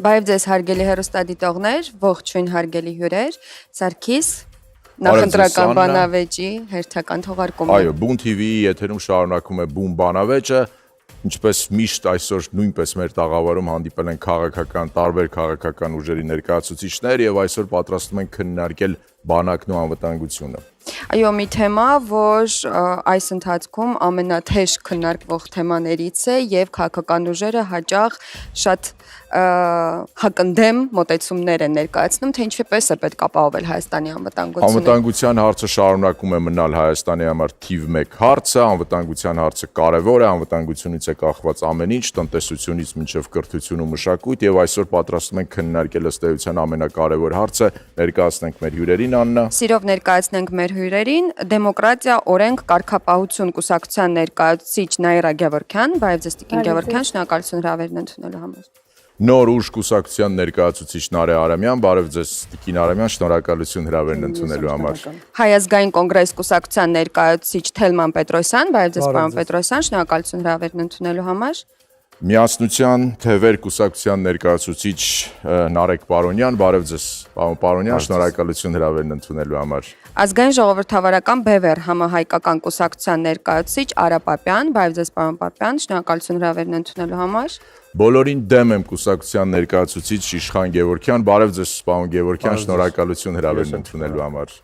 Բայց ձեզ հարգելի հեռուստադիտողներ, ողջույն հարգելի հյուրեր, Սարգիս նախընտրական բանավեճի հերթական թողարկումն է։ Այո, Բուն TV-ի եթերում շարունակում է Բուն բանավեճը, ինչպես միշտ այսօր նույնպես մեր տաղավարում հանդիպել են տարբեր քաղաքական ուժերի ներկայացուցիչներ եւ այսօր պատրաստվում են քննարկել բանակն ու անվտանգությունը։ Այո, մի թեմա, որ այս ընթացքում ամենաթեժ քննարկվող թեմաներից է եւ քաղաքական ուժերը հաճախ շատ հակընդդեմ մոտեցումներ են ներկայացնում, թե ինչպես է պետք ապահովել Հայաստանի անվտանգությունը։ Անվտանգության հարցը շարունակում է մնալ Հայաստանի համար թիվ 1 հարցը, անվտանգության հարցը կարևոր է, անվտանգությունից է կախված ամեն ինչ, տնտեսությունից մինչև կրթություն ու մշակույթ եւ այսօր պատրաստվում ենք քննարկել ըստ էության ամենակարևոր հարցը, ներկայացնենք մեր հյուրերին Աննա։ Սիրով ներկայացնենք մեր հյուրերին Դեմոկրատիա, օրենք, կարգապահություն կուսակցության ներկայացուցիչ Նաիրա Գևորգյան, բարև ձեզ Տիկին Գևորգյան, շնորհակալություն հրավերն ընդունելու համար։ Նոր ուժ կուսակցության ներկայացուցիչ Նարե Արամյան, բարև ձեզ Տիկին Արամյան, շնորհակալություն հրավերն ընդունելու համար։ Հայ ազգային կոնգրես կուսակցության ներկայացուցիչ Թելման Պետրոսյան, բարև ձեզ պարոն Պետրոսյան, շնորհակալություն հրավերն ընդունելու համար։ Միասնության թևեր կուսակցության ներկայացուցիչ Նարեկ Պարոնյան, բարև ձեզ պարոն Պարոնյան, շնորհակալություն հրավերն ընդունելու համար։ Ազգային ժողովրդավարական Բևեր համահայկական կուսակցության ներկայացուցիչ Արա Պապյան, բարև ձեզ պարոն Պապյան, շնորհակալություն հրավերն ընդունելու համար։ Բոլորին դեմ եմ կուսակցության ներկայացուցիչ Իշխան Գևորգյան, բարև ձեզ պարոն Գևորգյան, շնորհակալություն հրավերն ընդունելու համար։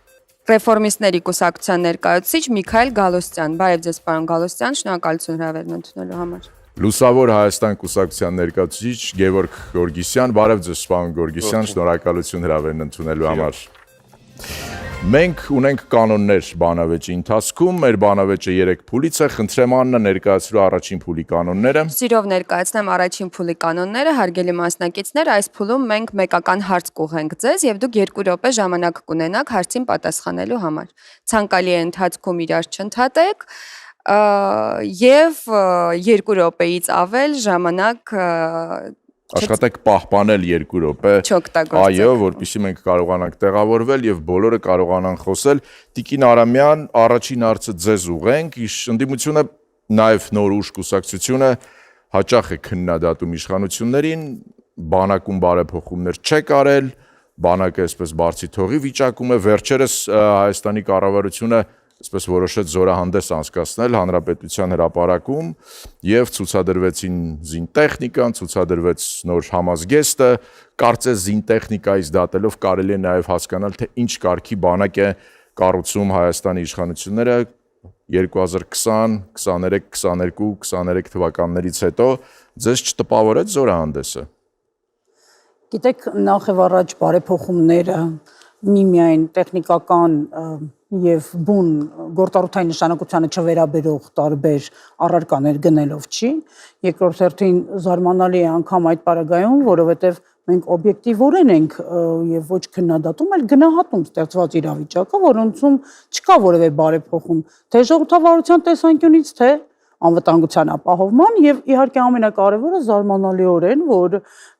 Ռեֆորմիստների կուսակցության ներկայացուցիչ Միքայել Գալոստյան, բարև ձեզ պարոն Գալոստյան, շնորհակալություն հրավերն ընդունելու համար։ Լուսավոր Հայաստան կուսակցության ներկայացուցիչ Գևորգ Գորգիսյան, բարև ձեզ պարոն Գորգիսյան, շնորհակալություն հրավերն ընդունելու համար։ Մենք ունենք կանոններ բանավեճի ընթացքում, մեր բանավեճը 3 փուլից է, խնդրեմ Աննա ներկայացրու առաջին փուլի կանոնները։ Սիրով ներկայացնեմ առաջին փուլի կանոնները, հարգելի մասնակիցներ, այս փուլում մենք մեկական հարց կուղենք ձեզ եւ դուք 2 րոպե ժամանակ կունենաք հարցին պատասխանելու համար։ Ցանկալի է ընթացքում իրար չընդհատեք եւ 2 րոպեից ավել ժամանակ Աշխատեք պահպանել 2 րոպե, այո, որպեսզի մենք կարողանանք տեղավորվել եւ բոլորը կարողանան խոսել։ Տիկին Արամյան, առաջին հարցը ձեզ ուղենք, ընդդիմությունը նաեւ նոր ուժ կուսակցությունը հաճախ է քննադատում իշխանություններին, բանակում բարեփոխումներ չեք արել, բանակը այսպես բարձի թողի վիճակում է, վերջերս Հայաստանի կառավարությունը այսպես որոշեց զորահանդես անցկացնել հանրապետության հրապարակում եւ ցուցադրվեցին զինտեխնիկան, ցուցադրվեց նոր համազգեստը, կարծես զինտեխնիկայից դատելով կարելի է նաեւ հասկանալ թե ինչ կարգի բանակ է կառուցում Հայաստանի իշխանությունները 2020, 23, 22, 23 թվականներից հետո ձեզ չտպավորեց զորահանդեսը։ Գիտեք, նախ եւ առաջ բարեփոխումները միմիայն տեխնիկական եւ բուն գործառութային նշանակությանը չվերաբերող տարբեր առարկաներ գնելով չի, երկրորդ հերթին զարմանալի է անգամ այդ պարագայում, որովհետեւ մենք օբյեկտիվորեն ենք եւ ոչ քննադատում, այլ գնահատում ստեղծված իրավիճակը, որոնցում չկա որևէ բարեփոխում, թե ժողովրդավարության տեսանկյունից, թե անվտանգության ապահովման եւ իհարկե ամենակարևորը զարմանալիորեն, որ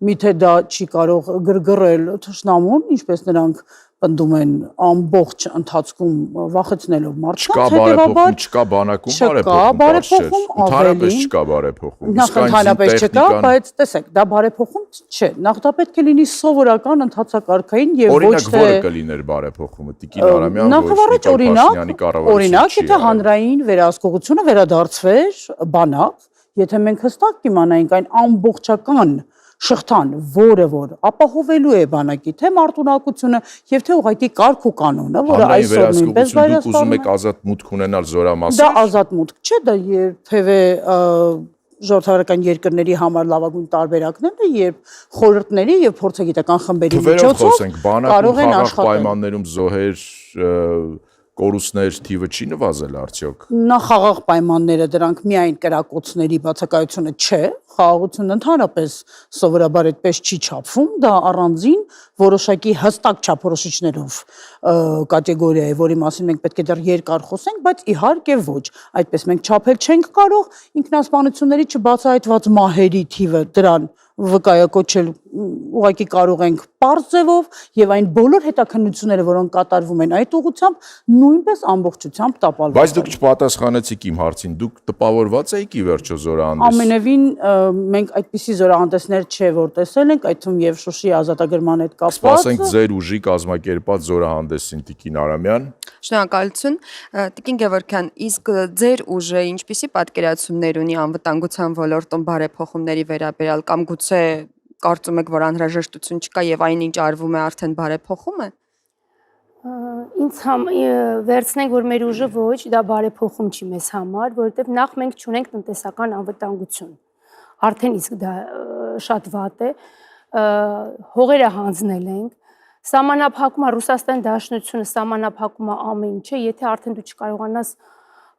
միթե դա չի կարող գրգռել թշնամուն, ինչպես նրանք պնդում են ամբողջ ընթացքում վախեցնելով մարդկանց, հետեւաբար չկա բանակում բարեփոխում, ընդհանրապես չկա բարեփոխում։ Նախ ընդհանրապես չկա, բայց տեսեք, դա բարեփոխում չէ։ Նախ դա պետք է լինի սովորական ընթացակարգային եւ ոչ թե օրինակ որը կլիներ բարեփոխումը Տիկին Արամյան, ոչ Փաշինյանի կառավարությունը։ Օրինակ, եթե հանրային վերահսկողությունը վերադարձվեր բանակ, եթե մենք հստակ կիմանայինք այն ամբողջական շղթան, որը որ ապահովելու է բանակի թե մարտունակությունը եւ թե ուղղակի կարգ ու կանոնը, որը այսօր նույնպես դուք ուզում եք ազատ մուտք ունենալ զորամասեր։ Դա ազատ մուտք չէ, դա երբևէ ժողովրդավարական երկրների համար լավագույն տարբերակն է, երբ խորհուրդների եւ փորձագիտական խմբերի միջոցով կարող են աշխատել պայմաններում զոհեր կորուստներ թիվը չի նվազել արդյոք։ Նախաղաղ պայմանները դրանք միայն կրակոցների բացակայությունը չէ, խաղաղությունն ընդհանրապես սովորաբար այդպես չի չափվում, դա առանձին որոշակի հստակ չափորոշիչներով կատեգորիա է, որի մասին մենք պետք է դեռ երկար խոսենք, բայց իհարկե ոչ, այդպես մենք չափել չենք կարող, ինքնասպանությունների չբացահայտված մահերի թիվը դրան վկայակոչել ուղղակի կարող ենք պարզ ձևով եւ այն բոլոր հետաքննությունները, որոնք կատարվում են այդ ուղղությամբ, նույնպես ամբողջությամբ տապալվել։ Բայց դուք չպատասխանեցիք իմ հարցին, դուք տպավորված եք ի վերջո զորահանդես։ Ամենևին մենք այդպիսի զորահանդեսներ չէ որ տեսել ենք, այդ թվում եւ Շուշի ազատագրման հետ կապված։ Սպասենք ձեր ուժի կազմակերպած զորահանդեսին, Տիկին Արամյան։ Շնորհակալություն, Տիկին Գևորգյան, իսկ ձեր ուժը ինչպիսի պատկերացումներ ունի անվտանգության ոլորտում բարեփոխումների վերաբերյալ կամ գուցե կարծում եք, որ անհրաժեշտություն չկա եւ այնինչ արվում է արդեն բարեփոխում է։ Ինձ վերցնենք, որ մեր ուժը ոչ, դա բարեփոխում չի մեզ համար, որովհետեւ նախ մենք չունենք տնտեսական անվտանգություն։ Արդեն իսկ դա շատ վատ է, հողերը հանձնել ենք, սահմանափակումը Ռուսաստանի Դաշնությունը սահմանափակում է ամեն ինչը, եթե արդեն դու չկարողանաս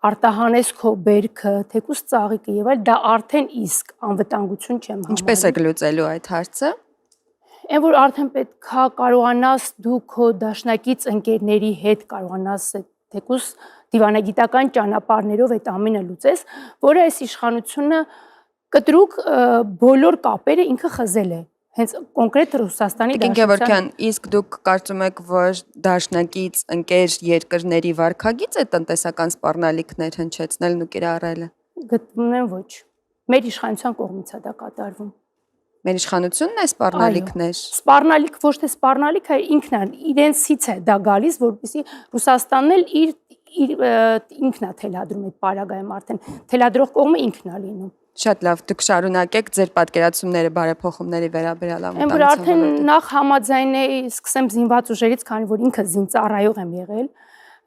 արտահանես քո բերքը, թեկուզ ծաղիկը եւ այլ, դա արդեն իսկ անվտանգություն չեմ համարում։ Ինչպես եք լուծելու այդ հարցը։ Այն որ արդեն պետքա կարողանաս դու քո դաշնակից ընկերների հետ կարողանաս թեկուզ դիվանագիտական ճանապարհներով այդ ամենը լուծես, որը այս իշխանությունը կտրուկ բոլոր կապերը ինքը խզել է։ Հենց կոնկրետ Ռուսաստանի Տիկին Գևորգյան, իսկ դուք կարծում եք, որ դաշնակից ընկեր երկրների վարքագիծ է տնտեսական սպառնալիքներ հնչեցնելն ու կիրառելը։ Գտնում եմ ոչ։ Մեր իշխանության կողմից է դա կատարվում։ Մեր իշխանությունն է սպառնալիքներ։ Սպառնալիք ոչ թե սպառնալիք, այլ ինքն է, իրենցից է դա գալիս, որպեսզի Ռուսաստանն էլ ինքն է թելադրում այդ պարագայում արդեն թելադրող կողմը ինքն է լինում։ Շատ լավ, դուք շարունակեք ձեր պատկերացումները բարեփոխումների վերաբերյալ անվտանգության։ Այն որ արդեն նախ համաձայնեի, սկսեմ զինված ուժերից, քանի որ ինքը զինծառայող եմ եղել,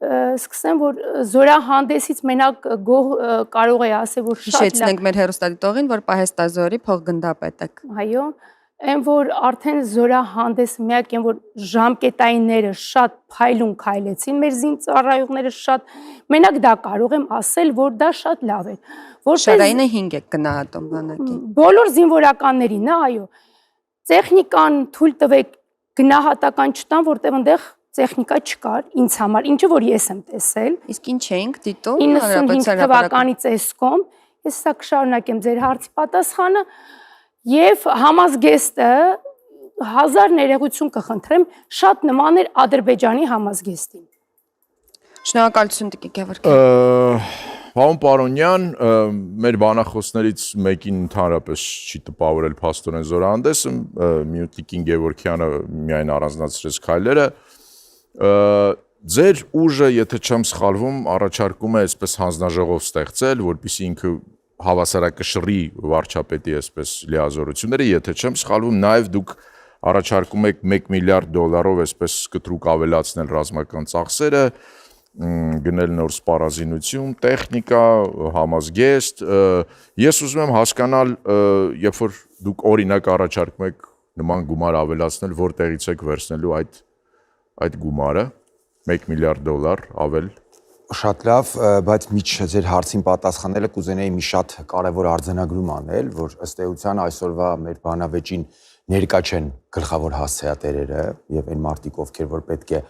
սկսեմ որ զորահանդեսից մենակ գոհ կարող է ասել որ շատ լավ։ Հիշեցնենք մեր հեռուստադիտողին, որ Պահեստազորի փոխգնդապետ եք։ Այո, այն որ արդեն զորահանդես միակ այն որ ժամկետայինները շատ փայլուն քայլեցին, մեր զինծառայողները շատ, մենակ դա կարող եմ ասել, որ դա շատ լավ է։ Շարայինը 5 եք գնահատում բանակի։ Բոլոր զինվորականներին, այո։ Տեխնիկան թույլ տվեք գնահատական չտան, որտեղ այնտեղ տեխնիկա չկար ինձ համար, ինչը որ ես եմ տեսել։ Իսկ ինչ էինք դիտում 95 թվականի ծեսկոմ, ես սա կշարունակեմ ձեր հարցի պատասխանը եւ համազգեստը 1000 ներողություն կխնդրեմ, շատ նման էր Ադրբեջանի համազգեստին։ Շնորհակալություն Տիկին Գևորգյան։ Պարոն Պարոնյան, մեր բանախոսներից մեկին ընդհանրապես չի տպավորել փաստորեն զորահանդեսը, Տիկին Գևորգյանը միայն առանձնացրեց քայլերը։ Ձեր ուժը, եթե չեմ սխալվում, առաջարկում է այսպես հանձնաժողով ստեղծել, որպեսզի ինքը հավասարակշռի վարչապետի այսպես լիազորությունները, եթե չեմ սխալվում, նաև դուք առաջարկում եք $1 միլիարդ այսպես կտրուկ ավելացնել ռազմական ծախսերը, գնել նոր սպառազինություն, տեխնիկա, համազգեստ։ Ես ուզում եմ հասկանալ, երբ որ դուք օրինակ առաջարկում եք նման գումար ավելացնել, որտեղից եք վերցնելու այդ գումարը, $1 միլիարդ ավել։ Շատ լավ, բայց միջ ձեր հարցին պատասխանելը կուզենայի մի շատ կարևոր արձանագրում անել, որ ըստ էության այսօրվա մեր բանավեճին ներկա չեն գլխավոր հասցեատերերը եւ այն մարդիկ, ովքեր որ պետք է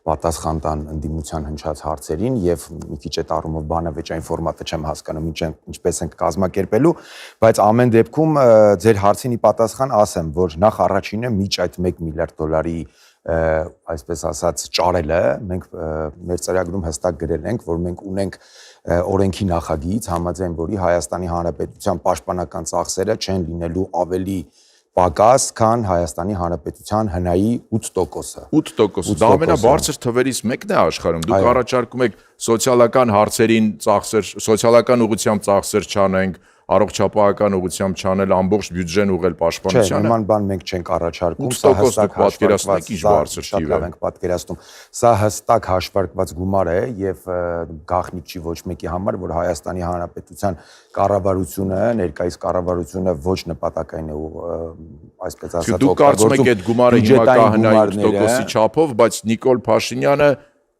պատասխան տան ընդդիմության հնչած հարցերին եւ մի քիչ այդ առումով բանավեճային ֆորմատը չեմ հասկանում ինչպես ենք կազմակերպելու, բայց ամեն դեպքում ձեր հարցինի պատասխան ասեմ, որ նախ առաջինը միջ այդ $1 միլիարդ այսպես ասած ճարելը մենք մեր ծրագրում հստակ գրել ենք, որ մենք ունենք օրենքի նախագիծ, համաձայն որի Հայաստանի Հանրապետության պաշտպանական ծախսերը չեն լինելու ավելի պակաս, քան Հայաստանի Հանրապետության հնայի 8%-ը։ 8%, դա ամենաբարձր թվերից մեկն է աշխարհում։ Դուք առաջարկում եք սոցիալական հարցերին ծախսեր, սոցիալական ուղղությամբ ծախսեր չանենք, առողջապահական ուղղությամբ չանել, ամբողջ բյուջեն ուղղել պաշտպանությանը։ Չէ, նման բան մենք չենք առաջարկում, սա հստակ պատկերացնեք ինչ բարձր թիվ է։ Ենք պատկերացնում։ Սա հստակ հաշվարկված գումար է եւ գաղտնիք չի ոչ մեկի համար, որ Հայաստանի Հանրապետության կառավարությունը, ներկայիս կառավարությունը ոչ նպատակային է այսպես ասած դուք կարծում եք այդ գումարը հիմա կա հնայի 8%-ի չափով, բայց Նիկոլ Փաշինյանը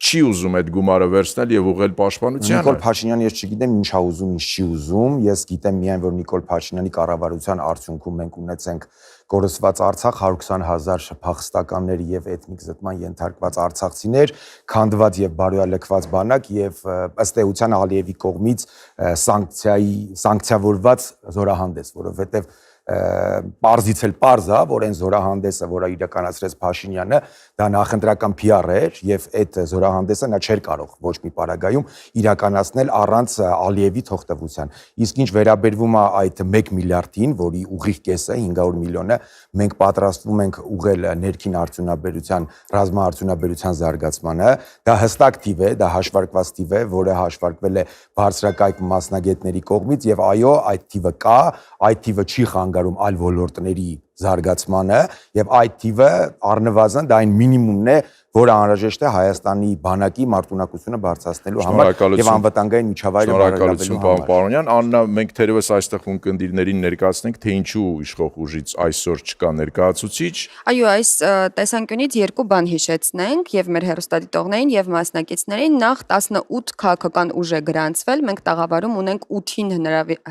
չի ուզում այդ գումարը վերցնել եւ ուղղել պաշտպանությանը։ Նիկոլ Փաշինյանը ես չգիտեմ ինչ ա ուզում, ինչ չի ուզում։ Ես գիտեմ միայն որ Նիկոլ Փաշինյանի կառավարության արդյունքում մենք ունեցենք կորսված Արցախ 120,000 փախստականներ եւ էթնիկ զտման ենթարկված արցախցիներ, քանդված եւ բարոյալքված բանակ եւ ըստ էության Ալիևի կողմից սանկցիավորված զորահանդես, որովհետեւ Պարզից էլ պարզ է, որ այն զորահանդեսը, որը իրականացրեց Փաշինյանը, դա նախընտրական PR էր եւ այդ զորահանդեսը նա չէր կարող ոչ մի պարագայում իրականացնել առանց Ալիևի թողտվության։ Իսկ ինչ վերաբերվում է այդ 1 միլիարդին, որի ուղիղ կեսը 500 միլիոնը մենք պատրաստվում ենք ուղղել ներքին արդյունաբերության, ռազմաարդյունաբերության զարգացմանը, դա հստակ թիվ է, դա հաշվարկված թիվ է, որը հաշվարկվել է բարձրակարգ մասնագետների կողմից եւ այո, այդ թիվը կա, այդ թիվը չի խանգարում այլ ոլորտների զարգացմանը եւ այդ թիվը առնվազն դա այն մինիմումն է, որը անհրաժեշտ է Հայաստանի բանակի մարտունակությունը բարձրացնելու համար եւ անվտանգային միջավայրը բարելավելու համար։ Պարոն Պարոնյան, Աննա, մենք թերևս այստեղ ունկնդիրներին ներկայացնենք, թե ինչու իշխող ուժից այսօր չկա ներկայացուցիչ։ Այո, այս տեսանկյունից երկու բան հիշեցնենք եւ մեր հեռուստադիտողներին եւ մասնակիցներին։ Նախ 18 քաղաքական ուժ է գրանցվել, մենք տաղավարում ունենք 8-ին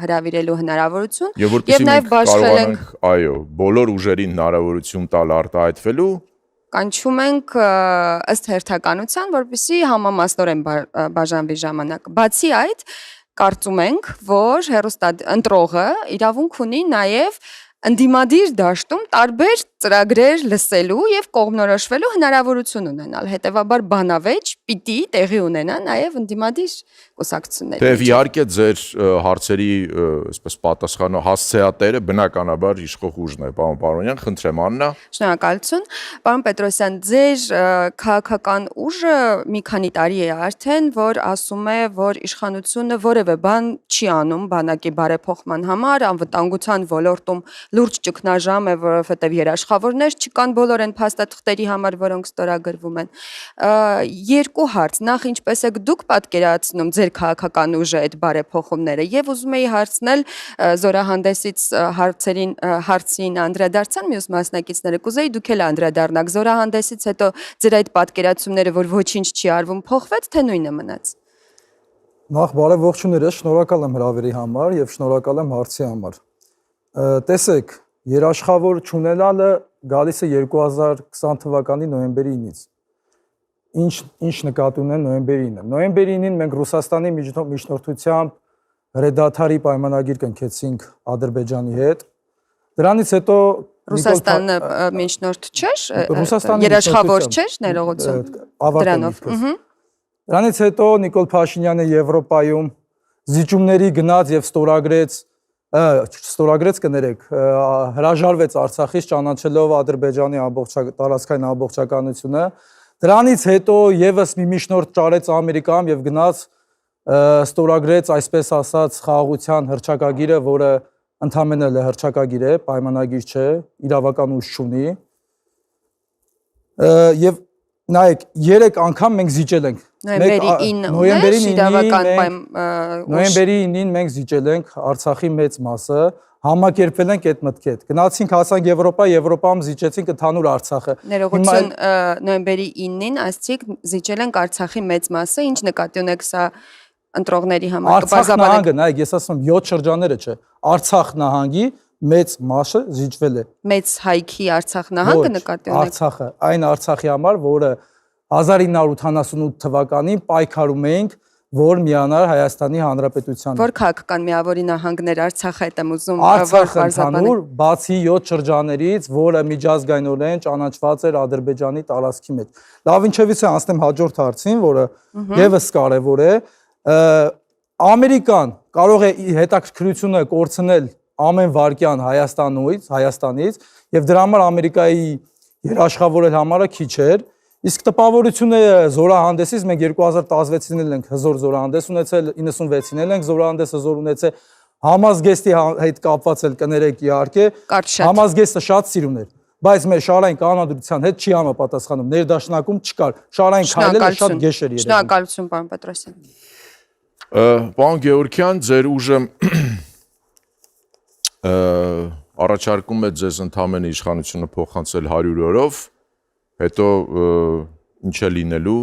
հրավիրելու հնարավորություն եւ նաեւ բաշխել ենք, այո, բոլոր ուժերին հնարավորություն տալ արտահայտվելու կանչում ենք ըստ հերթականության, որպեսզի համամասնորեն բաժանվի ժամանակը։ Բացի այդ, կարծում ենք, որ ընտրողը իրավունք ունի նաև ընդդիմադիր դաշտում տարբեր ծրագրեր լսելու եւ կողմնորոշվելու հնարավորություն ունենալ։ Հետևաբար բանավեճ պիտի տեղի ունենա նաև ընդդիմադիր կուսակցությունների։ Դե իհարկե ձեր հարցերի այսպես պատասխանը հասցեատերը բնականաբար իշխող ուժն է, պարոն Պարոնյան, խնդրեմ Աննա։ Շնորհակալություն։ Պարոն Պետրոսյան, ձեր քաղաքական ուժը մի քանի տարի է արդեն, որ ասում է, որ իշխանությունը որևէ բան չի անում բանակի բարեփոխման համար, անվտանգության ոլորտում լուրջ ճգնաժամ է, որովհետև երաշխավորներ չկան բոլոր այն փաստաթղթերի համար, որոնք ստորագրվում են։ Երկու հարց. Նախ ինչպես եք դուք պատկերացնում ձեր քաղաքական ուժը այդ բարեփոխումները եւ ուզում էի հարցնել զորահանդեսից հարցին անդրադարձան մյուս մասնակիցները, կուզեի դուք էլ անդրադառնաք զորահանդեսից հետո ձեր այդ պատկերացումները, որ ոչինչ չի արվում, փոխվեց, թե նույնը մնաց։ Նախ բարև ողջույններս, շնորհակալ եմ հրավերի համար եւ շնորհակալ եմ հարցի համար։ Տեսեք, երաշխավոր չունենալը գալիս է 2020 թվականի նոյեմբերի 9-ից։ Ինչ նկատի ունեն նոյեմբերի 9-ը։ Նոյեմբերի 9-ին մենք Ռուսաստանի միջնորդությամբ հրեդադարի պայմանագիր կնքեցինք Ադրբեջանի հետ։ Դրանից հետո Ռուսաստանը միջնորդ չէր, երաշխավոր չէր, ներողություն։ Դրանով։ Դրանից հետո Նիկոլ Փաշինյանը Եվրոպայում զիջումների գնաց եւ ստորագրեց կներեք, հրաժարվեց Արցախից ճանաչելով Ադրբեջանի տարածքային ամբողջականությունը։ Դրանից հետո եւս մի միջնորդ ճարեց Ամերիկայում եւ գնաց ստորագրեց, այսպես ասած, խաղաղության հռչակագիրը, որը ընդհանրապես հռչակագիր է, պայմանագիր չէ, իրավական ուժ չունի։ Եվ նայեք, 3 անգամ մենք զիջել ենք։ Նոյեմբերի 9-ին մենք զիջել ենք Արցախի մեծ մասը, համակերպվել ենք այդ մտքի հետ։ Գնացինք, հասանք Եվրոպա, Եվրոպայում զիջեցինք ընդհանուր Արցախը։ Ներողություն, նոյեմբերի 9-ին ասացիք զիջել ենք Արցախի մեծ մասը, ինչ նկատի ունեք սա ընտրողների համար Արցախ նահանգը, նայեք, ես ասում եմ 7 շրջանները չէ, Արցախ նահանգի մեծ մասը զիջվել է։ Մեծ հայքի Արցախ նահանգը նկատի ունեք։ Արցախը, այն Արցախի համար, որը 1988 թվականին պայքարում էինք, որ միանար Հայաստանի Հանրապետությանը։ Որ քաղաքական միավորի նահանգներ Արցախը հետ եմ ուզում Արցախը ընդհանուր, բացի 7 շրջաներից, որը միջազգայինորեն ճանաչված էր Ադրբեջանի տարածքի մեջ։ Լավ, ինչևից է անցնեմ հաջորդ հարցին, որը եւս կարեւոր է։ Ամերիկան կարող է հետաքրքրությունը կորցնել ամեն վարքյան Հայաստանից եւ դրա համար Ամերիկայի երաշխավորել համարը քիչ էր։ Իսկ տպավորությունը զորահանդեսից մենք 2016-ին էլ ենք հզոր զորահանդես ունեցել, 96-ին էլ ենք զորահանդես հզոր ունեցել, համազգեստի հետ կապված էլ կներեք իհարկե, համազգեստը շատ սիրուն էր, բայց մեր շարային կանոնադրության հետ չի համապատասխանում, ներդաշնակում չկար, շարային քայլելը շատ գեշ էր երևում։ Շնորհակալություն, պարոն Պետրոսյան։ Պարոն Գեորգյան, ձեր ուժը առաջարկում է ձեզ ընդամենը իշխանությունը փոխանցել 100 օրով, հետո ինչ է լինելու,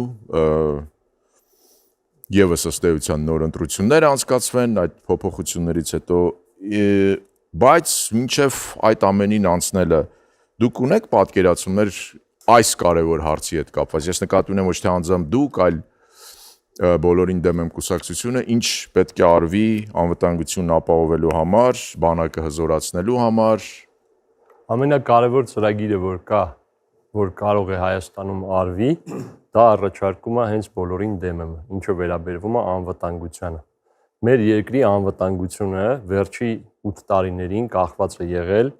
եւս ըստ էության նոր ընտրություններ անցկացվեն, այդ փոփոխություններից հետո, բայց մինչև այդ ամենին անցնելը դուք ունեք պատկերացումներ այս կարևոր հարցի հետ կապված։ Ես նկատի ունեմ ոչ թե անձամբ դուք, այլ բոլորին դեմ եմ կուսակցությունը, ինչ պետք է արվի անվտանգությունն ապահովելու համար, բանակը հզորացնելու համար։ Ամենակարևոր ծրագիրը, որ կա, որ կարող է Հայաստանում արվի, դա առաջարկում է հենց բոլորին դեմ եմ, ինչը վերաբերվում է անվտանգությանը։ Մեր երկրի անվտանգությունը վերջի 8 տարիներին կախված է եղել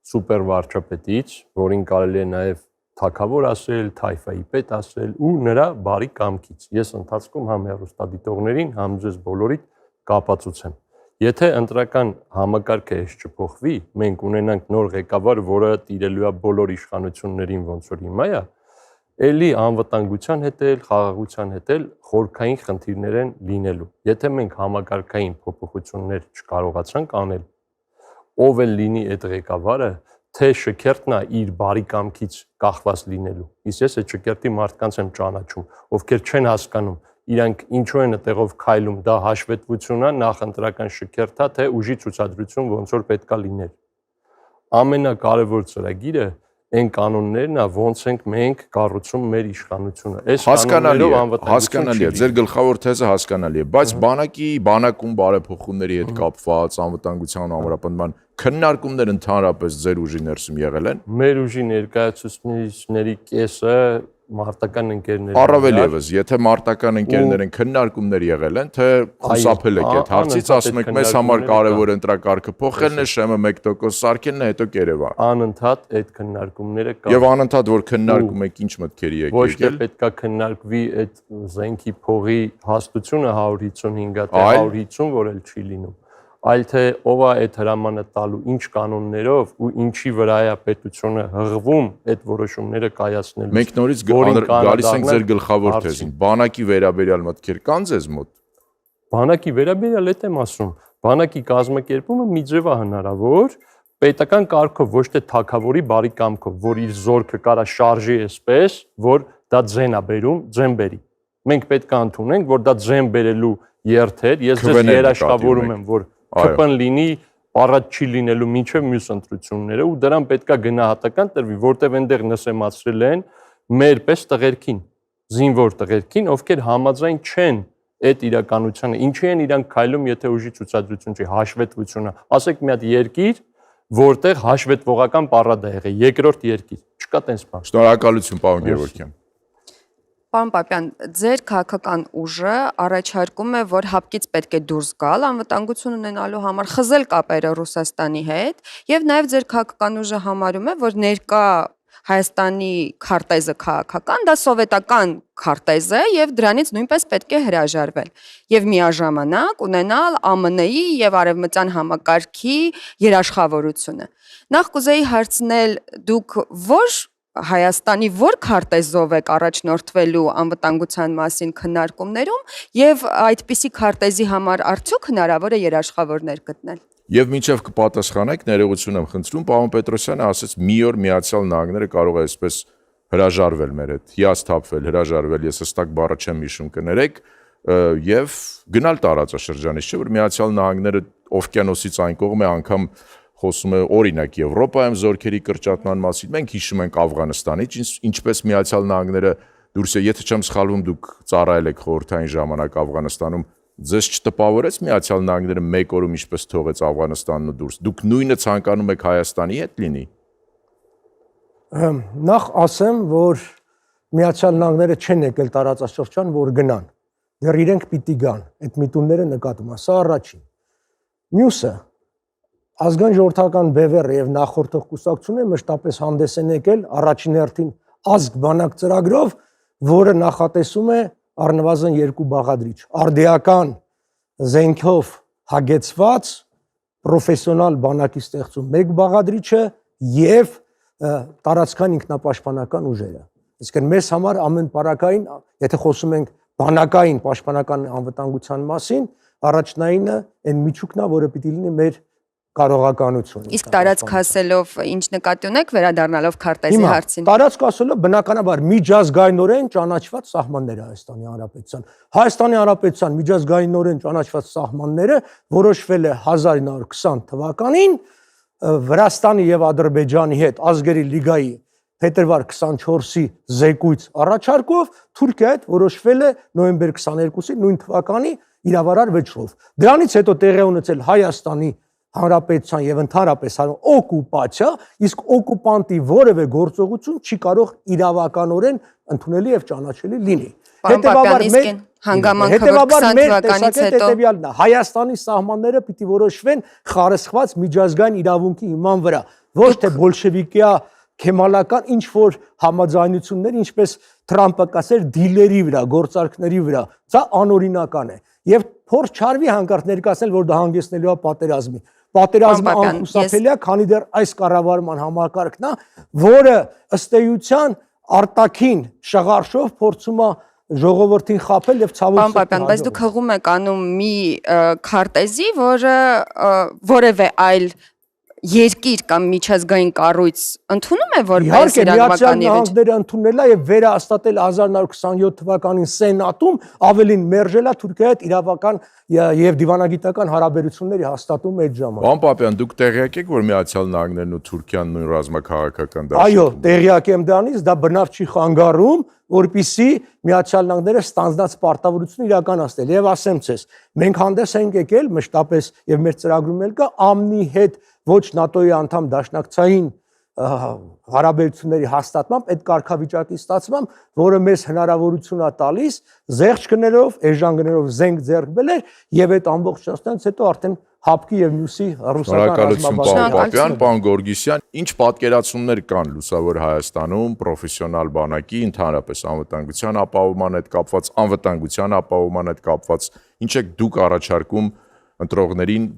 սուպեր վարչապետից, որին կարելի է նաև թագավոր ասել, թայֆայի պետ ասել ու նրա բարի կամքից։ Ես ընթացքում համ հեռուստադիտողներին, համ ձեզ բոլորիդ կապացուցեմ։ Եթե ընտրական համակարգը այս չփոխվի, մենք ունենանք նոր ղեկավար, որը տիրելու է բոլոր իշխանություններին, ոնց որ հիմա է, էլի անվտանգության հետ էլ, խաղաղության հետ էլ խորքային խնդիրներ են լինելու։ Եթե մենք համակարգային փոփոխություններ չկարողացանք անել, ով էլ լինի այդ ղեկավարը, թե շքերթն է իր բարի կամքից կախված լինելու։ Իսկ ես այդ շքերթի մարդկանց եմ ճանաչում, ովքեր չեն հասկանում իրանք ինչու են այդտեղով քայլում, դա հաշվետվություն է, նախընտրական շքերթ է, թե ուժի ցուցադրություն ոնց որ պետքա լիներ։ Ամենակարևոր ծրագիրը այն կանոններն է, ոնց ենք մենք կառուցում մեր իշխանությունը։ Այս կանոններով հասկանալի է, ձեր գլխավոր թեզը հասկանալի է, բայց բանակում բարեփոխումների հետ կապված անվտանգության ամրապնդման քննարկումներ ընդհանրապես ձեր ուժի ներսում եղել են։ Մեր ուժի ներկայացուցիչների կեսը մարտական ընկերներ։ Առավել եւս, եթե մարտական ընկերներ են քննարկումներ եղել են, թե խուսափել եք այդ հարցից, ասում եք մեզ համար կարևոր ընտրակարգը փոխելն է, ՇՄ 1% սարքելն է, հետո կերևա։ Անընդհատ այդ քննարկումները կան։ Եվ անընդհատ որ քննարկում եք, ինչ մտքերի եք եկել։ Ոչ թե պետքա քննարկվի այդ զենքի փողի հաստությունը 155-ա, թե 150, որ էլ չի լինում, այլ թե ով է այդ հրամանը տալու, ինչ կանոններով ու ինչի վրա է պետությունը հղվում այդ որոշումները կայացնելու։ Մենք նորից գալիս ենք ձեր գլխավոր թեզին։ Բանակի վերաբերյալ մտքեր կան ձեզ մոտ։ Բանակի վերաբերյալ այդ եմ ասում։ Բանակի կազմակերպումը մի ձև է հնարավոր, պետական կարգով, ոչ թե թագավորի բարի կամքով, որ իր զորքը կարա շարժի այսպես, որ դա ձեն է բերում, ձեն բերի։ Մենք պետք է ընդունենք, որ դա ձեն բերելու երթեր, ես ձեզ երաշխավորում եմ, որ ԿՊ-ն լինի, առատ չի լինելու մինչև մյուս ընտրությունները ու դրան պետքա գնահատական տրվի, որտեղ այնտեղ նսեմացրել են մեր պես տղերքին, զինվոր տղերքին, ովքեր համաձայն չեն այդ իրականությանը, ինչի են իրանք քայլում, եթե ուժի ցուցադրություն չի, հաշվետվությունը։ Ասեք մի հատ երկիր, որտեղ հաշվետվողական պարադ է եղել, երկրորդ երկիր, չկա տենց բան։ Շնորհակալություն, պարոն Գևորգյան։ Պարոն Պապյան, ձեր քաղաքական ուժը առաջարկում է, որ հապկից պետք է դուրս գալ անվտանգություն ունենալու համար, խզել կապերը Ռուսաստանի հետ, եւ նաեւ ձեր քաղաքական ուժը համարում է, որ ներկա Հայաստանի քարտեզը քաղաքական, դա սովետական քարտեզ է եւ դրանից նույնպես պետք է հրաժարվել եւ միաժամանակ ունենալ ԱՄՆ-ի եւ արևմտյան համակարգի երաշխավորությունը։ Նախ կուզեի հարցնել, դուք որ Հայաստանի որ քարտեզով եք առաջնորդվելու անվտանգության մասին քննարկումներում եւ այդպիսի քարտեզի համար արդյոք հնարավոր է երաշխավորներ գտնել։ Եվ մինչև կպատասխանեք, ներողություն եմ խնդրում, պարոն Պետրոսյանը ասաց մի օր Միացյալ Նահանգները կարող է այսպես հրաժարվել մեր հետ, հիասթափվել, հրաժարվել, ես հստակ բառը չեմ հիշում, կներեք, եւ գնալ տարածաշրջանից, չէ՞ որ Միացյալ Նահանգները օվկիանոսից այն կողմ է անգամ խոսում է օրինակ Եվրոպայում զորքերի կրճատման մասին, մենք հիշում ենք Աֆղանստանից, ինչպես Միացյալ Նահանգները դուրս է, եթե չեմ սխալվում, դուք ծառայել եք խորհրդային ժամանակ Աֆղանստանում, ձեզ չտպավորեց Միացյալ Նահանգները մեկ օրում ինչպես թողեց Աֆղանստանն ու դուրս։ Դուք նույնը ցանկանում եք Հայաստանի հետ լինի։ Նախ ասեմ, որ Միացյալ Նահանգները չեն եկել տարածաշրջան, որ գնան։ Դեռ իրենք պիտի գան։ Այդ միտումները նկատում են։ Սա առաջին։ Մյուսը ազգային ժողովրդական բևեռը եւ նախորդող կուսակցությունը մշտապես հանդես են եկել առաջին հերթին ազգ բանակ ծրագրով, որը նախատեսում է առնվազն 2 բաղադրիչ, արդիական զենքով հագեցված պրոֆեսիոնալ բանակի ստեղծում 1 բաղադրիչը եւ տարածքային ինքնապաշտպանական ուժերը։ Այսինքն մեզ համար ամեն պարակային, եթե խոսում ենք բանակային պաշտպանական անվտանգության մասին, առաջնայինը այն միջուկն է, որը պիտի լինի մեր կարողականությունը։ Իսկ տարածք հասելով ինչ նկատի ունեք վերադառնալով քարտեզի հարցին։ Տարածք ասելով բնականաբար միջազգայինորեն ճանաչված սահմանները Հայաստանի Հանրապետության։ Հայաստանի Հանրապետության միջազգայինորեն ճանաչված սահմանները որոշվել է 1920 թվականին Վրաստանի եւ Ադրբեջանի հետ ազգերի լիգայի փետրվար 24-ի զեկույց առաջարկով Թուրքիա հետ որոշվել է նոյեմբեր 22-ի նույն թվականի իրավարար վճռով։ Դրանից հետո տեղի ունեցել Հայաստանի Հանրապետության եւ ընդհանրապես օկուպացիա, իսկ օկուպանտի որևէ գործողություն չի կարող իրավականորեն ընդունելի եւ ճանաչելի լինի։ Հետևաբար մեր հետևյալն է, Հայաստանի սահմանները պիտի որոշվեն խարսխված միջազգային իրավունքի հիման վրա, ոչ թե բոլշևիկյա քեմալական ինչ որ համաձայնություններ, ինչպես Թրամփը կասեր, դիլերի վրա, գործարքների վրա, դա անօրինական է եւ փորձ չարվի հանկարծ ներկայացնել, որ դա հանգեցնելու է պատերազմի։ Պատերազմը անխուսափելի է, քանի դեռ այս կառավարման համակարգն է, որը ըստ էության արտաքին շղարշով փորձում է ժողովրդին խաբել եւ ցավոք Պարոն Պապյան, բայց դուք հղում եք անում մի քարտեզի, որը որևէ այլ երկիր կամ միջազգային կառույց ընդունում է որպես իրավական Միացյալ Նահանգները ընդունել է եւ վերահաստատել 1927 թվականին Սենատում ավելին մերժել է Թուրքիայի հետ իրավական եւ դիվանագիտական հարաբերությունների հաստատում այդ ժամանակ։ Պարոն Պապյան, դուք տեղյակ եք, որ Միացյալ Նահանգներն ու Թուրքիան նույն ռազմաքաղաքական դաշտ։ Այո, տեղյակ եմ դրանից, դա բնավ չի խանգարում, որպիսի Միացյալ Նահանգները ստանձնած պարտավորություն իրականացնել։ Եվ ասեմ ցես, մենք հանդես ենք եկել մշտապես եւ մեր ծրագրում էլ կա ԱՄՆ-ի հետ ոչ ՆԱՏՕ-ի անդամ դաշնակցային հարաբերությունների հաստատմամբ այդ կարգավիճակի ստացմամբ, որը մեզ հնարավորություն է տալիս զեղչ գներով, էժան զենք ձեռք բերել եւ այդ ամբողջացնից հետո արդեն հապկի եւ մյուսի ռուսական ռազմաբանական պարոն Գորգիսյան, ինչ պատկերացումներ կան լուսավոր Հայաստանում պրոֆեսիոնալ բանակի ընդհանրապես անվտանգության ապահովման հետ կապված, անվտանգության ապահովման հետ կապված, ինչ եք դուք առաջարկում ընտրողներին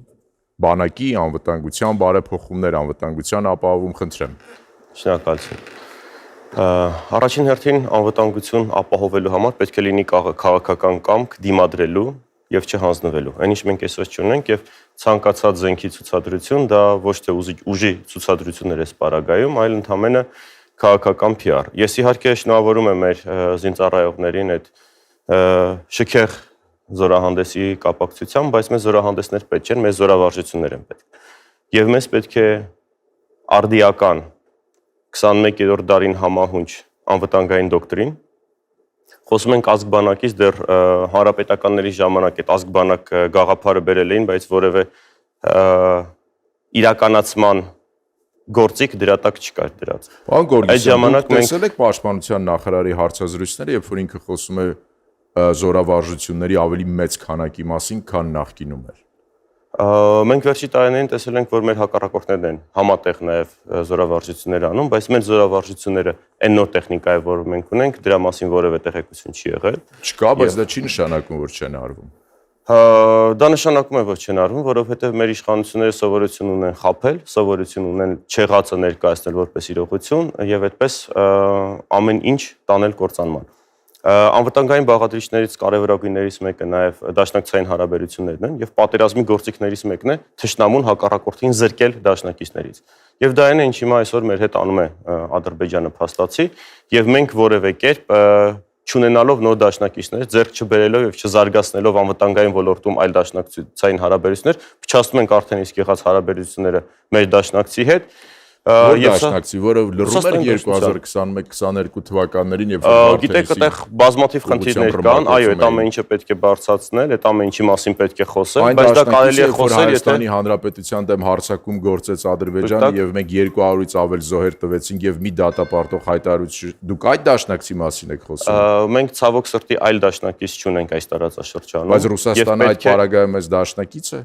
բանակի անվտանգության բարեփոխումներ, անվտանգության ապահովում, խնդրեմ։ Շնորհակալություն։ Առաջին հերթին անվտանգություն ապահովելու համար պետք է լինի քաղաքական կամք դիմադրելու եւ չհանձնվելու։ Այն ինչ մենք այսօր չունենք եւ ցանկացած զենքի ցուցադրություն դա ոչ թե ուժի ցուցադրություններ է սպարագայում, այլ ընդհանրապես քաղաքական PR։ Ես իհարկե շնորհավորում եմ մեր զինծառայողներին այդ շքեղ զորահանդեսի կապակցությամբ, բայց մեզ զորահանդեսներ պետք չեն, մեզ զորավարժություններ են պետք։ Եվ մեզ պետք է արդիական 21-րդ դարին համահունչ անվտանգային դոկտրին։ Խոսում ենք ազգբանակից, դեռ հանրապետականների ժամանակ այդ ազգբանակ գաղափարը բերել էին, բայց որևէ իրականացման գործիք դրա տակ չկար դրած։ Պարոն Գորգիսյան, դուք տեսել եք պաշտպանության նախարարի հարցազրույցները, երբ որ ինքը խոսում է զորավարժությունների ավելի մեծ քանակի մասին, քան նախկինում էր։ Մենք վերջի տարիներին տեսել ենք, որ մեր հակառակորդներն են համատեղ նաև զորավարժություններ անում, բայց մեր զորավարժությունները այն նոր տեխնիկա է, որ մենք ունենք, դրա մասին որևէ տեղեկություն չի եղել։ Չկա, բայց դա չի նշանակում, որ չեն արվում։ Դա նշանակում է, որ չեն արվում, որովհետև մեր իշխանությունները սովորություն ունեն խաբել, սովորություն ունեն չեղածը ներկայացնել որպես իրողություն եւ այդպես ամեն ինչ տանել կործանման։ Անվտանգային բաղադրիչներից կարևորագույններից մեկը նաև դաշնակցային հարաբերություններն են եւ պատերազմի գործիքներից մեկն է թշնամուն հակառակորդին զրկել դաշնակիցներից։ Եվ դա այն է, ինչ հիմա այսօր մեր հետ անում է Ադրբեջանը փաստացի, եւ մենք որևէ կերպ չունենալով նոր դաշնակիցներ, ձեռք չբերելով եւ չզարգացնելով անվտանգային ոլորտում այլ դաշնակցային հարաբերություններ, փչացնում ենք արդեն իսկ եղած հարաբերությունները մեր դաշնակցի հետ։ Դաշնակցի, որը լռում էր 2021-22 թվականներին եւ գիտեք, այդտեղ բազմաթիվ խնդիրներ կան, այո, այդ ամեն ինչը պետք է բարձրացնել, այդ ամեն ինչի մասին պետք է խոսել, բայց դա կարելի է խոսել, եթե Հայաստանի Հանրապետության դեմ հարձակում գործեց Ադրբեջանը եւ մենք 200-ից ավել զոհեր տվեցինք եւ մի դատապարտող հայտարարություն, դուք այդ դաշնակցի մասին եք խոսում։ Մենք ցավոք սրտի այլ դաշնակից չունենք այս տարածաշրջանում։ Բայց Ռուսաստանը այդ պարագայում այս դաշնակից է։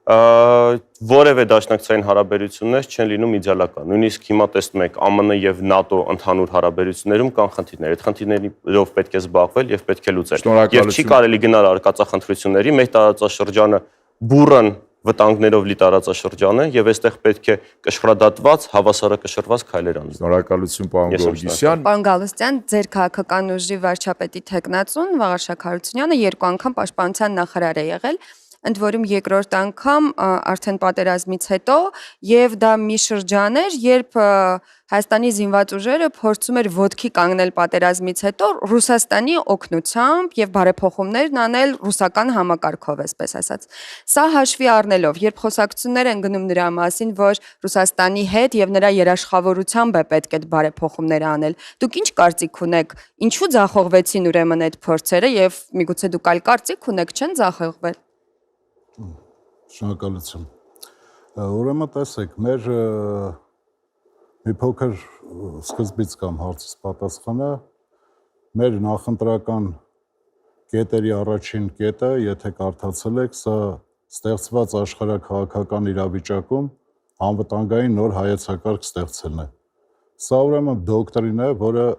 Որևէ դաշնակցային հարաբերություններ չեն լինում իդեալական։ Նույնիսկ հիմա տեսնում եք ԱՄՆ եւ ՆԱՏՕ ընդհանուր հարաբերություններում կան խնդիրներ։ Այդ խնդիրներով պետք է զբաղվել եւ պետք է լուծել։ Եվ չի կարելի գնալ արկածախնդրությունների, մեր տարածաշրջանը բուրըն վտանգներով լի տարածաշրջան է եւ այստեղ պետք է կշռադատված, հավասարակշռված քայլեր անել։ Շնորհակալություն, պարոն Գորգիսյան։ Պարոն Գալստյան, ձեր քաղաքական ուժի վարչապետի թեկնածուն Վաղարշակ Հարությունյանը 2 անգամ պաշտպանության նախարար է եղել։ ընդ որում երկրորդ անգամ արդեն պատերազմից հետո, եւ դա մի շրջան էր, երբ Հայաստանի զինված ուժերը փորձում էր ոտքի կանգնել պատերազմից հետո Ռուսաստանի օգնությամբ եւ բարեփոխումներն անել ռուսական համակարգով, այսպես ասած։ Սա հաշվի առնելով, երբ խոսակցություններ են գնում նրա մասին, որ Ռուսաստանի հետ եւ նրա երաշխավորությամբ է պետք այդ բարեփոխումները անել, դուք ինչ կարծիք ունեք, ինչու ձախողվեցին ուրեմն այդ փորձերը եւ միգուցե դուք այլ կարծիք ունեք, չեն ձախողվել։ Շնորհակալություն։ Ուրեմն տեսեք, մեր մի փոքր սկզբից կամ հարցից պատասխանը մեր նախընտրական կետերի առաջին կետը, եթե կարդացել եք, սա ստեղծված աշխարհաքաղաքական իրավիճակում անվտանգային նոր հայեցակարգ ստեղծելն է։ Սա ուրեմն դոկտրին է, որը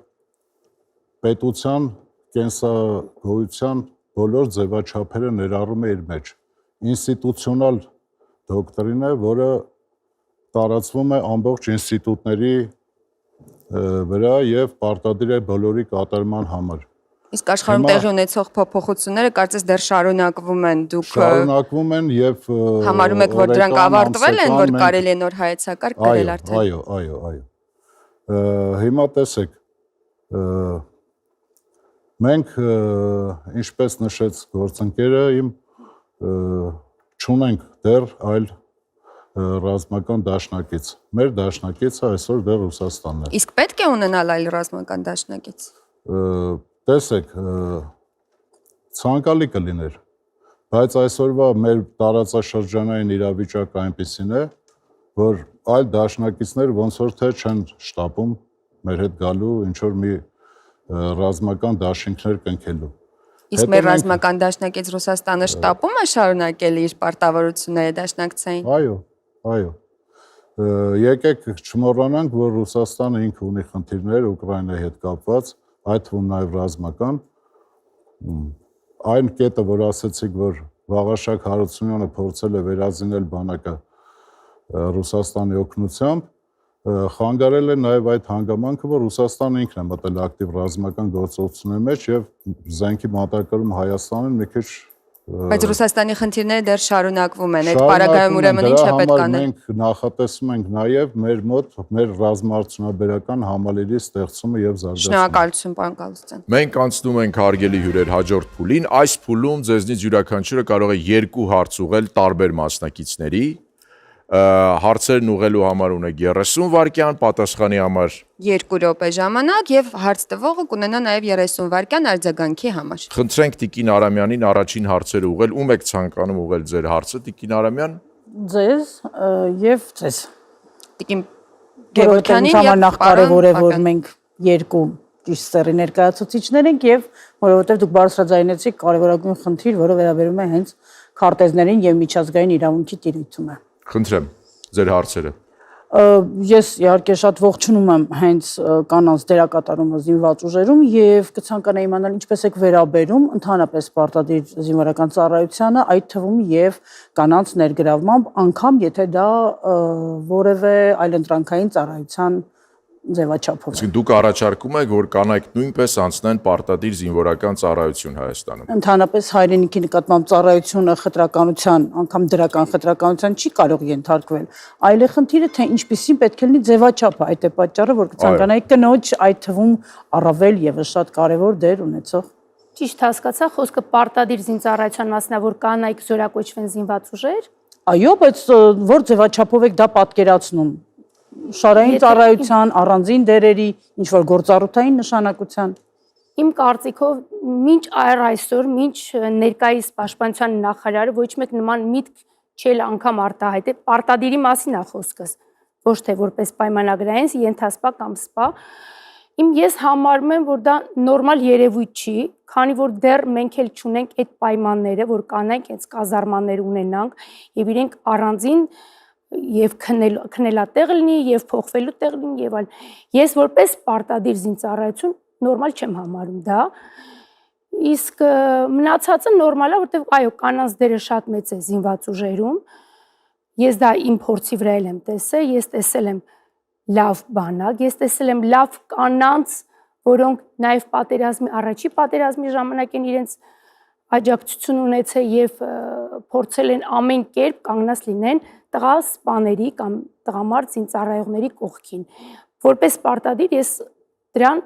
պետության կենսագոյության բոլոր ձևաչափերը ներառում է իր մեջ։ Ինստիտուցիոնալ դոկտրին է, որը տարածվում է ամբողջ ինստիտուտների վրա եւ պարտադիր է բոլորի կատարման համար։ Իսկ աշխարհում տեղի ունեցող փոփոխությունները կարծես դեռ շարունակվում են, դուք շարունակվում են եւ համարում եք, որ դրանք ավարտվել են, որ կարելի է նոր հայեցակարգ գրել արդեն։ Այո։ Հիմա տեսեք, մենք ինչպես նշեց գործընկերը իմ չունենք դեռ այլ ռազմական դաշնակից։ Մեր դաշնակիցը այսօր դեռ Ռուսաստանն է։ Իսկ պետք է ունենալ այլ ռազմական դաշնակից։ Տեսեք, ցանկալի կլիներ, բայց այսօրվա մեր տարածաշրջանային իրավիճակը այնպիսին է, որ այլ դաշնակիցներ ոնց որ թե չեն շտապում մեր հետ գալու ինչ որ մի ռազմական դաշինքներ կնքելու։ Իսկ մեր ռազմական դաշնակից Ռուսաստանը շտապում է շարունակել իր պարտավորությունները դաշնակցային։ Այո։ Եկեք չմոռանանք, որ Ռուսաստանը ինքը ունի խնդիրներ Ուկրաինայի հետ կապված, այդ թվում նաև ռազմական։ Այն կետը, որ ասացիք, որ Վաղաշակ Հարությունյանը փորձել է վերազինել բանակը Ռուսաստանի օգնությամբ, խանգարել է նաև այդ հանգամանքը, որ Ռուսաստանը ինքն է մտել ակտիվ ռազմական գործողությունների մեջ եւ զենքի մատակարարում Հայաստանին մի քիչ Բայց Ռուսաստանի խնդիրները դեռ շարունակվում են, այդ պարագայում ուրեմն ինչ է պետք անել։ Մենք նախատեսում ենք նաև մեր մոտ մեր ռազմաարդյունաբերական համալիրի ստեղծումը եւ զարգացումը։ Շնորհակալություն, պարոն Գալստյան։ Մենք անցնում ենք հարգելի հյուրեր հաջորդ փուլին։ Այս փուլում ձեզնից յուրաքանչյուրը կարող է 2 հարց ուղղել տարբեր մասնակիցների։ Հարցերն ուղղելու համար ունեք 30 վայրկյան, պատասխանի համար 2 րոպե ժամանակ եւ հարց տվողը կունենա նաեւ 30 վայրկյան արձագանքի համար։ Խնդրենք Տիկին Արամյանին առաջին հարցերը ուղղել, ում եք ցանկանում ուղղել ձեր հարցը, Տիկին Արամյան։ Ձեզ եւ ձեզ։ Տիկին Գևորգյանին եւ նախ կարևոր է, որ մենք 2 ճիշտ սերի ներկայացուցիչներ ենք եւ որովհետեւ դուք բարձրաձայնեցիք կարևորագույն խնդիր, որը վերաբերում է հենց քարտեզներին եւ միջազգային իրավունքի տիրույթին։ Խնդրեմ ձեր հարցերը։ Ես իհարկե շատ ողջունում եմ հենց կանանց դերակատարումը զինված ուժերում եւ կցանկանայի իմանալ ինչպես եք վերաբերում ընդհանրապես պարտադիր զինվորական ծառայությանը, այդ թվում եւ կանանց ներգրավմամբ, անգամ եթե դա որևէ այլընտրանքային ծառայության ձևաչափով։ Իսկ դուք առաջարկում եք, որ կանայք նույնպես անցնեն պարտադիր զինվորական ծառայություն Հայաստանում։ Ընդհանրապես հայրենիքի նկատմամբ ծառայությունը խտրականության, անգամ դրական խտրականության չի կարող ենթարկվել։ Այլ է խնդիրը, թե ինչպիսին պետք է լինի ձևաչափը, այդ է պատճառը, որ կցանկանայի կնոջ այդ թվում առավել եւս շատ կարեւոր դեր ունեցող։ Ճիշտ հասկացա, խոսքը պարտադիր զինծառայության մասն է, որ կանայք զորակոչվեն զինված ուժեր։ Այո, բայց որ ձևաչափով եք դա պատկերացնում։ Շարային ծառայության, առանձին դերերի, ինչ որ գործառութային նշանակության։ Իմ կարծիքով մինչ այսօր, մինչ ներկայիս պաշտպանության նախարարը ոչ մեկ նման միտք չէր անգամ արտահայտել, պարտադիրի մասին է խոսքս, ոչ թե որպես պայմանագրային, ենթասպա կամ սպա։ Ես համարում եմ, որ դա նորմալ երևույթ չի, քանի որ դեռ մենք էլ չունենք այդ պայմանները, որ կանայք այս կազարմաններ ունենանք եւ իրենք առանձին եւ քնելատեղ լինի եւ փոխվելու տեղ լինի եւ այլ։ Ես որպես պարտադիր զինծառայություն նորմալ չեմ համարում դա։ Իսկ մնացածը նորմալ է, որտեղ այո, կանանց դերը շատ մեծ է զինված ուժերում։ Ես դա իմ փորձի վրա եմ տեսել, ես տեսել եմ լավ բանակ, ես տեսել եմ լավ կանանց, որոնք նաեւ առաջի պատերազմի ժամանակ են իրենց աջակցություն ունեցել եւ փորձել են ամեն կերպ կանգնած լինեն տղա սպաների կամ տղամարդ զինծառայողների կողքին։ Որպես պարտադիր ես դրան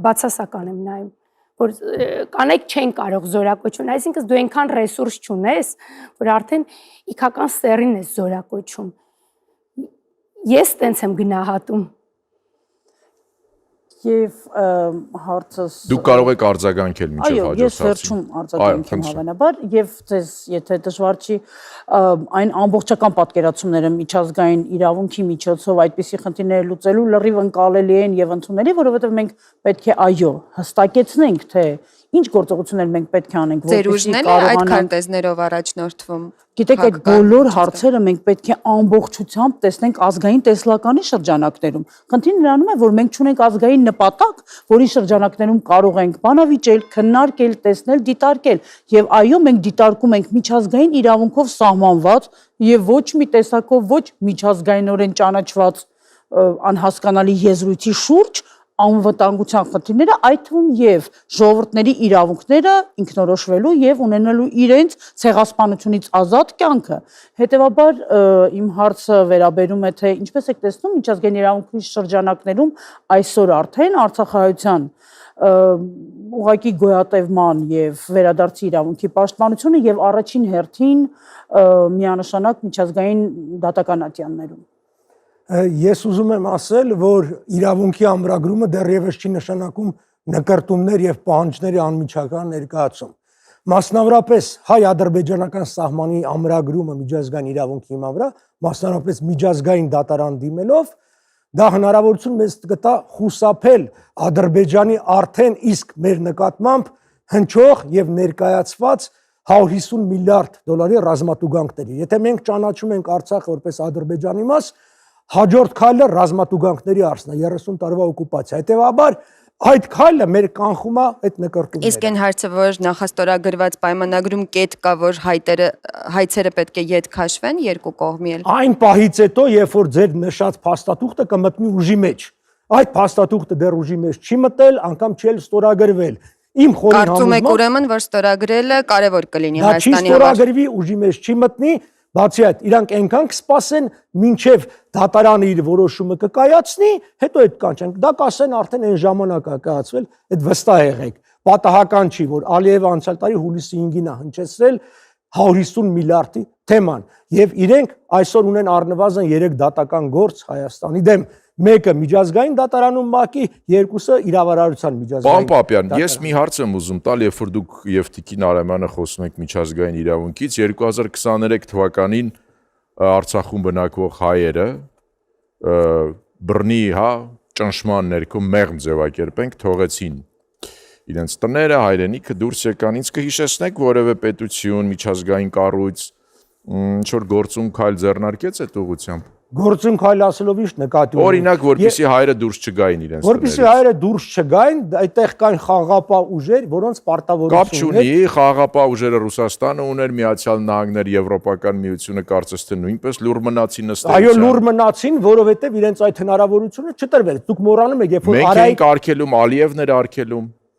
բացասական եմ նայում, որ կանայք չեն կարող զորակոչվել, այսինքն դու այնքան ռեսուրս չունես, որ արդեն իքական սերին ես զորակոչում։ Ես տենց եմ գնահատում։ Եվ հարցս Դուք կարող եք արձագանքել միջև այո, ես հաջորդ վերջում արձագանքեմ հավանաբար եւ ձեզ եթե դժվար չի այն ամբողջական պատկերացումները միջազգային իրավունքի միջոցով այդպիսի խնդիրները լուծելու լրիվ ընկալելի են եւ ընդունելի, որովհետեւ մենք պետք է այո հստակեցնենք, թե ինչ գործողություններ մենք պետք է անենք, Ձեր ուժն էլ այդ քարտեզներով առաջնորդվում։ Գիտեք, այդ բոլոր հարցերը մենք պետք է ամբողջությամբ տեսնենք ազգային տեսլականի շրջանակներում։ Խնդիրը նրանում է, որ մենք չունենք ազգային նպատակ, որի շրջանակներում կարող ենք բանավիճել, քննարկել, տեսնել, դիտարկել։ Եվ այո, մենք դիտարկում ենք միջազգային իրավունքով սահմանված եւ ոչ մի տեսակով ոչ միջազգայինորեն ճանաչված անհասկանալի եզրույթի շուրջ անվտանգության խնդիրները, այդ թվում եւ ժողովուրդների իրավունքները ինքնորոշվելու եւ ունենալու իրենց ցեղասպանությունից ազատ կյանքը։ Հետեւաբար իմ հարցը վերաբերում է թե ինչպես եք տեսնում միջազգային իրավունքի շրջանակներում այսօր արդեն Արցախահայության ուղղակի գոյատևման եւ վերադարձի իրավունքի պաշտպանությունը եւ առաջին հերթին միանշանակ միջազգային դատական ատյաններում։ Ես ուզում եմ ասել, որ իրավունքի ամրագրումը դեռևս չի նշանակում նկարտումներ եւ պահանջների անմիջական ներկայացում։ Մասնավորապես հայ-ադրբեջանական սահմանի ամրագրումը միջազգային իրավունքի հիման վրա, մասնավորապես միջազգային դատարան դիմելով, դա հնարավորություն մեզ կտա խուսափել Ադրբեջանի արդեն իսկ մեր նկատմամբ հնչող եւ ներկայացված 150 միլիարդ դոլարի ռազմատուգանքների։ Եթե մենք ճանաչում ենք Արցախը որպես Ադրբեջանի մաս, հաջորդ քայլը ռազմատուգանքների արսն է 30 տարվա օկուպացիա։ Հետևաբար այդ քայլը մեր կանխում է այդ նկարտումները։ Իսկ այն հարցը, որ նախաստորագրված պայմանագրում կետ կա, որ հայցերը պետք է ետ քաշվեն երկու կողմի էլ։ Այն պահից հետո, երբ որ ձեր նշած փաստաթուղթը կմտնի ուժի մեջ, այդ փաստաթուղթը դեռ ուժի մեջ չի մտել, անգամ չի ստորագրվել։ Իմ խորին համոզմամբ Կարծում եք ուրեմն, որ ստորագրելը կարևոր կլինի Հայաստանի համար։ Դա չի ստորագրվի, ուժի մեջ չի մտնի, բացի այդ, իրանք այնքան կսպասեն, մինչև դատարանը իր որոշումը կկայացնի, հետո այդ կանչենք։ Դա կասեն արդեն այն ժամանակ է կայացվել, այդ վստահ եղեք։ Պատահական չի, որ Ալիևը անցյալ տարի հուլիսի 5-ին է հնչեցրել 150 միլիարդի թեման, եւ իրենք այսօր ունեն առնվազն 3 դատական գործ Հայաստանի դեմ։ Մեկը միջազգային դատարանում ՄԱԿ-ի, երկուսը իրավարարության միջազգային։ Պարոն Պապյան, ես մի հարց եմ ուզում տալ, երբ որ դուք եւ Տիկին Արամյանը խոսում եք միջազգային իրավունքից, 2023 թվականին Արցախում բնակվող հայերը բռնի, ճնշման ներքո մեղմ ձևակերպենք, թողեցին իրենց տները, հայրենիքը դուրս եկան։ Ինձ կհիշեցնեք որևէ պետություն, միջազգային կառույց ինչ-որ գործում քայլ ձեռնարկեց այդ ուղղությամբ։ Գործում քայլ ասելով ինչ նկատի ունի։ Օրինակ, որպեսզի հայերը դուրս չգային իրենց տներից։ Որպեսզի հայերը դուրս չգային, այդտեղ կային խաղաղապահ ուժեր, որոնց պարտավորություն Կապ չունի, խաղաղապահ ուժերը Ռուսաստանը ուներ, Միացյալ Նահանգներ, Եվրոպական միությունը կարծես թե նույնպես լուր մնացին ըստ այո, լուր մնացին, որովհետև իրենց այդ հնարավորությունը չտրվեց։ Դուք մոռանում եք, երբ որ Մենք էինք արգելում, Ալիևն էր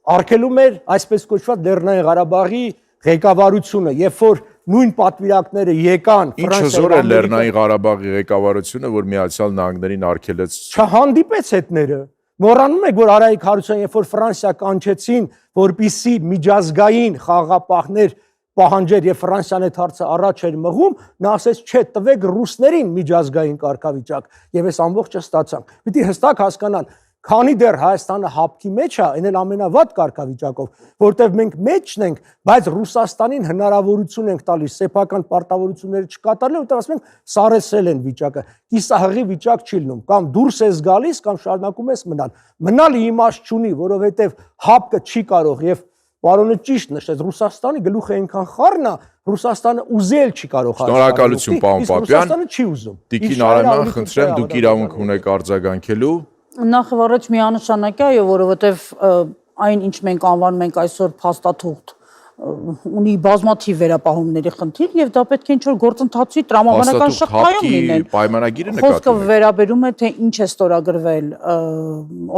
արգելում էր այսպես կոչված Լեռնային Ղարաբաղի ղեկավարությունը, երբ որ նույն պատվիրակները եկան Ինչ հզոր է Լեռնային Ղարաբաղի ղեկավարությունը, որ Միացյալ Նահանգներին արգելեց։ Չհանդիպեց հետները։ Մոռանում եք, որ Արայիկ Հարությունյանը, երբ որ Ֆրանսիա կանչեցին, որպիսի միջազգային խաղաղապահներ պահանջեր եւ Ֆրանսիան այդ հարցը առաջ էր մղում, նա ասեց, չէ, տվեք ռուսներին միջազգային կարգավիճակ, եւ այս ամբողջը ստացանք։ Պիտի հստակ հասկանալ, քանի դեռ Հայաստանը հապկի մեջ է, այն էլ ամենավատ կարգավիճակով, որտեղ մենք մեջն ենք, բայց Ռուսաստանին հնարավորություն ենք տալիս սեփական պարտավորությունները չկատարել, որտեղ ասում ենք սարեցրել են վիճակը, կիսահղի վիճակ չի լինում, կամ դուրս ես գալիս, կամ շարունակում ես մնալ։ Մնալը իմաստ չունի, որովհետև հապկը չի կարող եւ պարոնը ճիշտ նշեց, Ռուսաստանի գլուխը այնքան խառն է, Ռուսաստանը ուզել չի կարող Շնորհակալություն, պարոն Պապյան։ Ռուսաստանը չի ուզում։ Տիկին Արամյան, խնդրեմ, դուք իրավունք ունեք արձագանքելու։ Նախ եւ առաջ միանշանակ է, այո, որովհետեւ այն ինչ մենք անվանում ենք այսօր փաստաթուղթ ունի բազմաթիվ վերապահումների խնդիր եւ դա պետք է ինչ-որ գործընթացի տրամաբանական շղթայում լինեն։ Պայմանագիրը Խոսքը վերաբերում է թե ինչ է ստորագրվել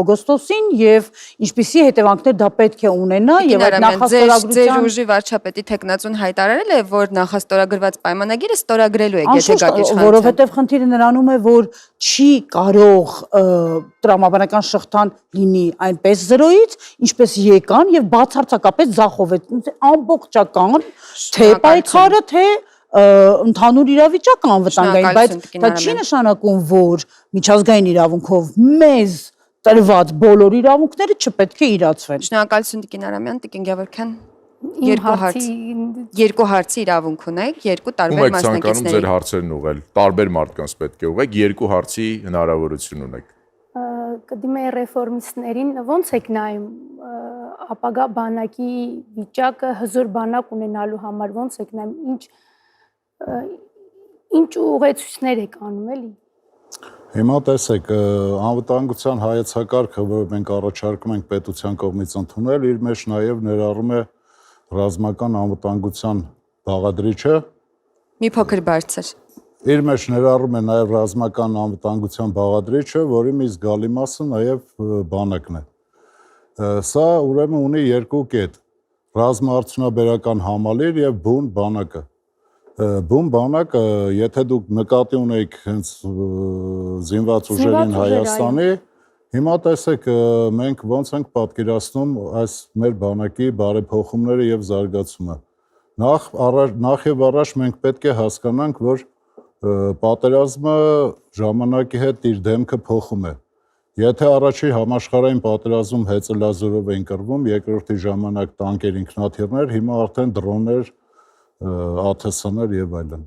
օգոստոսին եւ ինչպիսի հետևանքներ դա պետք է ունենա եւ այդ նախաստորագրության ձեր ուժի վարչապետի տեխնացուն հայտարարել է, որ նախաստորագրված պայմանագիրը ստորագրելու է Գետեգակիչ որովհետեւ խնդիրը նրանում է, որ չի կարող տրամաբանական շղթան լինի այնպես 0-ից, ինչպես եկան եւ բացարձակապես ձախողվեց ամբողջական թե պայքարը, թե ընդհանուր իրավիճակը անվտանգային, բայց դա չի նշանակում, որ միջազգային իրավունքով մեզ տրված բոլոր իրավունքները չպետք է իրացվեն։ Շնորհակալություն Տիկին Արամյան, Տիկին Գևորգյան։ Երկու հարցի իրավունք ունեք, երկու տարբեր մասնակիցների։ Ում եք ցանկանում ձեր հարցերն ուղղել, տարբեր մարդկանց պետք է ուղղեք, երկու հարցի հնարավորություն ունեք։ Կդիմե ռեֆորմիստներին ո՞նց եք նայում ապագա բանակի վիճակը հզոր բանակ ունենալու համար, ո՞նց եք նայում, ինչ ուղեցույցներ եք անում, էլի։ Հիմա տեսեք, անվտանգության հայեցակարգը, որը մենք առաջարկում ենք պետության կողմից ընդունել, իր մեջ նաև ներառում է ռազմական անվտանգության բաղադրիչը։ Մի փոքր բարձր։ Իր մեջ ներառում է նաև ռազմական անվտանգության բաղադրիչը, որի մի զգալի մասը նաև բանակն է։ Սա ուրեմն ունի երկու կետ՝ ռազմաարդյունաբերական համալիր եւ բուն բանակը։ Բուն բանակը, եթե դուք նկատի ունեիք հենց զինված ուժերին Հայաստանի, հիմա տեսեք մենք ոնց ենք պատկերացնում այս մեր բանակի բարեփոխումները եւ զարգացումը։ Նախ եւ առաջ մենք պետք է հասկանանք, որ պատերազմը ժամանակի հետ իր դեմքը փոխում է։ Եթե առաջի համաշխարհային պատերազմում հեծելազորով էին կռվում, երկրորդի ժամանակ տանկեր, ինքնաթիռներ, հիմա արդեն դրոններ, ԱԹՍ-ներ եւ այլն։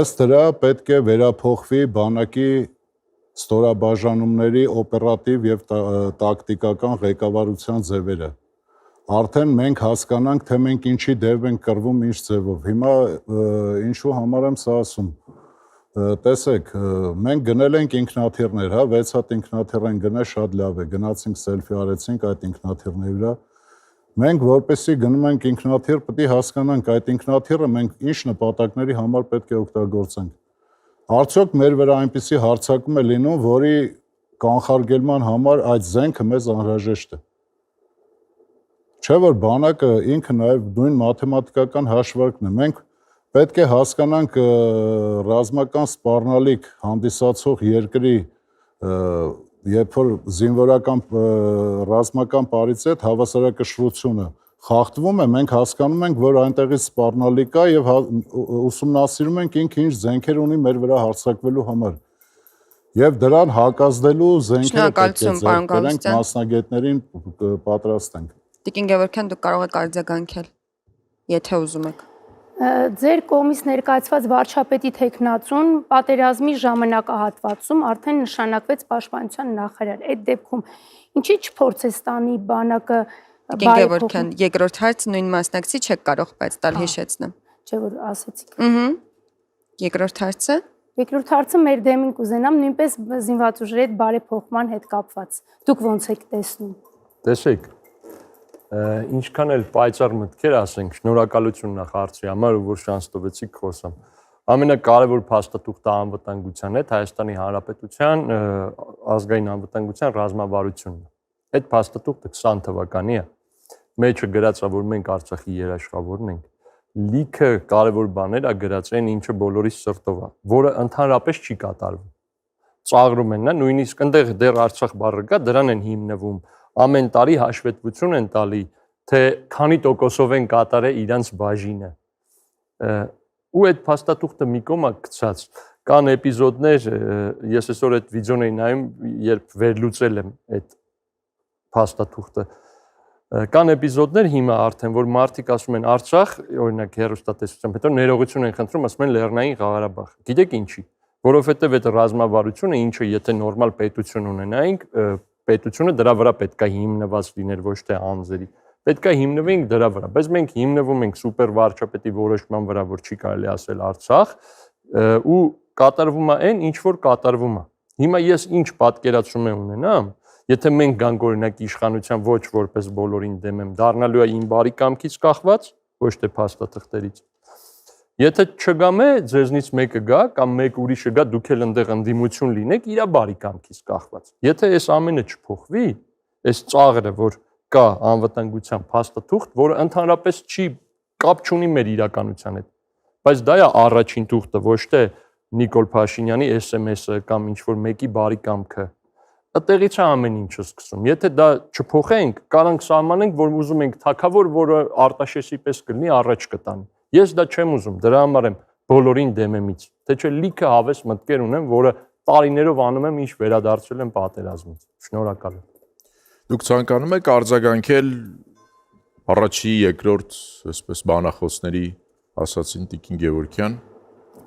Ըստ դրա պետք է վերափոխվի բանակի ստորաբաժանումների օպերատիվ եւ տակտիկական ղեկավարության ձևերը։ Արդեն մենք հասկանանք, թե մենք ինչի դեպ ենք կռվում, ինչ ձևով։ Հիմա ինչու համար եմ սա ասում։ Տեսեք, մենք գնել ենք ինքնաթիռներ, հա, 6 հատ ինքնաթիռ են գնել, շատ լավ է, գնացինք սելֆի արեցինք այդ ինքնաթիռների վրա։ Մենք որպեսզի գնում ենք ինքնաթիռ, պետք է հասկանանք այդ ինքնաթիռը մենք ինչ նպատակների համար պետք է օգտագործենք։ Արդյոք մեր վրա այնպիսի հարձակում է լինում, որի կանխարգելման համար այդ զենքը մեզ անհրաժեշտ է։ Չէ՞ որ բանակը ինքը նաև նույն մաթեմատիկական հաշվարկն է։ Մենք պետք է հասկանանք ռազմական սպառնալիք հանդիսացող երկրի երբ որ զինվորական ռազմական պարից հետ հավասարակշռությունը խախտվում է, մենք հասկանում ենք, որ այնտեղից սպառնալիք կա եւ ուսումնասիրում ենք ինքը ինչ զենքեր ունի մեր վրա հարձակվելու համար։ Եվ դրան հակազդելու զենքերը պետք է ձեռք բերենք, մասնագետներին պատրաստենք։ Տիկին Գևորգյան, դուք կարող եք արձագանքել, եթե ուզում եք։ Ձեր կողմից ներկայացված վարչապետի տեխնացուն պատերազմի ժամանակահատվածում արդեն նշանակվեց պաշտպանության նախարար։ Այդ դեպքում ինչի՞ չփորձես տանի բանակը Տիկին Գևորգյան, երկրորդ հարց նույն մասնակցի չեք կարող բայց տալ հիշեցնեմ։ Չէ՞ որ ասեցիք։ Երկրորդ հարցը։ Երկրորդ հարցը մեր դեմին կուզենամ նույնպես զինված ուժերի հետ բարեփոխման հետ կապված։ Դուք ո՞նց եք տեսնում։ Տեսեք, ինչքան էլ պայծառ մտքեր ասենք, շնորհակալություն նախ հարցի համար, որ շանս տվեցիք խոսամ։ Ամենակարևոր փաստաթուղթը անվտանգության հետ Հայաստանի Հանրապետության ազգային անվտանգության ռազմավարությունն է։ Այդ փաստաթուղթը 20 թվականի է։ Մեջը գրած է, որ մենք Արցախի երաշխավորն ենք։ Լիքը կարևոր բաներ ա գրած են, ինչը բոլորիս սրտով է, որը ընդհանրապես չի կատարվում։ Ծաղրում են, նույնիսկ այնտեղ դեռ Արցախ բառը կա, դրան են հիմնվում։ Ամեն տարի հաշվետվություն են տալի, թե քանի տոկոսով են կատարել իրանց բաժինը։ Ու այդ փաստաթուղթը մի կողմ է գցած։ Կան էպիզոդներ, ես այսօր այդ վիդեոն էի նայում, երբ վերլուծել եմ այդ փաստաթուղթը։ Կան էպիզոդներ հիմա արդեն, որ մարդիկ ասում են Արցախ, օրինակ հեռուստատեսությամբ, հետո ներողություն են խնդրում, ասում են Լեռնային Ղարաբաղ։ Գիտեք ինչի։ Որովհետև այդ ռազմավարությունը, ինչը եթե նորմալ պետություն ունենայինք, պետությունը դրա վրա պետք է հիմնված լիներ, ոչ թե անձերի։ Պետք է հիմնվենք դրա վրա, բայց մենք հիմնվում ենք սուպեր վարչապետի որոշման վրա, որ չի կարելի ասել Արցախ, ու կատարվում է այն, ինչ որ կատարվում է։ Հիմա ես ինչ պատկերացում եմ ունենամ, Եթե մենք գանք օրինակ իշխանության ոչ որպես բոլորին դեմ եմ, դառնալու է իմ բարի կամքից կախված, ոչ թե փաստաթղթերից։ Եթե չգամ է, ձեզնից մեկը գա կամ մեկ ուրիշը գա, դուք էլ այնտեղ ընդդիմություն լինեք, իր բարի կամքից կախված։ Եթե այս ամենը չփոխվի, այս ծաղրը, որ կա անվտանգության փաստաթուղթ, որը ընդհանրապես չի կապ չունի մեր իրականության հետ, բայց դա է առաջին թուղթը, ոչ թե Նիկոլ Փաշինյանի SMS-ը կամ ինչ-որ մեկի բարի կամքը։ Այդտեղից է ամեն ինչը սկսում։ Եթե դա չփոխենք, կարանք սահմանենք, որ ուզում ենք թակավոր, որը Արտաշեսի պես կլինի, առաջ կտանի։ Ես դա չեմ ուզում, դրա համար եմ բոլորին դեմ εμից։ Թե չէ լիքը հավես մտքեր ունեմ, որը տարիներով անում եմ, ինչ վերադարձել եմ պատերազմից։ Շնորհակալ եմ։ Դուք ցանկանում եք արձագանքել առաջի, երկրորդ, այսպես բանախոսների ասացին Տիկին Գևորգյան։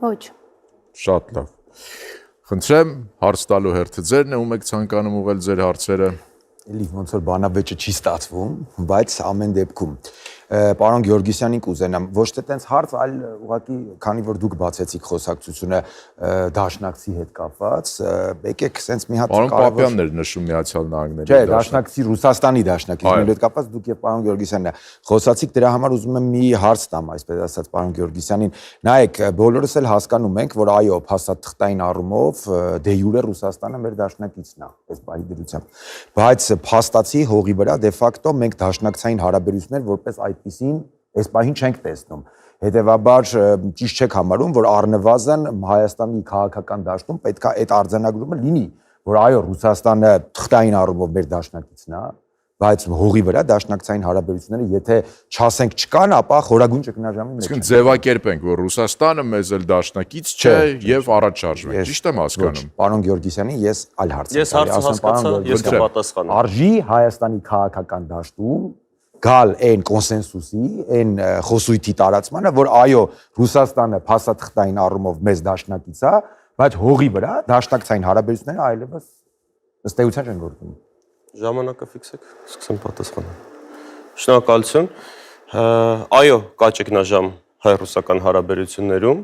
Ոչ։ Շատ լավ։ Խնդրեմ, հարց տալու հերթը ձերն է, ում եք ցանկանում ուղղել ձեր հարցերը։ Էլի ոնց որ բանավեճը չի ստացվում, բայց ամեն դեպքում պարոն Գեորգիսյանին կուզենամ ոչ թե տենց հարց, այլ ուղղակի քանի որ դուք բացեցիք խոսակցությունը դաշնակցի հետ կապված, եկեք սենց մի հատ Պարոն Պապյանն էր նշում Միացյալ Նահանգների Չէ, դաշնակցի Ռուսաստանի դաշնակիցների հետ կապված դուք եւ պարոն Գեորգիսյանն խոսացիք, դրա համար ուզում եմ մի հարց տամ, այսպես ասած պարոն Գեորգիսյանին։ Նայեք, բոլորս էլ հասկանում ենք, որ այո, փաստաթղթային առումով դե յուրե Ռուսաստանը մեր դաշնակիցն է, այս բանի դրությամբ։ Բայց փաստացի հողի վրա դե ֆակտո մենք դաշնակցային հարաբերություններ որպես այդպիսին այս պահին չենք տեսնում։ Հետևաբար ճիշտ չեք համարում, որ առնվազն Հայաստանի քաղաքական դաշտում պետք է այդ արձանագրումը լինի, որ այո, Ռուսաստանը թղթային առումով մեր դաշնակիցն է, բայց հողի վրա դաշնակցային հարաբերությունները եթե չասենք չկան, ապա խորագույն ճգնաժամի մեջ։ Իսկ ձևակերպենք, որ Ռուսաստանը մեզ էլ դաշնակից չէ եւ առաջ շարժվենք։ Ճիշտ եմ հասկանում։ Պարոն Գեորգիսյանի, ես այլ հարց Ես հարցը հասկացա, ես կպատասխանեմ։ Արժի Հայաստանի քաղաքական դաշտում գալ այն կոնսենսուսի, այն խոսույթի տարածմանը, որ այո, Ռուսաստանը փաստաթղթային առումով մեզ դաշնակից է, բայց հողի վրա դաշնակցային հարաբերությունները այլևս ըստ էության չեն գործում։ Ժամանակը ֆիքսեք, սկսեմ պատասխանել։ Շնորհակալություն։ Այո, կա ճգնաժամ հայ-ռուսական հարաբերություններում,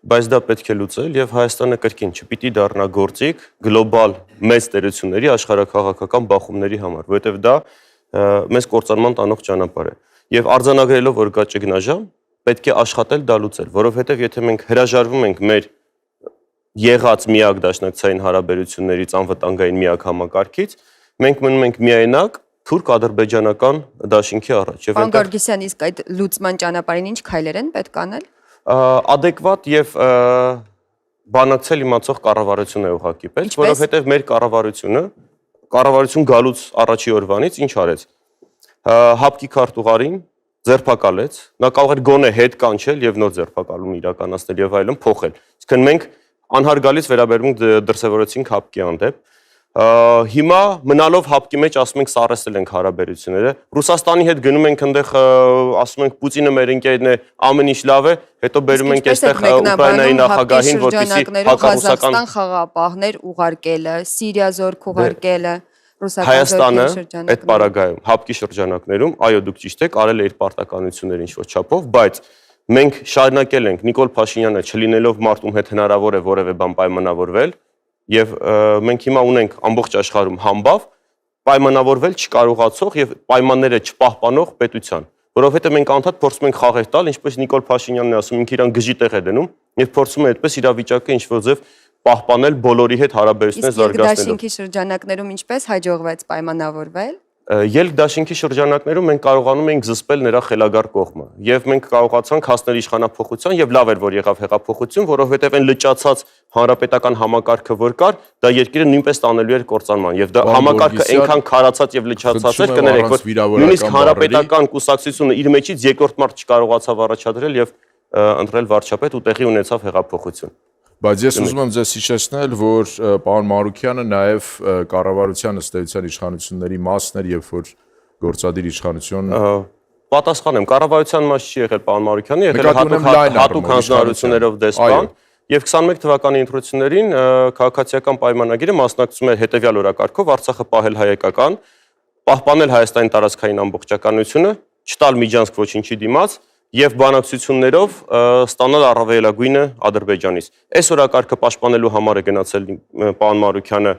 բայց դա պետք է լուծել եւ Հայաստանը կրկին չպիտի դառնա գործիք գլոբալ մեծ տերությունների աշխարհաքաղաքական բախումների համար, որովհետեւ դա մեզ կործանման տանող ճանապարհ է։ Եվ արձանագրելով, որ կա ճգնաժամ, պետք է աշխատել դա լուծել, որովհետեւ եթե մենք հրաժարվում ենք մեր եղած միակ դաշնակցային հարաբերություններից անվտանգային միակ համակարգից, մենք մնում ենք միայնակ թուրք-ադրբեջանական դաշինքի առաջ։ Պարոն Գեորգիսյան, իսկ այդ լուծման ճանապարհին ինչ քայլեր են պետք անել։ Ադեկվատ եւ բանակցել իմացող կառավարություն է ուղղակի պետք, որովհետեւ մեր կառավարություն գալուց առաջի օրվանից ինչ արեց։ Հապկի քարտուղարին ձերբակալեց, նա կարող էր գոնե հետ կանչել եւ նոր ձերբակալում իրականացնել եւ այլն փոխել։ Իսկ մենք անհարգալից վերաբերմունք դրսևորեցինք հապկի հանդեպ։ Հիմա մնալով հապկի մեջ ասում ենք սառեցել ենք հարաբերությունները։ Ռուսաստանի հետ գնում ենք այնտեղ ասում ենք Պուտինը մեր ընկերն է, ամեն ինչ լավ է, հետո բերում ենք այստեղ Ուկրաինայի նախագահին, որպեսզի հակառուսական խաղապահներ ուղարկելը, Սիրիա զորք ուղարկելը, Հայաստանը այդ պարագայում հապկի շրջանակներում, այո, դուք ճիշտ եք, արել է իր պարտականությունները ինչ-որ չափով, բայց մենք շարունակել ենք Նիկոլ Փաշինյանը չլինելով մարդում հետ հնարավոր է որևէ բան պայմանավորվել եւ մենք հիմա ունենք ամբողջ աշխարհում համբավ պայմանավորվել չկարողացող եւ պայմանները չպահպանող պետության, որովհետեւ մենք անդադ փորձում ենք խաղեր տալ, ինչպես Նիկոլ Փաշինյանն է ասում, ինքը իրան գժի տեղ է դնում եւ փորձում է այդպես իրավիճակը ինչ-որ ձև պահպանել բոլորի հետ հարաբերություններ զարգացնելով։ Դաշինքի շրջանակներում ինչպես հաջողվեց պայմանավորվել։ Ելք-դաշինքի շրջանակներում մենք կարողանում էինք զսպել նրա խելագար կողմը եւ մենք կարողացանք հասնել իշխանափոխության եւ լավ էր որ եղավ հեղափոխություն, որովհետեւ այն լճացած հանրապետական համակարգը որ կար, դա երկիրը նույնպես տանելու էր կործանման եւ դա համակարգը այնքան քարացած եւ լճացած էր կներեք որ նույնիսկ հանրապետական կուսակցությունը իր մեջից երկրորդ մարդ չկարողացավ առաջադրել եւ ընտրել վարչապետ ու տեղի ունեցավ հեղափոխություն։ Բայց ես ուզում եմ ձեզ հիշեցնել, որ պարոն Մարուկյանը նաև կառավարության ըստ էության իշխանությունների մասն էր, երբ որ գործադիր իշխանություն պատասխանեմ, կառավարության մաս չի եղել պարոն Մարուկյանը, եղել հատուկ հանձնարարություններով դեսպան, եւ 21 թվականի ընտրություններին քաղաքացիական պայմանագիրը մասնակցում էր հետեւյալ օրակարգով Արցախը պահել հայկական, պահպանել Հայաստանի տարածքային ամբողջականությունը, չտալ միջանցք ոչինչի դիմաց եւ բանակցություններով ստանալ առավելագույնը Ադրբեջանից։ Այս օրակարգը պաշտպանելու համար է գնացել պարոն Մարուկյանը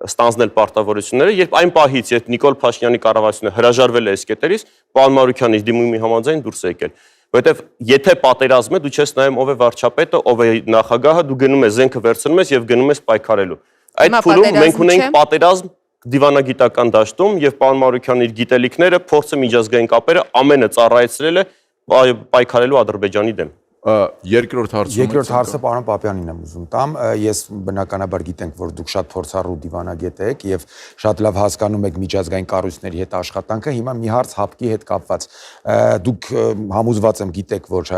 ստանձնել պարտավորությունները, երբ այն պահից, երբ Նիկոլ Փաշինյանի կառավարությունը հրաժարվել է այս կետերից, պարոն Մարուքյանի դիմումի համաձայն դուրս է եկել։ Որովհետև եթե պատերազմ է, դու չես նայում ով է վարչապետը, ով է նախագահը, դու գնում ես զենքը վերցնում ես եւ գնում ես պայքարելու։ Այդ փուլում մենք ունենք պատերազմ դիվանագիտական դաշտում եւ պարոն Մարուքյանը իր գիտելիքները, փորձը, միջազգային կապերը ամենը ծառայեցրել է պայքարելու Ադրբեջանի դեմ։ Երկրորդ հարցը պարոն Պապյանին եմ ուզում տամ, ես բնականաբար գիտենք, որ դուք շատ փորձառու դիվանագետ եք եւ շատ լավ հասկանում եք միջազգային կառույցների հետ աշխատանքը, հիմա մի հարց հապկի հետ կապված։ Դուք համոզված եմ գիտեք, որ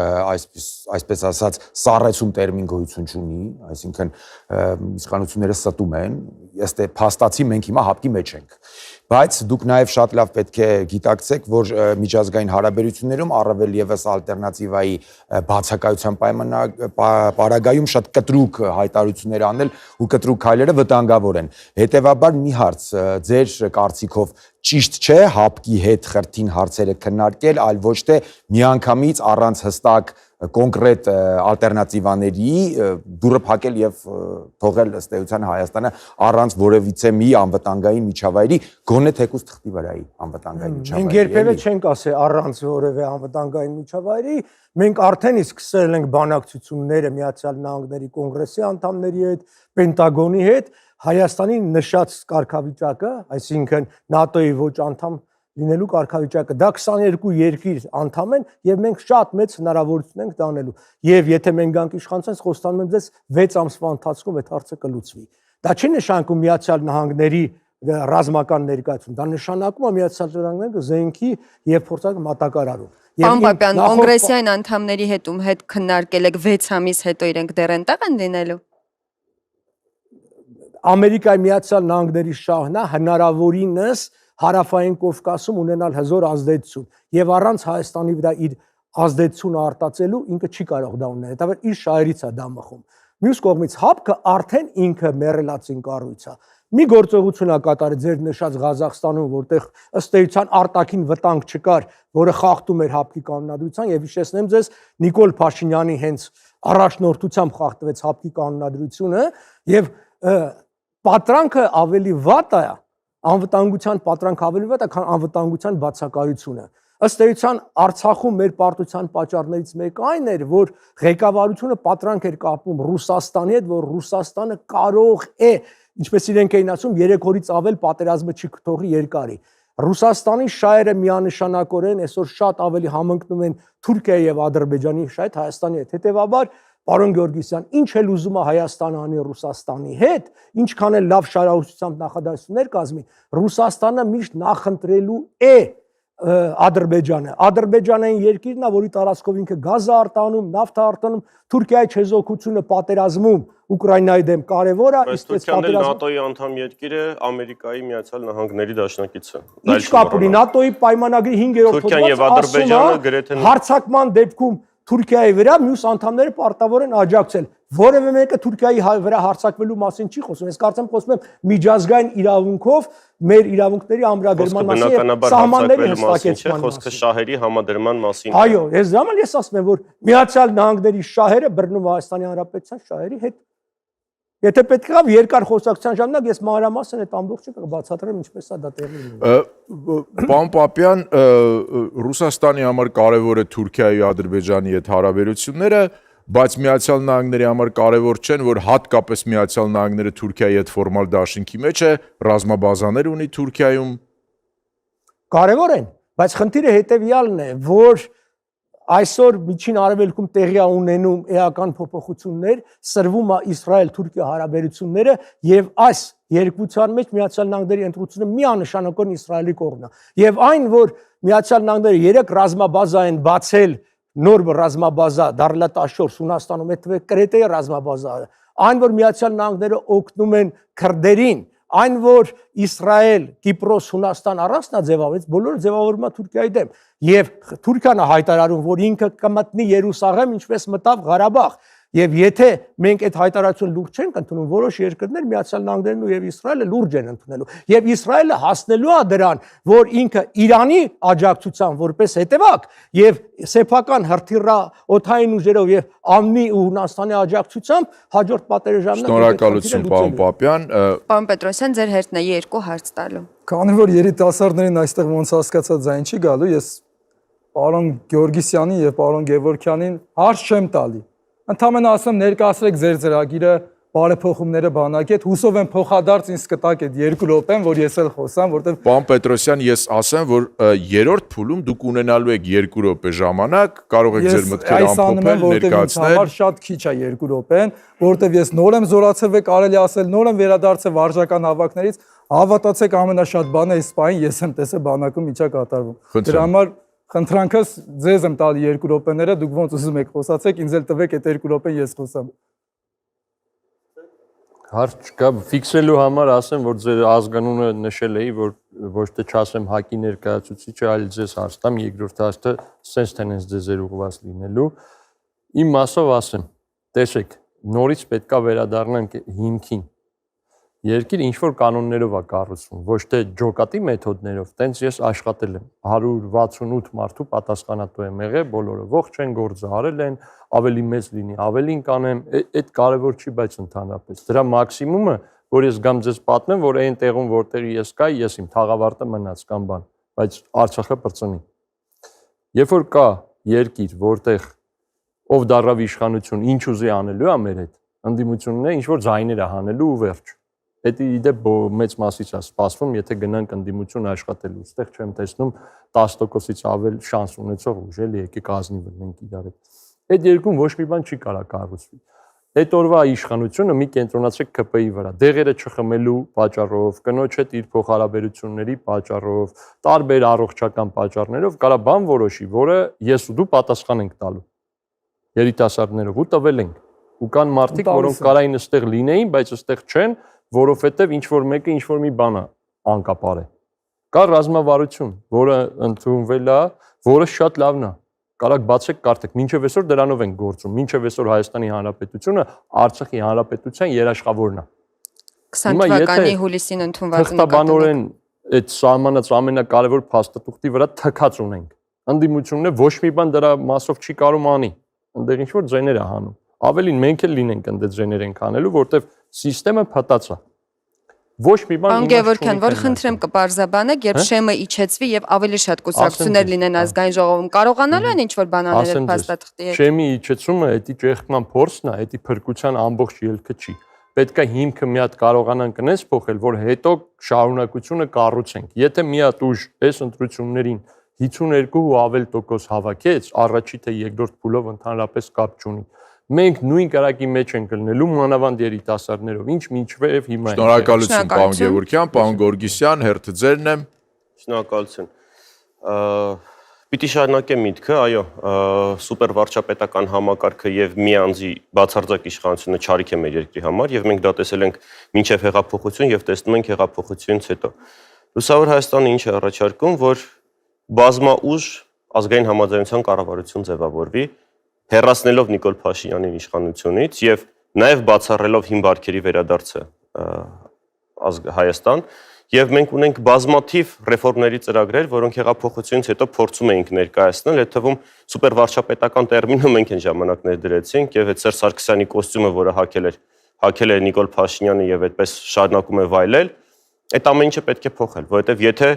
այսպես ասած սառեցում տերմին գոյություն չունի, այսինքն իշխանությունները ստում են, ըստ փաստացի մենք հիմա հապկի մեջ ենք։ Բայց դուք նաև շատ լավ պետք է գիտակցեք, որ միջազգային հարաբերություններում առավել եւս ալտերնատիվայի բացակայության պարագայում շատ կտրուկ հայտարարություններ անել ու կտրուկ քայլերը վտանգավոր են։ Հետևաբար մի հարց, ձեր կարծիքով ճիշտ չէ հապկի հետ խրթին հարցերը քննարկել, այլ ոչ թե միանգամից առանց հստակ կոնկրետ ալտերնատիվաների դուրը փակել եւ թողել ըստ էության Հայաստանը առանց որևիցե մի անվտանգային միջավայրի, գոնե թեկուզ թղթի վրայի անվտանգային միջավայրի։ Մենք երբևէ չենք ասել առանց որևէ անվտանգային միջավայրի, մենք արդեն իսկ սկսել ենք բանակցությունները Միացյալ Նահանգների կոնգրեսի անդամների հետ, Պենտագոնի հետ, Հայաստանի նշած կարգավիճակը, այսինքն ՆԱՏՕ-ի ոչ անդամ լինելու կարգավիճակը, դա 22 երկիր անդամ են եւ մենք շատ մեծ հնարավորություն ենք դանելու։ Եվ եթե մենք գանք իշխանության, խոստանում եմ ձեզ 6 ամսվա ընթացքում այդ հարցը կլուծվի։ Դա չի նշանակում Միացյալ Նահանգների ռազմական ներկայություն, դա նշանակում է Միացյալ Նահանգները զենքի եւ փորձակ մատակարարում։ Պարոն Պապյան, կոնգրեսային անդամների հետ քննարկել եք 6 ամիս հետո իրենք դեռ այնտեղ են լինելու։ Ամերիկայի Միացյալ Նահանգների շահն է հնարավորինս հարավային Կովկասում ունենալ հզոր ազդեցություն եւ առանց Հայաստանի վրա իր ազդեցությունը արտացելու ինքը չի կարող դա ունենալ, հետաբար իր շահերից է դա մխում։ Մյուս կողմից հապկը արդեն ինքը մեռելացին կառույց է։ Մի գործողություն է կատարել ձեր նշած Ղազախստանում, որտեղ ըստ էության արտաքին վտանգ չկար, որը խախտում էր հապկի կանոնադրության եւ հիշեցնեմ ձեզ Նիկոլ Փաշինյանի հենց առաջնորդությամբ խախտվեց հապկի կանոնադրությունը եւ պատրանքը ավելի վատ է, անվտանգության պատրանք ավելի վատ է, քան անվտանգության բացակայությունը։ Ըստ էության Արցախում մեր պարտության պատճառներից մեկը այն էր, որ ղեկավարությունը պատրանք էր կապում Ռուսաստանի հետ, որ Ռուսաստանը կարող է, ինչպես իրենք էին ասում, 3 օրից ավել պատերազմը չի կթողի երկարի։ Ռուսաստանի շահերը միանշանակորեն այսօր շատ ավելի համընկնում են Թուրքիայի եւ Ադրբեջանի շահით Հայաստանի հետ։ Հետևաբար Պարոն Գեորգիսյան, ինչ էլ ուզում է Հայաստանը անի Ռուսաստանի հետ, ինչքան էլ լավ շարահուսությամբ նախադասություններ կազմի, Ռուսաստանը միշտ նախընտրելու է Ադրբեջանը։ Ադրբեջանը այն երկիրն է, որի տարածքով ինքը գազ է արտանում, նավթ է արտանում, Թուրքիայի չեզոքությունը պատերազմում Ուկրաինայի դեմ կարևոր է, իսկ պատերազմը ՆԱՏՕ-ի անդամ երկիր է, Ամերիկայի Միացյալ Նահանգների դաշնակիցը։ Ինչ կապ ունի ՆԱՏՕ-ի պայմանագրի 5-րդ հոդվածը ասում է հարձակման դեպքում Թուրքիայի վրա մյուս անդամները պարտավոր են աջակցել։ Որևէ մեկը Թուրքիայի վրա հարձակվելու մասին չի խոսում։ Ես կարծեմ խոսում եմ միջազգային իրավունքով մեր իրավունքների ամրագրման մասին եւ սահմանների հստակեցման մասին։ Խոսքը շահերի համադրման մասին։ Այո, ես ասում եմ, որ Միացյալ Նահանգների շահերը բռնում Հայաստանի Հանրապետության շահերի հետ։ Եթե պետք է երկար խոսակցության ժամանակ ես մանրամասն այդ ամբողջը կբացատրեմ ինչպես է դա տեղի ունենում։ Պարոն Պապյան, Ռուսաստանի համար կարևոր է Թուրքիայի ու Ադրբեջանի հետ հարաբերությունները, բայց Միացյալ Նահանգների համար կարևոր չեն, որ հատկապես Միացյալ Նահանգները Թուրքիայի հետ ֆորմալ դաշինքի մեջ է, ռազմաբազաներ ունի Թուրքիայում։ Կարևոր են, բայց խնդիրը հետևյալն է, որ այսօր միջին արևելքում տեղի է ունենում էական փոփոխություններ, սրվում է Իսրայել-Թուրքիա հարաբերությունները եւ այս երկվության մեջ Միացյալ Նահանգների ընտրությունը միանշանական Իսրայելի կողմն է։ Եվ այն, որ Միացյալ Նահանգները 3 ռազմաբազա են բացել, նոր ռազմաբազա Դարլատ-Աշոր Հունաստանում, այդ Կրետեի ռազմաբազա, այն, որ Միացյալ Նահանգները օգնում են քրդերին, այն, որ Իսրայել, Կիպրոս, Հունաստան առանց նա ձևավորեց, բոլորը ձևավորվում է Թուրքիայի դեմ։ Եվ Թուրքիան է հայտարարում, որ ինքը կմտնի Երուսաղեմ, ինչպես մտավ Ղարաբաղ։ Եվ եթե մենք այդ հայտարարությունը լուրջ չենք ընդունում, որոշ երկրներ Միացյալ Նահանգներն ու եւ Իսրայելը լուրջ են ընդունելու։ Եվ Իսրայելը հասնելու է դրան, որ ինքը Իրանի աջակցությամբ որպես հետևակ եւ սեփական հրթիռա օդային ուժերով եւ ԱՄՆ-ի ու Հունաստանի աջակցությամբ հաջորդ պատերազմը Շնորհակալություն, պարոն Պապյան։ Պարոն Պետրոսյան, ձեր հերթն է 2 հարց տալու։ Քանի որ երիտասարդներին այստեղ ոնց հասկացած ձայն չի գալու, ես պարոն Գեորգիսյանին եւ պարոն Գևորքյանին հարց չեմ տալի։ Ընդհանրապես ասեմ, ներկայացրեք ձեր ծրագիրը, բարեփոխումները բանակի հետ, հուսով եմ փոխադարձ ինձ կտակ այդ 2 րոպեն, որ ես էլ խոսամ, որտեղ Պարոն Պետրոսյան, ես ասեմ, որ երրորդ փուլում դուք ունենալու եք 2 րոպե ժամանակ, կարող եք ձեր մտքերը ամփոփել, ներկայացնել։ Համար շատ քիչ է 2 րոպեն, որտեղ ես նոր եմ զորացել եք կարելի ասել, նոր եմ վերադարձել վարժական հավաքներից, հավատացեք ամենաշատ բանը այս պահին ես եմ տեսել բանակում ինչա կատարվում։ Դրա համար խնդրանքս ձեզ եմ տալի 2 րոպեները, դուք ոնց ուզում եք խոսացեք, ինձ էլ տվեք այդ 2 րոպեն ես խոսամ։ Հարց չկա, ֆիքսելու համար ասեմ, որ ձեր ազգանունը նշել էի, որ ոչ թե չասեմ հակի ներկայացուցիչը, այլ ձեզ հարց տամ, երկրորդ հարցը սենց տենես ձեզ ուղղված լինելու։ Իմ մասով ասեմ, տեսեք, նորից պետքա վերադառնանք հիմքին։ Երկիր ինչ-որ կանոններով է կառուցվում, ոչ թե ջոկատի մեթոդներով, տենց ես աշխատել եմ, 168 մարդու պատասխանատու եմ եղել, բոլորը ողջ են, գործը արել են, ավելի մեծ լինի, ավելին կանեմ, այդ կարևոր չի, բայց ընդհանրապես։ Դրա մաքսիմումը, որ ես գամ ձեզ պատմեմ, որ այն տեղում, որտեղ ես կայի, ես իմ թաղավարտը մնաց կամ բան, բայց Արցախը բրծնի։ Երբ որ կա երկիր, որտեղ ով դառավ իշխանություն, ինչ ուզի անելու է մեր հետ, ընդդիմությունն է, ինչ որ ձայներ է հանելու ու վերջ։ Դա իդեպ մեծ մասից է սպասվում, եթե գնանք ընդդիմություն աշխատելու, այստեղ չեմ տեսնում 10%-ից ավել շանս ունեցող ուժ, էլի եկեք ազնիվենք իրար հետ։ Այդ երկում ոչ մի բան չի կարող կառուցվի։ Այդ օրվա իշխանությունը մի կենտրոնացրեք ԿՊ-ի վրա, դեղերը չխմելու պատճառով, կնոջ հետ իր փոխհարաբերությունների պատճառով, տարբեր առողջական պատճառներով կարա բան որոշի, որը ես ու դու պատասխան ենք տալու երիտասարդներով ու տվել ենք։ Ու կան մարդիկ, որոնք կարային այստեղ լինեին, բայց այստեղ չեն, որովհետև ինչ որ մեկը ինչ որ մի բան է անկապար է։ Կա ռազմավարություն, որը ընդունվել է, որը շատ լավն է։ Կարակ բացեք կարդեք, մինչև այսօր դրանով են գործում, մինչև այսօր Հայաստանի Հանրապետությունը Արցախի Հանրապետության երաշխավորն է։ 20 թվականի հուլիսին ընդունված թղթաբանորեն այդ սահմանած ամենակարևոր փաստաթուղթի վրա թքած ունենք։ Ընդդիմությունն է ոչ մի բան դրա մասով չի կարող անի։ Այնտեղ ինչ որ ձեներ է հանում։ Ավելին մենք էլ լինենք այնտեղ ձեներ ենք անելու, որտեվ սիստեմը փտած է։ Ոչ մի բան Պարոն Գևորքյան, որ խնդրեմ կպարզաբանեք, երբ շեմը իջեցվի եւ ավելի շատ կուսակցություններ լինեն ազգային ժողովում, կարողանալու են ինչ-որ բանաներ այդ փաստաթղթի հետ։ Շեմի իջեցումը դա ճեղքման փորձն է, դա փրկության ամբողջ ելքը չի։ Պետք է հիմքը մի հատ կարողանանք նես փոխել, որ հետո շարունակությունը կառուցենք։ Եթե մի հատ ուժ այս ընտրություններին 52 ու ավել տոկոս հավաքեց, առաջի թե երկրորդ փուլով ընդհանրապես կապ չունի։ Մենք նույն կարակի մեջ ենք լինելու մանավանդ երիտասարդներով, ինչ մինչև հիմա։ Շնորհակալություն, պարոն Գևորքյան, պարոն Գորգիսյան, հերթը ձերն է։ Շնորհակալություն։ Պիտի շարունակեմ միտքը, այո, սուպեր վարչապետական համակարգը եւ մի անձի բացարձակ իշխանությունը չարիք է մեր երկրի համար եւ մենք դա տեսել ենք մինչեւ հեղափոխություն եւ տեսնում ենք հեղափոխությունից հետո։ Լուսավոր Հայաստանը ինչ է առաջարկում, որ բազմաուժ ազգային համաձայնության կառավարություն ձևավորվի, հեռացնելով Նիկոլ Փաշինյանին իշխանությունից եւ նաեւ բացառելով հին բարքերի վերադարձը Հայաստան եւ մենք ունենք բազմաթիվ ռեֆորմների ծրագրեր, որոնք հեղափոխությունից հետո փորձում էինք ներկայացնել, այդ թվում սուպեր վարչապետական տերմինը մենք այն ժամանակ ներդրեցինք եւ այդ Սերժ Սարգսյանի կոստյումը, որը հագել է Նիկոլ Փաշինյանը եւ այդպես շարունակում է վայելել, այդ ամեն ինչը պետք է փոխել, որովհետեւ եթե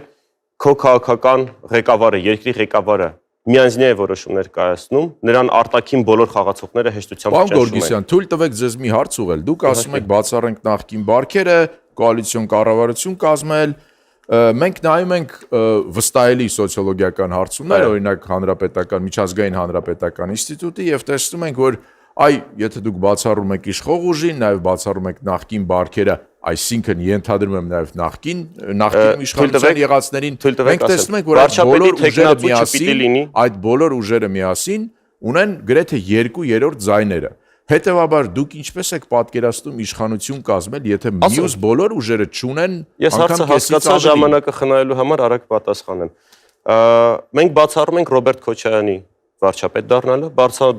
քո քաղաքական ղեկավարը, երկրի ղեկավարը միանձնյա է որոշումներ կայացնում, նրան արտաքին բոլոր խաղացողները հեշտությամբ ճաշում են։ Պարոն Գորգիսյան, թույլ տվեք ձեզ մի հարց ուղղել։ Դուք ասում եք բացառենք նախկին բարքերը, կոալիցիոն կառավարություն կազմել, մենք նայում ենք վստահելի սոցիոլոգիական հարցումներ, օրինակ հանրապետական, միջազգային հանրապետական ինստիտուտի եւ տեսնում ենք, որ եթե դուք բացառում եք իշխող ուժին, նաեւ բացառում եք նախկին բարքերը, այսինքն ենթադրում եմ նաեւ նախկին իշխանության եղածներին, մենք տեսնում ենք, որ այդ բոլոր ուժերը միասին ունեն գրեթե 2/3 ձայները։ Հետևաբար դուք ինչպես եք պատկերացնում իշխանություն կազմել, եթե մյուս բոլոր ուժերը չունեն անգամ հարցը հասկացա ժամանակը խնայելու համար արագ պատասխանեմ։ Մենք բացառում ենք Ռոբերտ Քոչարյանի վարչապետ դառնալը,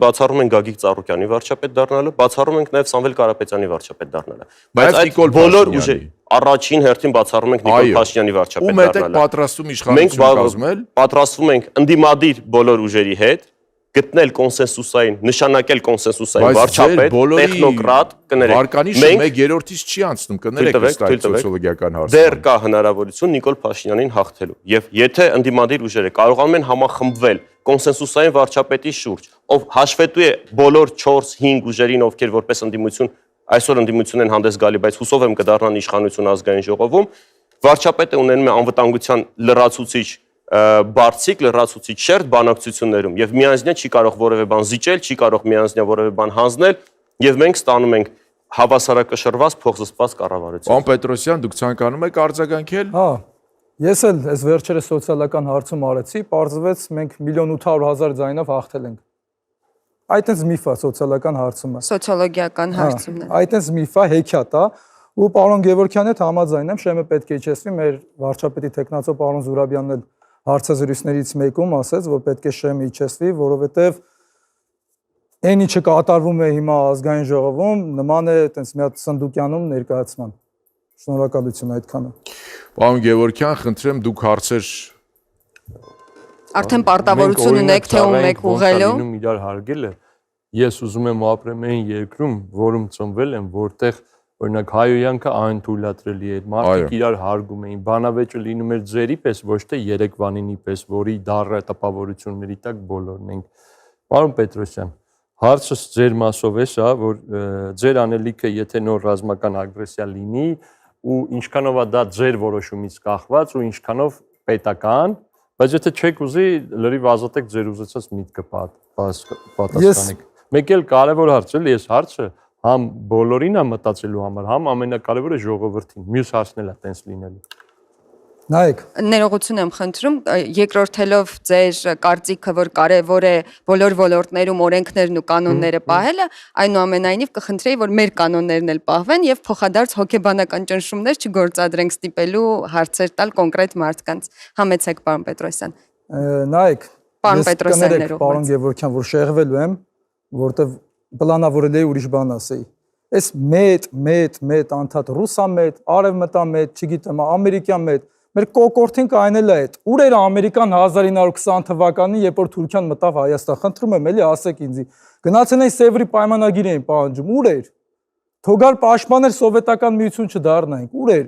բացառում ենք Գագիկ Ծառուկյանի վարչապետ դառնալը, բացառում ենք նաև Սամվել Կարապետյանի վարչապետ դառնալը։ Բայց այդ բոլոր ուժի առաջին հերթին բացառում ենք Նիկոլ Փաշինյանի վարչապետ դառնալը։ Ում հետ եք պատրաստում իշխանություն կազմել։ Պատրաստվում ենք ընդդիմադիր բոլոր ուժերի հետ գտնել կոնսենսուսային, նշանակել կոնսենսուսային վարչապետ, տեխնոկրատ, կներեք։ Վարկանիշը 1/3-ից չի անցնում, կներեք ըստ այդ սոցիոլոգիական հարցը։ Դեռ կա հնարավորություն Նիկոլ Փաշինյանին հաղթելու։ Եվ եթե ընդդիմադիր ուժերը կարողանում են համախմբվել կոնսենսուսային վարչապետի շուրջ, ով հաշվետու է բոլոր 4-5 ուժերին, ովքեր որպես ընդդիմություն այսօր ընդդիմություն են հանդես գալի, բայց հուսով եմ կդառնան իշխանություն ազգային ժողովում, վարչապետը ունենում է անվտանգության լրացուցիչ բարձիկ լրացուցիչ շերտ բանակցություններում եւ միանձնյա չի կարող որևէ բան զիջել, չի կարող միանձնյա որևէ բան հանձնել եւ մենք ստանում ենք հավասարակշռված փոխզսպված կառավարություն։ Պարոն Պետրոսյան, դուք ցանկանում եք արձագանքել։ Հա, ես էլ այս վերջերս սոցիալական հարցում արեցի, պարզվեց մենք 1.800.000 ձայնով հաղթել ենք։ Այդ էս միֆ է սոցիալական հարցումը։ Սոցիոլոգիական հարցումն է։ Այդ էս միֆ է, հեքիաթ է, ու պարոն Գևորգյանի հետ համաձայն եմ, շեմը պետք է իջեցվի, մեր վարչապետի տեխնացու պարոն Զուրաբյանն էլ հարցազրույցներից մեկում ասեց, որ պետք է շեմը իջեցվի, որովհետև այն ինչը կատարվում է հիմա ազգային ժողովում, նման է այտենց մի հատ սնդուկյանում ներկայացման։ Շնորհակալություն այդքանը։ Պարոն Գևորգյան, խնդրեմ դուք հարցեր Արդեն պարտավորություն ունեք թե ում եք ուղղելու։ Իրար հարգելը ես ուզում եմ ապրեմ այն երկրում, որում ծնվել եմ, որտեղ օրինակ հայոյանքը այն թույլատրելի էր, մարդիկ իրար հարգում էին, բանավեճը լինում էր ձերի պես, ոչ թե Երևանինի պես, որի դառը տպավորությունների տակ բոլորն ենք։ Պարոն Պետրոսյան, հարցս ձեր մասով է սա, որ ձեր անելիքը եթե նոր ռազմական ագրեսիա լինի ու ինչքանով է դա ձեր որոշումից կախված ու ինչքանով պետական, բայց եթե չեք ուզի լրիվ ազատեք ձեր ուզեցած միտքը պատասխանեք։ Մեկ էլ կարևոր հարց է, ես հարցը համ բոլորին է մտածելու համար, համ ամենակարևորը ժողովրդին, մյուս հարցն էլ է տենց լինելու։ Նայեք, ներողություն եմ խնդրում, երկրորդելով ձեր կարծիքը, որ կարևոր է բոլոր ոլորտներում օրենքներն ու կանոնները պահելը, այնուամենայնիվ կխնդրեի, որ մեր կանոններն էլ պահվեն եւ փոխադարձ հոգեբանական ճնշումներ չգործադրենք ստիպելու հարցեր տալ կոնկրետ մարդկանց։ Համեցեք, պարոն Պետրոսյան։ Նայեք, պարոն Պետրոսյան, ներողություն։ Պարոն Գևորգյան, որ շեղվելու եմ, որտեվ պլանավորել էի ուրիշ բան ասեի։ Այս մեծ անդադ ռուսամետ, արևմտամետ, չգիտեմ, ամերիկյան մետ, մեր կոկորտին կայնել է այդ։ Ուր էր Ամերիկան 1920 թվականին, երբ որ Թուրքիան մտավ Հայաստան, խնդրում եմ, էլի ասեք ինձ։ Գնացել էին Սևրի պայմանագիր էին պահանջում, ուր էր։ Թողալ պաշտպաներ սովետական միություն չդառնայինք, ուր էր։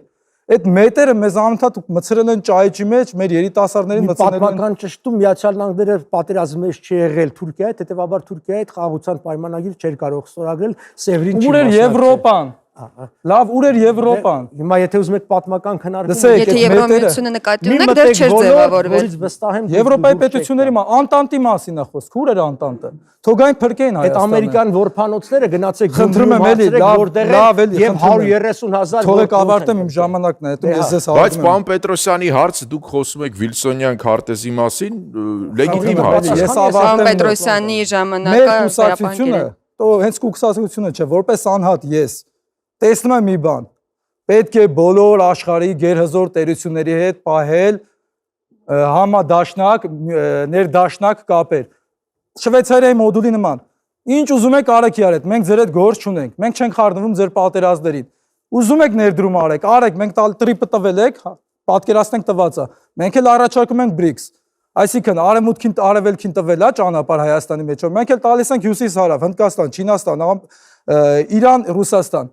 Այդ մետերը մեզ անընդհատ մցրել են ճայճի մեջ, մեր երիտասարդներին մցրել են։ Պատմական ճշտում Միացյալ Նահանգները պատերազմի մեջ չի եղել Թուրքիայի հետ, հետևաբար Թուրքիայի հետ խաղաղության պայմանագիր չէր կարող ստորագրել, Սևրին չի Ուր էր Եվրոպան։ Լավ, ուր էր Եվրոպան։ Հիմա եթե ուզում եք պատմական քննարկում, եթե Եվրոմիությունը նկատի ունեք, դեռ չէր ձևավորվել։ Եվրոպայի պետությունների Անտանտի մասին է խոսքը, ուր էր Անտանտը։ Թողային փրկեին այդ ամերիկյան որփանոցները գնացեք խնդրում եմ էլի լավ էլի եւ 130,000 թողեք ավարտեմ իմ ժամանակն է, հետո ես ձեզ Բայց պարոն Պետրոսյանի հարցը դուք խոսում եք Վիլսոնյան քարտեզի մասին, լեգիտիմ հարց է։ Ես ավարտեմ Պարոն Պետրոսյանի ժամանակը վերապանքել։ Տո հենց կուսակցությունը չէ, որպես անհատ ես տեսնում եմ մի բան, պետք է բոլոր աշխարհի գերհզոր տերությունների հետ պահել համադաշնակ, ներդաշնակ կապեր։ Շվեյցարիայի մոդուլի նման։ Ինչ ուզում եք արեք իրար հետ, մենք ձեր հետ գործ չունենք, մենք չենք խառնվում ձեր պատերազմներին։ Ուզում եք ներդրում արեք, մենք տրիպը տվել եք, պատկերացնենք տված է։ Մենք էլ առաջարկում ենք BRICS։ Այսինքն արևմուտքին արևելքին տվել է ճանապարհ Հայաստանի մեջ, մենք էլ տալիս ենք հյուսիս-հարավ, Հնդկաստան, Չինաստան, Իրան, Ռուսաստան։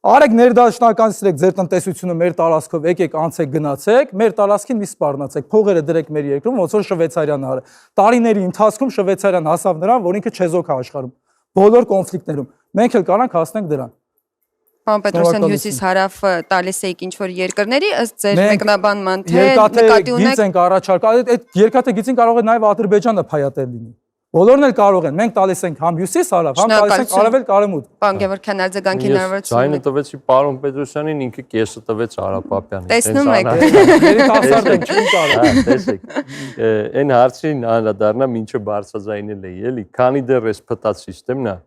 Արեք ներդաշնականացրեք ձեր տնտեսությունը մեր տարածքով, եկեք անցեք գնացեք, մեր տարածքին մի սպառնացեք, փողերը դրեք մեր երկրում, ոնց որ Շվեյցարիան արել։ Տարիների ընթացքում Շվեյցարիան հասավ նրան, որ ինքը չեզոք է աշխարհում, բոլոր կոնֆլիկտներում։ Մենք էլ կարանք հասնենք դրան։ Պարոն Պետրոսյան, հյուսիս-հարավ տալիս եք ինչ-որ երկրների, ըստ ձեր մեկնաբանման, թե նկատի ունեք։ Գիծ ենք առաջարկել, այդ երկաթը գիծին կարող է նաև Ադրբեջանը փայատել լինի։ Բոլորն էլ կարող են, մենք տալիս ենք համ հյուսիս-հարավ, համ տալիս ենք արևելք-արևմուտք։ Պարոն Գևորգյան, արձագանքի հնարավորություն ունի։ Ձայնը տվեցի պարոն Պետրոսյանին, ինքը կեսը տվեց Արա Պապյանին։ Տեսնում եք։ Երիտասարդ ենք, չի կարող։ Տեսեք։ Այն հարցին անդրադառնամ, ինչը բարձրաձայնել էի, էլի, քանի դեռ էս փտած համակարգն է,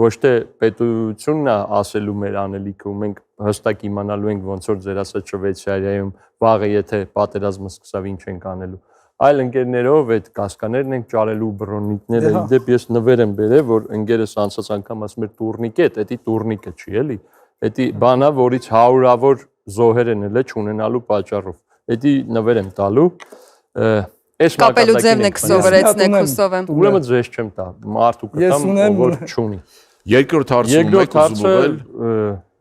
ոչ թե պետությունն է ասելու մեր անելիքը, ու մենք հստակ իմանալու ենք ոնց որ ձեր ասած Շվեյցարիայում վաղը եթե պատերազմը սկսավ ինչ ենք անելու, այլ ընկերներով այդ կասկաներն ենք ճարելու բրոնիկները, դեպ ես նվեր եմ բերել, որ ընկերս անցած անգամ ասում էր տուրնիկ է, դա տուրնիկը չի էլի։ Դա բանա, որից 100-ավոր զոհեր են էլ չունենալու պատճառով։ Դա նվեր եմ տալու։ Այս կապելու ձևն եք սովորեցնեք հուսով եմ։ Ուրեմն ձեզ չեմ տա, մարդու կտամ, որ չունի։ Երկրորդ հարցում եք ուզում ել։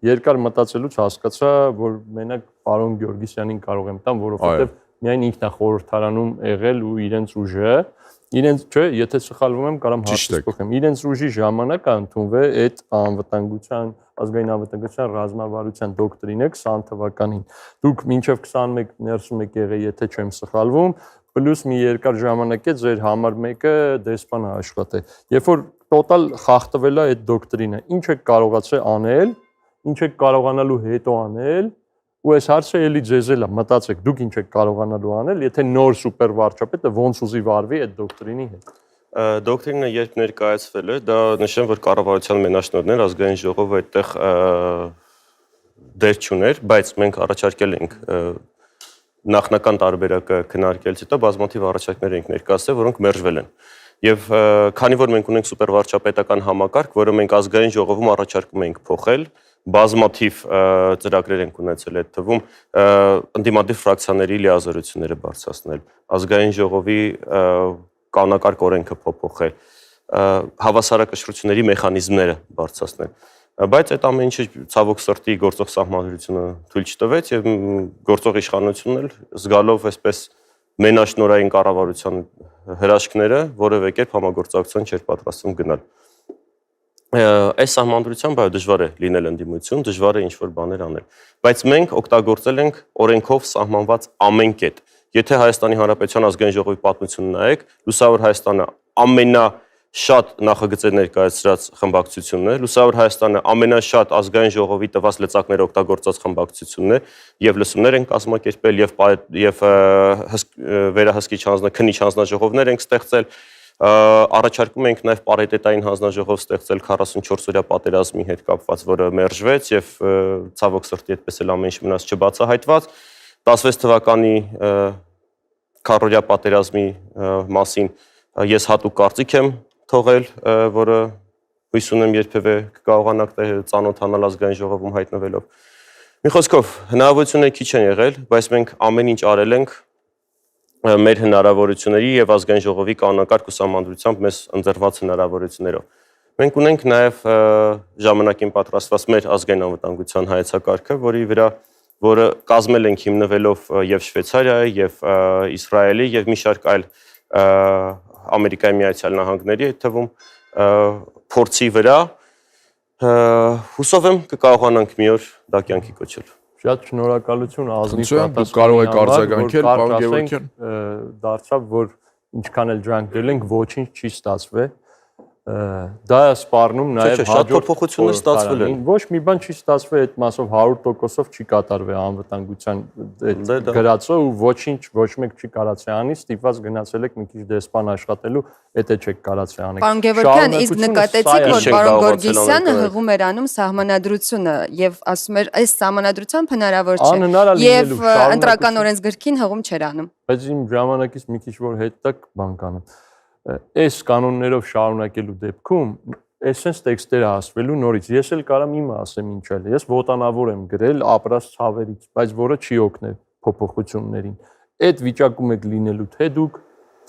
Երկար մտածելուց հասկացա, որ մենակ պարոն Գյորգիսյանին կարող եմ տամ, որովհետև միայն ինքն է խորհրդարանում եղել ու իրենց ուժը, իրենց չէ, եթե սխալվում եմ, կարամ հարցը փոխեմ։ Իրենց ուժի ժամանակ ընդունվել այդ անվտանգության, ազգային անվտանգության ռազմավարության դոկտրինը 20 թվականին։ Դուք մինչև 21 ներսում եք եղել, եթե չեմ սխալվում, պլյուս մի երկար ժամանակ է ձեր համար մեկը դեսպան աշխատել։ Երբ որ տոտալ խախտվել է այդ դոկտրինը, ինչ եք կարողացել անել, ինչ եք կարողանալու հետո անել, ու այս հարցը էլի ձեզ էլ է, մտածեք, դուք ինչ եք կարողանալու անել, եթե նոր սուպեր վարչապետը ոնց ուզի վարվի այդ դոկտրինի հետ։ Դոկտրինը երբ ներկայացվել է, դա նշեմ, որ կառավարության մենաշնորհներ ազգային ժողովը այդտեղ դեր չուներ, բայց մենք առաջարկել ենք նախնական տարբերակը քննարկելուց հետո բազմաթիվ առաջարկներ ենք ներկայացրել, որոնք մերժվել են։ Եվ քանի որ մենք ունենք սուպերվարչապետական համակարգ, որը մենք ազգային ժողովում առաջարկում ենք փոխել, բազմաթիվ ծրագրեր ենք ունեցել այդ թվում, ընդդիմադիր ֆրակցիաների լիազորությունները բարձրացնել, ազգային ժողովի կանոնակարգ օրենքը փոփոխել, հավասարակշռությունների մեխանիզմները բարձրացնել։ Բայց այդ ամեն ինչը ցավոք սրտի գործող սահմանադրությունը թույլ չտվեց եւ գործող իշխանությունն էլ զգալով այսպես մենաշնորհային կառավարության հրաշքները որևէ կերպ համագործակցության չէր պատրաստվում գնալ։ Այս սահմանադրությամբ դժվար է լինել ընդդիմություն, դժվար է ինչ-որ բաներ անել, բայց մենք օգտագործել ենք օրենքով սահմանված ամեն կետ։ Եթե Հայաստանի Հանրապետության ազգային ժողովի պատմությունը նայեք, Լուսավոր Հայաստանը ամենաշատ նախագծեր ներկայացրած խմբակցությունն է, Լուսավոր Հայաստանը ամենաշատ ազգային ժողովի տված լծակները օգտագործած խմբակցությունն է, եւ լսումներ են կազմակերպել եւ վերահսկիչ քննիչ հանձնաժողովներ ենք ստեղծել, առաջարկում ենք նաեւ պարիտետային հանձնաժողով ստեղծել 44-օրյա պատերազմի հետ կապված, որը մերժվեց եւ ցավոք սրտի այդպես էլ ամեն ինչ մնաց չբացահայտված 16 թվականի քառօրյա պատերազմի մասին ես հատուկ կարծիք եմ թողել, որը հույս ունեմ երբևէ կկարողանաք ծանոթանալ ազգային ժողովում հայտնվելով։ Մի խոսքով, հնարավորությունները քիչ են եղել, բայց մենք ամեն ինչ արել ենք մեր հնարավորությունների եւ ազգային ժողովի կանոնակարգ ու սահմանադրությամբ մեզ ընձեռված հնարավորություններով։ Մենք ունենք նաեւ ժամանակին պատրաստված մեր ազգային անվտանգության հայեցակարգը, որը կազմել ենք հիմնվելով եւ Շվեյցարիայի եւ Իսրայելի եւ մի շարք այլ Ամերիկայի Միացյալ Նահանգների այդ թվում փորձի վրա հուսով եմ կկարողանանք մի օր դա կյանքի կոչել։ Շատ շնորհակալություն ազնիվ պատասխանի կարող եք արձագանքել, պարոն Գևորգյան։ Դարձավ, որ ինչքան էլ ջանք դրել ենք, ոչինչ չի ստացվել։ Դա սպառնում նաև շատ փոփոխություններ ստացվել են։ Ոչ մի բան չի ստացվել այդ մասով 100%-ով չի կատարվել անվտանգության այդ գրածը ու ոչինչ ոչ մեկ չի կարացել անի, ստիպված գնացել եք մի քիչ դեսպան աշխատելու, դա չեք կարացել անել։ Պարոն Գևորգյան, իսկ նկատեցիք, որ պարոն Գորգիսյանը հղում էր անում սահմանադրությունը եւ ասում էր, այս սահմանադրությամբ հնարավոր չէ։ Եվ ընտրական օրենսգրքին հղում չէր անում։ Բայց իմ ժամանակից մի քիչ որ հետ տակ բան կանեմ։ Այս կանոններով շարունակելու դեպքում էսենց տեքստերը ասվելու նորից ես էլ կարամ իմը ասեմ ինչ էլ ես ոտանավոր եմ գրել ապրած ցավերից բայց որը չի օգնել փոփոխություններին այդ վիճակում եք լինելու թե դուք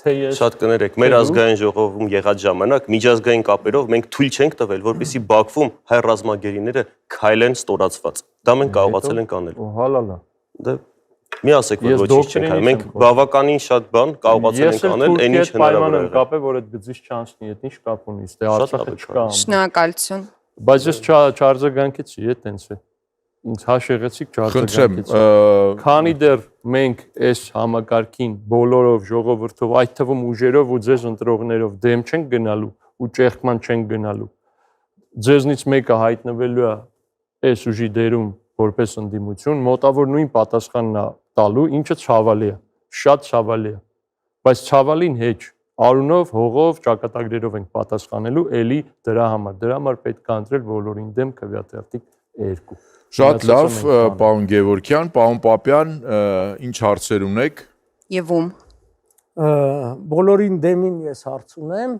թե ես շատ կներեք մեր ազգային ժողովում եղած ժամանակ միջազգային կապերով մենք թույլ չենք տվել որպեսզի Բաքվում հայ ռազմագերիները քայլեն ստորացված դա մենք կարողացել ենք անել հալալա դա մի ասեք որ ոչինչ չենք արել մենք բավականին շատ բան կարողացել ենք անել այն ինչ հնարավոր է կապը որ այդ գծից չանցնի այդ ինչ կապ ունի ստե Արցախը չկա շնորհակալություն բայց ես չարձագանքեցի այտենց է ինձ հաշեղեցիք չարձագանքեցի քանի դեռ մենք այս համակարգին բոլորով ժողովրդով այդ թվում ուժերով ու ձեզ ընտրողներով դեմ չենք գնալու ու ճեղքման չենք գնալու ձեզնից մեկը հայտնվելու է այս ուժի դերում որպես ընդդիմություն մոտավոր նույն պատասխանն է տալու, ինչը ցավալի է, շատ ցավալի է, բայց ցավալին հեչ, արունով, հողով, ճակատագրերով ենք պատասխանելու, էլի դրա համար պետք է ընտրել բոլորին դեմ քվեաթերթիկ 2։ Շատ լավ, պարոն Գևորգյան, պարոն Պապյան, ինչ հարցեր ունեք։ Եվում։ բոլորին դեմին ես հարց ունեմ,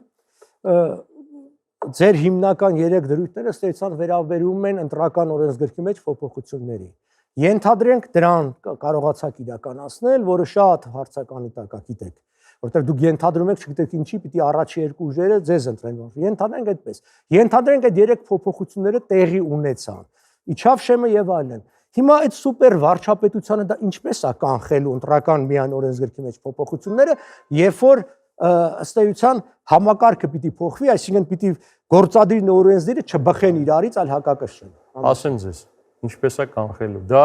ձեր հիմնական 3 դրույթները ստեցան վերաբերում են ընտրական օրենսգրքի մեջ փոփոխությունների։ Ենթադրենք դրան կարողացաք իրականացնել, որը շատ հարցականի տակ է, գիտեք, որտեղ դուք ենթադրում եք, չգիտեք ինչի, պիտի առաջի 2 ուժերը ձեզ ընտրեն։ Ենթադրենք այդպես։ Ենթադրենք այդ 3 փոփոխությունները տեղի ունեցան։ Իջավ շեմը եւ այլն։ Հիմա այդ սուպեր վարչապետությանը դա ինչպես է կանխելու ընտրական միայն օրենսգրքի մեջ փոփոխությունները, երբ որ ըստ էության համակարգը պիտի փոխվի, այսինքն պիտի գործադիր օրենսդիրը չբխեն իրարից, այլ հակակշռեն։ Ասեմ ձեզ, ինչպես է կանխելու։ Դա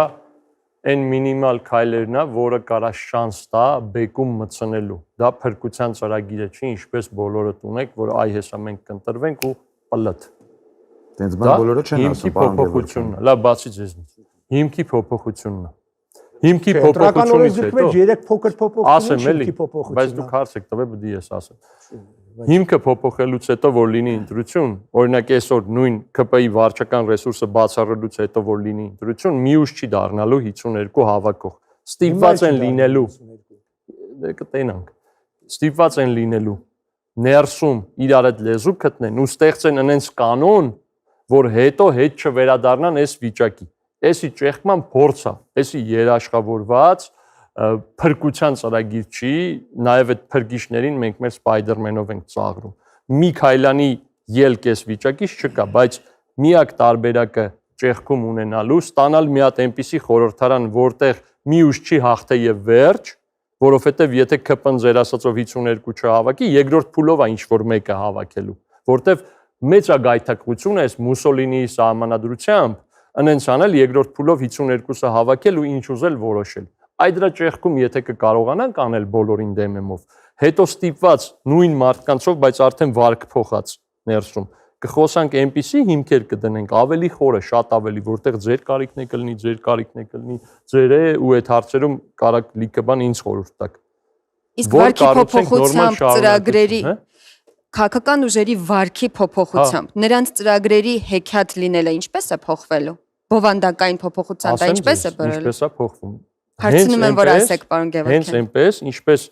այն մինիմալ քայլերն է, որը կարա շանս տա բեկում մտցնելու։ Դա փրկության ծրագիրը չի, ինչպես բոլորը ունեք, որ այ հեսա մենք կընտրվենք ու պլտ։ Տենց բան բոլորը չեն ասում, պարոն փոփոխությունն է։ Լավ, բացի ձեզնից։ Հիմքի փոփոխությունն է։ Հիմքի փոփոխությունից հետո 3 փոքր փոփոխություն չի փոփոխություն։ Բայց դուք հարց եք տվել, բդի ես ասեմ։ Հիմքը փոփոխելուց հետո որ լինի ընտրություն, օրինակ այսօր նույն ԿՊ-ի վարչական ռեսուրսը բացառելուց հետո որ լինի ընտրություն, մի ուժ չի դառնալու 52 հավաքող։ Ստիպված են լինելու։ Դե կտենանք։ Ստիպված են լինելու ներսում իրար այդ լեզու գտնեն ու ստեղծեն այնց կանոն, որ հետո հետ չվերադառնան այս վիճակի։ Էսի ճեղքման փորձ է, էսի երաշխավորված փրկության ծրագիր չի, նաև այդ փրկիչներին մենք մեր Spider-Man-ով ենք ծաղրում։ Մի քայլանի ելք էս վիճակից չկա, բայց միակ տարբերակը ճեղքում ունենալու ստանալ մի հատ այնպիսի խորհրդարան, որտեղ մի ուժ չի հաղթե եւ վերջ, որովհետեւ եթե ԿՊ-ն ձեր ասածով 52 չհավաքի, երկրորդ փուլով է ինչ որ մեկը հավաքելու, որտեղ մեծագայթակղությունը էս Մուսոլինիի սահմանադրությամբ անենց անել երկրորդ փուլով 52-ը հավաքել ու ինչ ուզել որոշել։ Այդ դրա ճեղքում եթե կկարողանանք անել բոլորին դեմեմով, հետո ստիպված նույն մարդկանցով, բայց արդեն վարկ փոխած ներսում, կխոսանք այնպիսի հիմքեր կդնենք, ավելի խորը, շատ ավելի, որտեղ ձեր կարիքն է կլինի, ձեր կարիքն է կլինի, ձերը ու այդ հարցերում կարակ լիքը բան ինձ խորհուրդ տաք։ Իսկ վարքի փոփոխությամբ ծրագրերի քաղաքական ուժերի վարքի փոփոխությամբ նրանց ծրագրերի հեքիաթ լինելը ինչպես է փոխվելու։ Բովանդակային փոփոխության դա ինչպես է բերել։ Ինչպես է փոխվում։ Հարցնում եմ, որ ասեք, պարոն Գևորգյան։ Հենց այնպես, ինչպես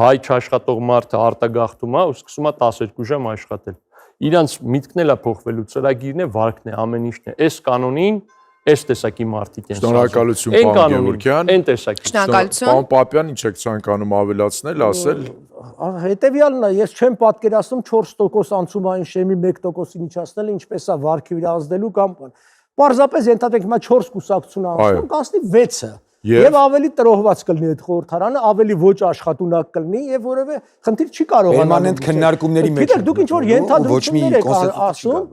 հայ չաշխատող մարդը արտագաղթում է ու սկսում է 12 ժամ աշխատել։ Իրանց միտքն էլ է փոխվելու, ծրագիրն է, վարկն է, ամեն ինչն է։ Այս կանոնին, այս տեսակի մարդիկ են։ Շնորհակալություն, պարոն Գևորգյան։ Այն տեսակի։ Շնորհակալություն։ Պարոն Պապյան, ինչ եք ցանկանում ավելացնել, ասել։ Հետևյալն է, ես չեմ պատկերացնում 4% անցումային շեմի 1%-ին իջացնելը ինչպես է վարքի վրա ազդելու կամ բան։ Պարզապես ենթադրենք հիմա 4 կուսակցություն անցնում, կանցնի 6-ը։ Եվ ավելի տրոհված կլինի այդ խորհրդարանը, ավելի ոչ աշխատունակ կլինի եւ որևէ խնդիր չի կարողանա։ Պերմանենտ քննարկումների մեջ։ Գիտեք, դուք ինչ որ ենթադրություններ եք ասում,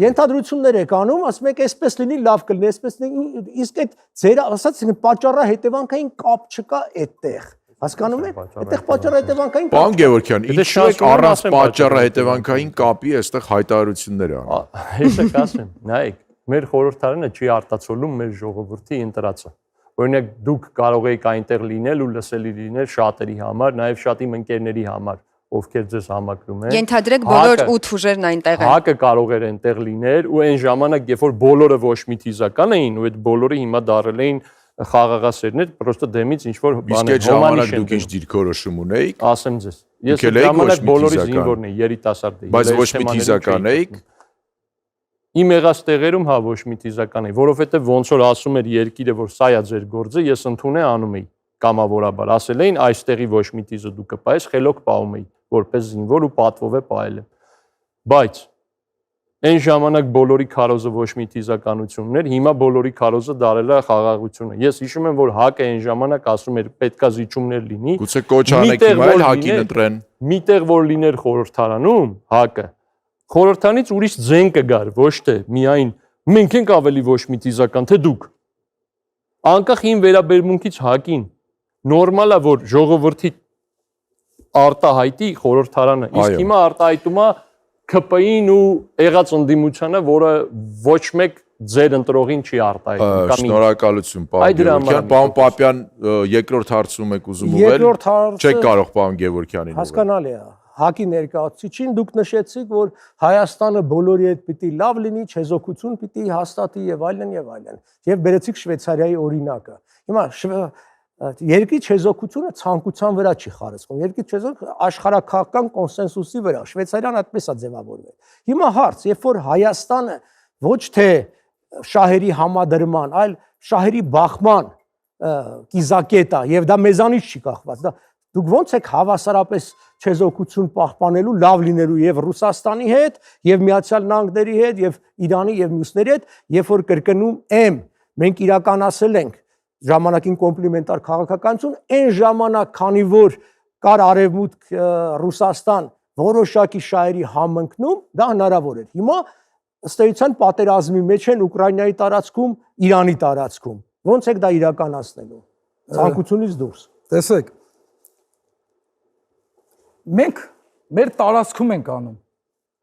ենթադրություններ եք անում, ասում եք այսպես լինի, լավ կլինի, այսպես լինի, իսկ այդ ձեր ասած պատճառը հետևանքային կապ չկա այդտեղ։ Հասկանում եք։ Այդտեղ պատճառը հետևանքային կապ։ Պարոն Գևորգյան, ինչու եք առանց պատճառը հետևանքային կապի այստեղ հայտարարություններ անում։ Ես եք ասեմ, նայեք, մեր խորհրդարանը չի արտացոլում մեր ժողովրդի ընտրածը։ Օրինակ դուք կարող եք այնտեղ լինել ու լսելի լինել շատերի համար, նաև շատ իմ ընկերների համար, ովքեր ձեզ համակրում են։ Ենթադրեք բոլոր 8 ուժերն այնտեղ են։ Հակը կարող էր այնտեղ լինել ու այն ժամանակ, երբ որ բոլորը ոչ մի թիզական էին ու այդ բոլորը հիմա դարել էին խաղաղասերներ, պրոստը դեմից ինչ որ բան է։ Իսկ այդ ժամանակ դուք ինչ դիրքորոշում ունեիք։ Ասեմ ձեզ։ Ես այդ ժամանակ բոլորի զինվորն էի, երիտասարդ էի։ Բայց ոչ մի թիզական էիք։ Իմ եղած տեղերում հա ոչ մի թիզական էի, որովհետև ոնց որ ասում էր երկիրը, որ սա է ձեր գործը, ես ընդունե անում էի կամավորաբար։ Ասել էին այստեղի ոչ մի թիզը դու կպայես, խելոք պահում էի, որպես զինվոր ու պատվով է պահել եմ։ Բայց այն ժամանակ բոլորի քարոզը ոչ մի թիզականությունն էր, հիմա բոլորի քարոզը դարել է խաղաղությունը։ Ես հիշում եմ, որ ՀԱԿ-ը այն ժամանակ ասում էր պետքա զիջումներ լինի։ Գուցե կոչ անեք հիմա էլ ՀԱԿ-ին ընտրեն։ Միտեղ որ լիներ խորհրդարանում ՀԱԿ-ը խորհրդանից ուրիշ ձեն կգար, ոչ թե միայն մենք ենք ավելի ոչ մի թիզական, թե դուք։ Անկախ իմ վերաբերմունքից ՀԱԿ-ին նորմալ է, որ ժողովրդի արտահայտի խորհրդարանը, իսկ հիմա արտահայտում է ԿՊ-ին ու եղած ընդդիմությանը, որը ոչ մեկ ձեր ընտրողին չի արտահայտում։ Շնորհակալություն, պարոն Գևորգյան։ Պարոն Պապյան, երկրորդ հարցում եք ուզում ուղղել։ Չեք կարող պարոն Գևորգյանին։ Հասկանալի է։ ՀԱԿ-ի ներկայացուցիչին դուք նշեցիք, որ Հայաստանը բոլորի հետ պիտի լավ լինի, չեզոքություն պիտի հաստատի եւ այլն եւ այլն։ Եվ բերեցիք Շվեյցարիայի օրինակը։ Հիմա երկրի չեզոքությունը ցանկության վրա չի խարսխում։ Երկրի չեզոք աշխարհակաղակական կոնսենսուսի վրա, Շվեյցարիան այդպես է ձևավորվել։ Հիմա հարց, երբ որ Հայաստանը ոչ թե շահերի համադրման, այլ շահերի բախման կիզակետ է, եւ դա մեզանից չի կախված, դա դուք ո՞նց եք հավասարապես չեզոքություն պահպանելու, լավ լինելու եւ Ռուսաստանի հետ, եւ Միացյալ Նահանգների հետ, եւ Իրանի եւ մյուսների հետ, երբ որ կրկնում եմ, մենք իրականացել ենք ժամանակին կոմպլիմենտար քաղաքականություն, այն ժամանակ, քանի որ կար Արևմուտք Ռուսաստան որոշակի շահերի համընկնում, դա հնարավոր էր։ Հիմա ըստ էության պատերազմի մեջ են Ուկրաինայի տարածքում, Իրանի տարածքում։ Ոնց եք դա իրականացնելու։ Ցանկությունից դուրս։ Տեսեք, մենք մեր տարածքում ենք անում։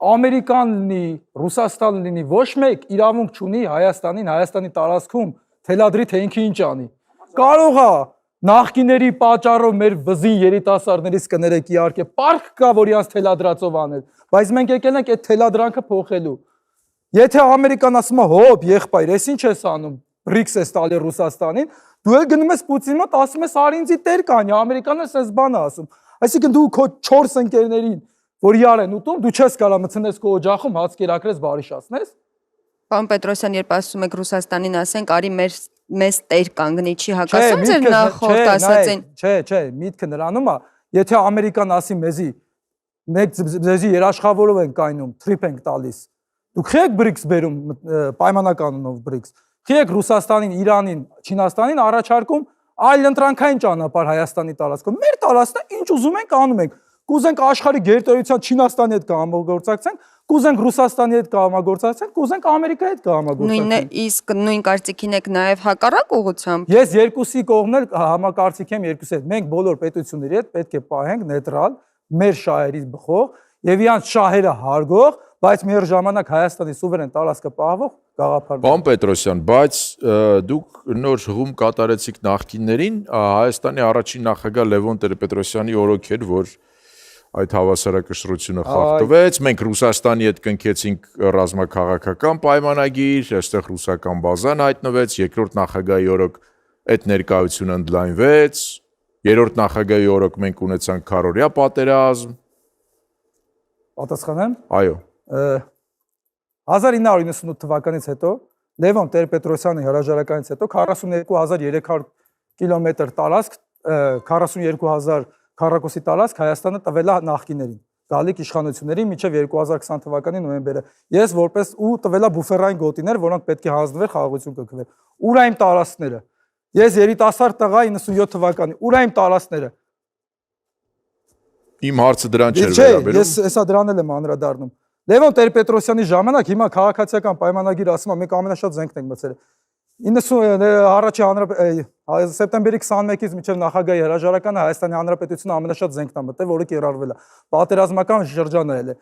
Ամերիկան լինի, Ռուսաստան լինի, ոչ մեկ իրավունք չունի Հայաստանի տարածքում թելադրի թե ինքը ինչ անի։ Կարող է նախկիների պատճառով մեր վզին երիտասարդներից կներեք իհարկե, պարկ կա, որ իրանց թելադրածով անել, բայց մենք եկել ենք այդ թելադրանքը փոխելու։ Եթե Ամերիկան ասում է, հոբ, եղբայր, ես ինչ ես անում, BRICS ես տալի Ռուսաստանին, դու էլ գնում ես Պուտինի մոտ, ասում ես արի ինձի տեր կանի, Ամերիկանը էս բան է ասում։ Այսինքն դու քո 4 ընկերներին, որ իրար են ուտում, դու չես կարող մտցնես քո օջախում հաց կերակրես բարիշացնես։ Պարոն Պետրոսյան, երբ ասում եք Ռուսաստանին, ասենք, արի մեզ տեր կանգնի, չի հակասում ձեր նախորդ ասածին։ Չէ, միտքը նրանում է, եթե Ամերիկան ասի մեզի, մենք ձեզի երաշխավորով ենք կայնում, թրիփ ենք տալիս։ Դուք եք BRICS բերում պայմանականունով BRICS։ Եք Ռուսաստանին, Իրանին, Չինաստանին առաջարկում այլ ընտրանքային ճանապարհ Հայաստանի տարածքում։ Մեր տարածքն ինչ ուզում ենք անում ենք։ Կուզենք աշխարհի գերտերության Չինաստանի հետ կհամագործակցենք, կուզենք Ռուսաստանի հետ կհամագործակցենք, կուզենք Ամերիկայի հետ կհամագործակցենք։ Իսկ նույն կարծիքին եք նաև հակառակ ուղղությամբ։ Ես երկուսի կողմն էլ համակարծիք եմ երկուսի հետ։ Մենք բոլոր պետությունների հետ պետք է պահենք նեյտրալ, մեր շահերից բխող եւ իրանց շահերը հարգող, բայց միաժամանակ Հայաստանի սուվերեն տարածքը պահվող գաղափար։ Պարոն Պետրոսյան, բայց դուք նոր հղում կատարեցիք նախկիններին, Հայաստանի առաջին նախագահ Լևոն Տեր-Պետրոսյանի օրոք էր, որ այդ հավասարակշռությունը խախտվեց, մենք Ռուսաստանի հետ կնքեցինք ռազմաքաղաքական պայմանագիր, այստեղ ռուսական բազան հայտնվեց, երկրորդ նախագահի օրոք այդ ներկայությունը ընդլայնվեց, երրորդ նախագահի օրոք մենք ունեցանք քառօրյա պատերազմ։ Պատասխանեմ։ Այո։ 1998 թվականից հետո Լևոն Տեր-Պետրոսյանի հրաժարականից հետո 42300 կիլոմետր տարածք, 42000 քառակուսի տարածք Հայաստանը տվել է նախկիներին, գալիք իշխանություններին մինչև 2020 թվականի նոյեմբերը։ Ես որպես ու տվել է բուֆերային գոտիներ, որոնք պետք է հանձնվեր խաղաղություն կգվեր։ Ուր այն տարածքները։ Ես երիտասարդ տղա 97 թվականի, ուր այն տարածքները։ Իմ հարցը դրան չէր վերաբերում։ Ես հեսա դրանել եմ անդրադառնում։ Լևոն Տեր-Պետրոսյանի ժամանակ հիմա քաղաքացիական պայմանագիրը ասում է մենք ամենաշատ զենքն ենք մտցրել։ 90 առաջի սեպտեմբերի 21-ից մինչև նախագահի հրաժարականը Հայաստանի Հանրապետությունը ամենաշատ զենքն է մտել, որը կիրառվել է։ Պատերազմական շրջանը էլ է։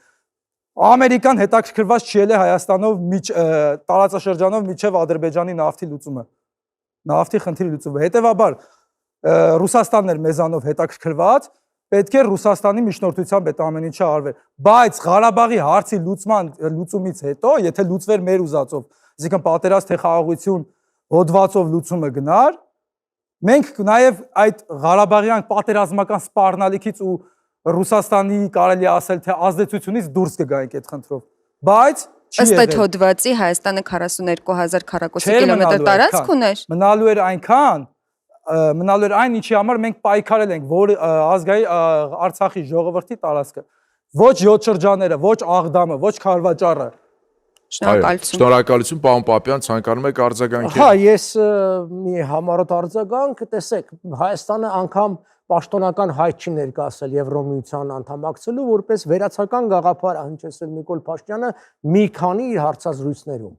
Ամերիկան հետաքրքրված չի ել է Հայաստանով տարածաշրջանով միջև Ադրբեջանի նավթի լուծումը։ Նավթի խնդիրի լուծումը։ Հետևաբար Ռուսաստանն էր մեզանով հետաքրքրված, պետք է Ռուսաստանի միջնորդությամբ այդ ամեն ինչը արվեր։ Բայց Ղարաբաղի հարցի լուծումից հետո, եթե լուծվեր մեր ուզածով, այսինքն պատերազմ թե խաղաղություն հոդվածով լուծումը գնար, մենք նաև այդ Ղարաբաղյան պատերազմական սպառնալիքից ու Ռուսաստանի կարելի ասել թե ազդեցությունից դուրս կգայինք այդ խնդրով։ Բայց ըստ այդ հոդվածի Հայաստանը 42000 քառակուսի կիլոմետր տարածք ուներ։ Մնալու էր այնքան, մնալու էր այն ինչի համար մենք պայքարել ենք, որ ազգային Արցախի ժողովրդի տարածքը, ոչ 7 շրջանները, ոչ Աղդամը, ոչ Քարվաճառը։ Շնորհակալություն։ Շնորհակալություն, պարոն Պապյան, ցանկանում եք արձագանքել։ Հա, ես մի համառոտ արձագանք, տեսեք, Հայաստանը անգամ պաշտոնական հայտ չի ներկայացել Եվրոմիության անդամակցելու, որպես վերացական գաղափար հնչեցել Նիկոլ Փաշինյանը մի քանի իր հարցազրույցներում։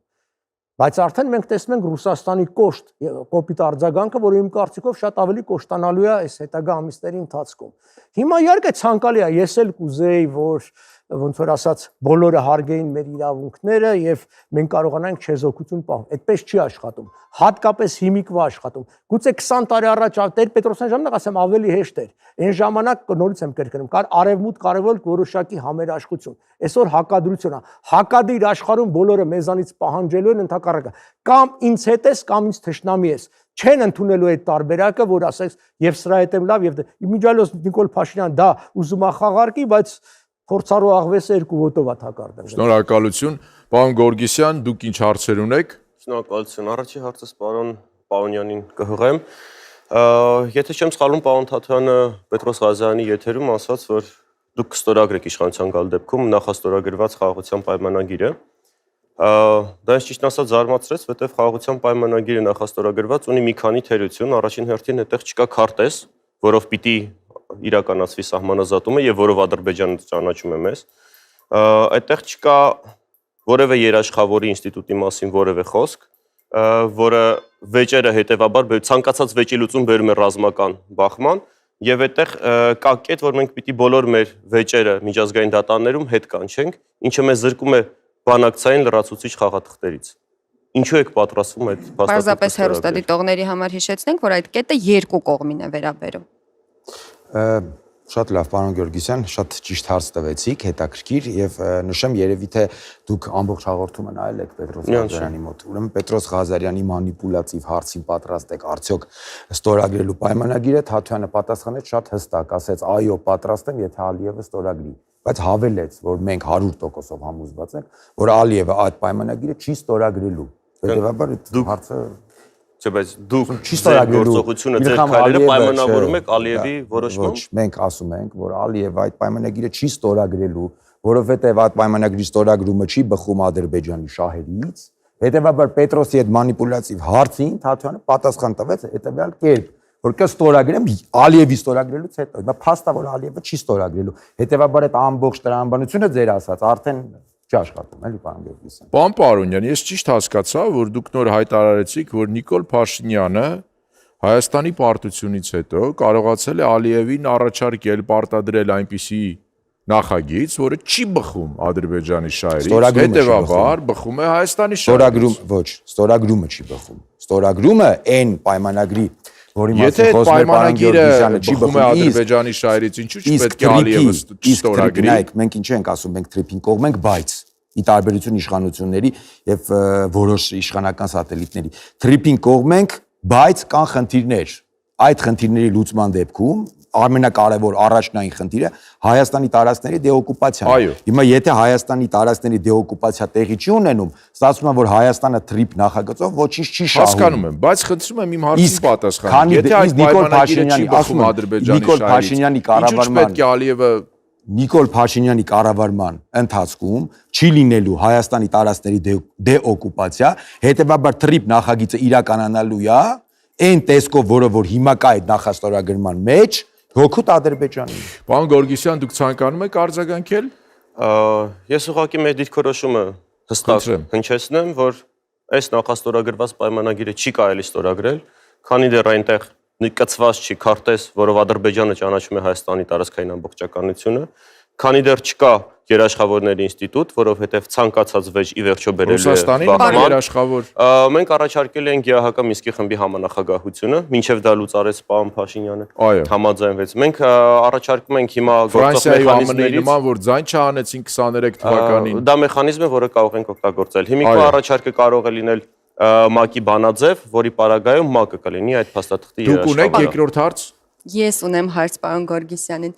Բայց արդեն մենք տեսնում ենք Ռուսաստանի կոշտ կոպիտ արձագանքը, որը իմ կարծիքով շատ ավելի կոշտանալու է այս հետագա ամիսների ընթացքում։ Հիմա իհարկե ցանկալի է, ես էլ կուզեի, որ ոնց որ ասած բոլորը հարգեին մեր իրավունքները եւ մենք կարողանանք չեզոքություն պահել։ Այդպես չի աշխատում, հատկապես հիմիկվա աշխատում։ Գուցե 20 տարի առաջ Տեր-Պետրոսյանի ժամանակ ասեմ ավելի հեշտ էր։ Այն ժամանակ նորից եմ կրկնում, կար արևմուտք կարևոր որոշակի համերաշխություն։ Այսօր հակադրություն է։ Հակադիր աշխարհում բոլորը մեզանից պահանջելու են ընդհակառակը։ Կամ ինձ հետ ես, կամ ինձ թշնամի ես։ չեն ընդունելու այդ տարբերակը, որ ասես եւ սրա հետ եմ լավ եւ իմիջիալոս Նիկոլ Փաշինյան դա ուզում է խաղարկի, բայց փորձառու աղվեսը 2 ոտով է թակարդել։ Շնորհակալություն, պարոն Գորգիսյան, դուք ինչ հարցեր ունեք։ Շնորհակալություն։ Առաջի հարցս պարոն Պաունյանին կհղեմ։ Եթե չեմ սխալվում, պարոն Թաթյանը Պետրոս Ղազարյանի եթերում ասաց, որ դուք կստորագրեք իշխանության գալ դեպքում նախաստորագրված խաղաղության պայմանագիրը։ Դա ինձ ճիշտ ասած զարմացրեց, որտեղ խաղաղության պայմանագիրը նախաստորագրված ունի մի քանի թերություն, առաջին հերթին այդտեղ չկա քարտեզ, որով պիտի իրականացվի սահմանազատումը եւ որով Ադրբեջանը ճանաչում է մեզ։ Այդտեղ չկա որևէ երաշխավորի ինստիտուտի մասին որևէ խոսք, որը վեճերը հետևաբար ցանկացած վեճի լուծում բերում է ռազմական բախման եւ այդտեղ կա կետ, որ մենք պիտի բոլոր մեր վեճերը միջազգային դատաներում հետ կանչենք, ինչը մեզ զրկում է բանակցային լրացուցիչ խաղաթղթերից։ Ինչու եք պատրաստվում այդ փաստաթղթը։ Պարզապես հեռուստադիտողների համար հիշեցնենք, որ այդ կետը երկու կողմին է վերաբերում։ Շատ լավ, պարոն Գեորգիսյան, շատ ճիշտ հարց տվեցիք, հետաքրքիր եւ նշեմ երևի թե դուք ամբողջ հաղորդումը նայել եք Պետրոս Ղազարյանի մոտ։ Ուրեմն Պետրոս Ղազարյանի մանիպուլատիվ հարցին պատրաստ եք արդյոք ստորագրելու պայմանագիրը, Թաթյանը պատասխանեց շատ հստակ, ասեց այո, պատրաստ եմ, եթե Ալիևը ստորագրի, բայց հավելեց, որ մենք 100%-ով համոզված ենք, որ Ալիևը այդ պայմանագիրը չի ստորագրելու։ Հետևաբար այդ հարցը Չէ, բայց դուք ձեր գործողությունը, ձեր քայլերը պայմանավորում եք Ալիևի որոշմամբ։ Ոչ, մենք ասում ենք, որ Ալիևը այդ պայմանագիրը չի ստորագրելու, որովհետև այդ պայմանագրի ստորագրումը չի բխում Ադրբեջանի շահերից։ Հետևաբար Պետրոսի այդ մանիպուլյատիվ հարցին Թաթյանը պատասխան տվեց հետևյալ կերպ, որ կստորագրեմ Ալիևի ստորագրելուց հետո։ Դա փաստ է, որ Ալիևը չի ստորագրելու։ Հետևաբար այդ ամբողջ տրամաբանությունը ձեր ասած արդեն չի աշխատում, էլի պարոն Գեորգիսյան։ Պարոն Պարոնյան, ես ճիշտ հասկացա, որ դուք նոր հայտարարեցիք, որ Նիկոլ Փաշինյանը Հայաստանի պարտությունից հետո կարողացել է Ալիևին առաջարկել պարտադրել այնպիսի նախագիծ, որը չի բխում Ադրբեջանի շահերից, հետևաբար բխում է Հայաստանի շահերից։ Ոչ, ստորագրումը չի բխում։ Ստորագրումը այն պայմանագրի, որի Եթե պայմանագիրը բխում է Ադրբեջանի շահերից, ինչու՞ չպետք է Ալիևը ստորագրի։ Նայեք, մենք ինչ ենք ասում, մենք թրիփին կողմ ենք, բայց ի տարբերություն իշխանությունների եւ որոշ իշխանական սատելիտների, թրիփին կողմ ենք, բայց կան խնդիրներ։ Այդ խնդիրների լուծման դեպքում ամենակարևոր առաջնային խնդիրը Հայաստանի տարածքների դեօկուպացիան։ Հիմա եթե Հայաստանի տարածքների դեօկուպացիա տեղի չի ունենում, ստացվում է, որ Հայաստանը թրիփ նախագծով ոչինչ չի շահում։ Հասկանում եմ, բայց խնդրում եմ իմ հարցին պատասխանել։ Եթե այդ պայմանագիրը չի բխում Ադրբեջանի շահերից, ինչու՞ պետք է Ալիևը Նիկոլ Փաշինյանի կառավարման ընթացքում չի լինելու Հայաստանի տարածքների դեօկուպացիա, հետեւաբար թրիփ նախագիծը իրականանալու է այն տեսքով, որը որ հիմա կա այդ նախաստորագրման մեջ, հոգուտ Ադրբեջանին։ Պարոն Գորգիսյան, դուք ցանկանում եք արձագանքել։ Ես ուղղակի մեր դիրքորոշումը հստակ հնչեցնեմ, որ այս նախաստորագրված պայմանագիրը չի կարելի ստորագրել, քանի դեռ այնտեղ կցված չի քարտեզ, որով Ադրբեջանը ճանաչում է Հայաստանի տարածքային ամբողջականությունը, քանի դեռ չկա երաշխավորների ինստիտուտ, որովհետև ցանկացած վեճ ի վերջո բերելու է Ռուսաստանի երաշխավոր։ Մենք առաջարկել ենք ԵԱՀԿ Մինսկի խմբի համանախագահությունը, մինչև դա լուծարեց պարոն Փաշինյանը, համաձայնվեց։ Մենք առաջարկում ենք հիմա գործող մեխանիզմներից, նման որ ձայն չհանեցին 23 թվականին։ Դա մեխանիզմ է, որը կարող ենք օգտագործել։ Հիմիկվա առաջարկը կարող է լինել ՄԱԿ-ի բանաձև, որի պարագայում ՄԱԿ-ը կլինի այդ փաստաթղթի երաշխավորը։ Դուք ունեք երկրորդ հարց։ Ես ունեմ հարց պարոն Գորգիսյանին։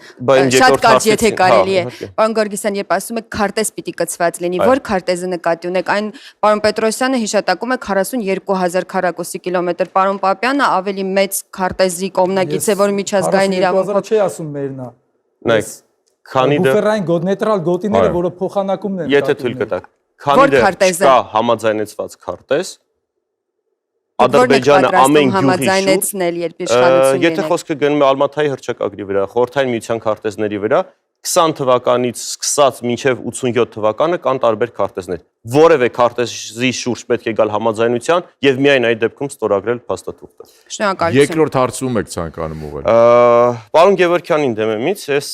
Շատ կարճ եթե կարելի է։ Պարոն Գորգիսյան, երբ ասում եք քարտեզ պիտի կցված լինի, որ քարտեզը նկատի ունեք, այն պարոն Պետրոսյանը հիշատակում է 42000 քառակուսի կիլոմետր, պարոն Պապյանը ավելի մեծ քարտեզի կողմնակից է, որ միջազգային իրավունքով չի ասում մերնա։ Նայեք, քանի դեռ բուֆերային նեյտրալ գոտիները, որը փոխանակումն են։ Եթե թույլ կտաք, քանի դեռ չկա համաձայնեցված քարտեզ, Ադրբեջանը ամեն գյուղի շուրջ, եթե խոսքը գնում է Ալմաթայի հռչակագրի վրա, Խորհրդային Միության քարտեզների վրա, 20 թվականից սկսած մինչև 87 թվականը կան տարբեր քարտեզներ։ Որևէ քարտեզի շուրջ պետք է գալ համաձայնության եւ միայն այդ դեպքում ստորագրել փաստաթուղթը։ Շնորհակալություն։ Երկրորդ հարցում եք ցանկանում ուղղել։ Պարոն Գևորգյանին դեմ եմ ես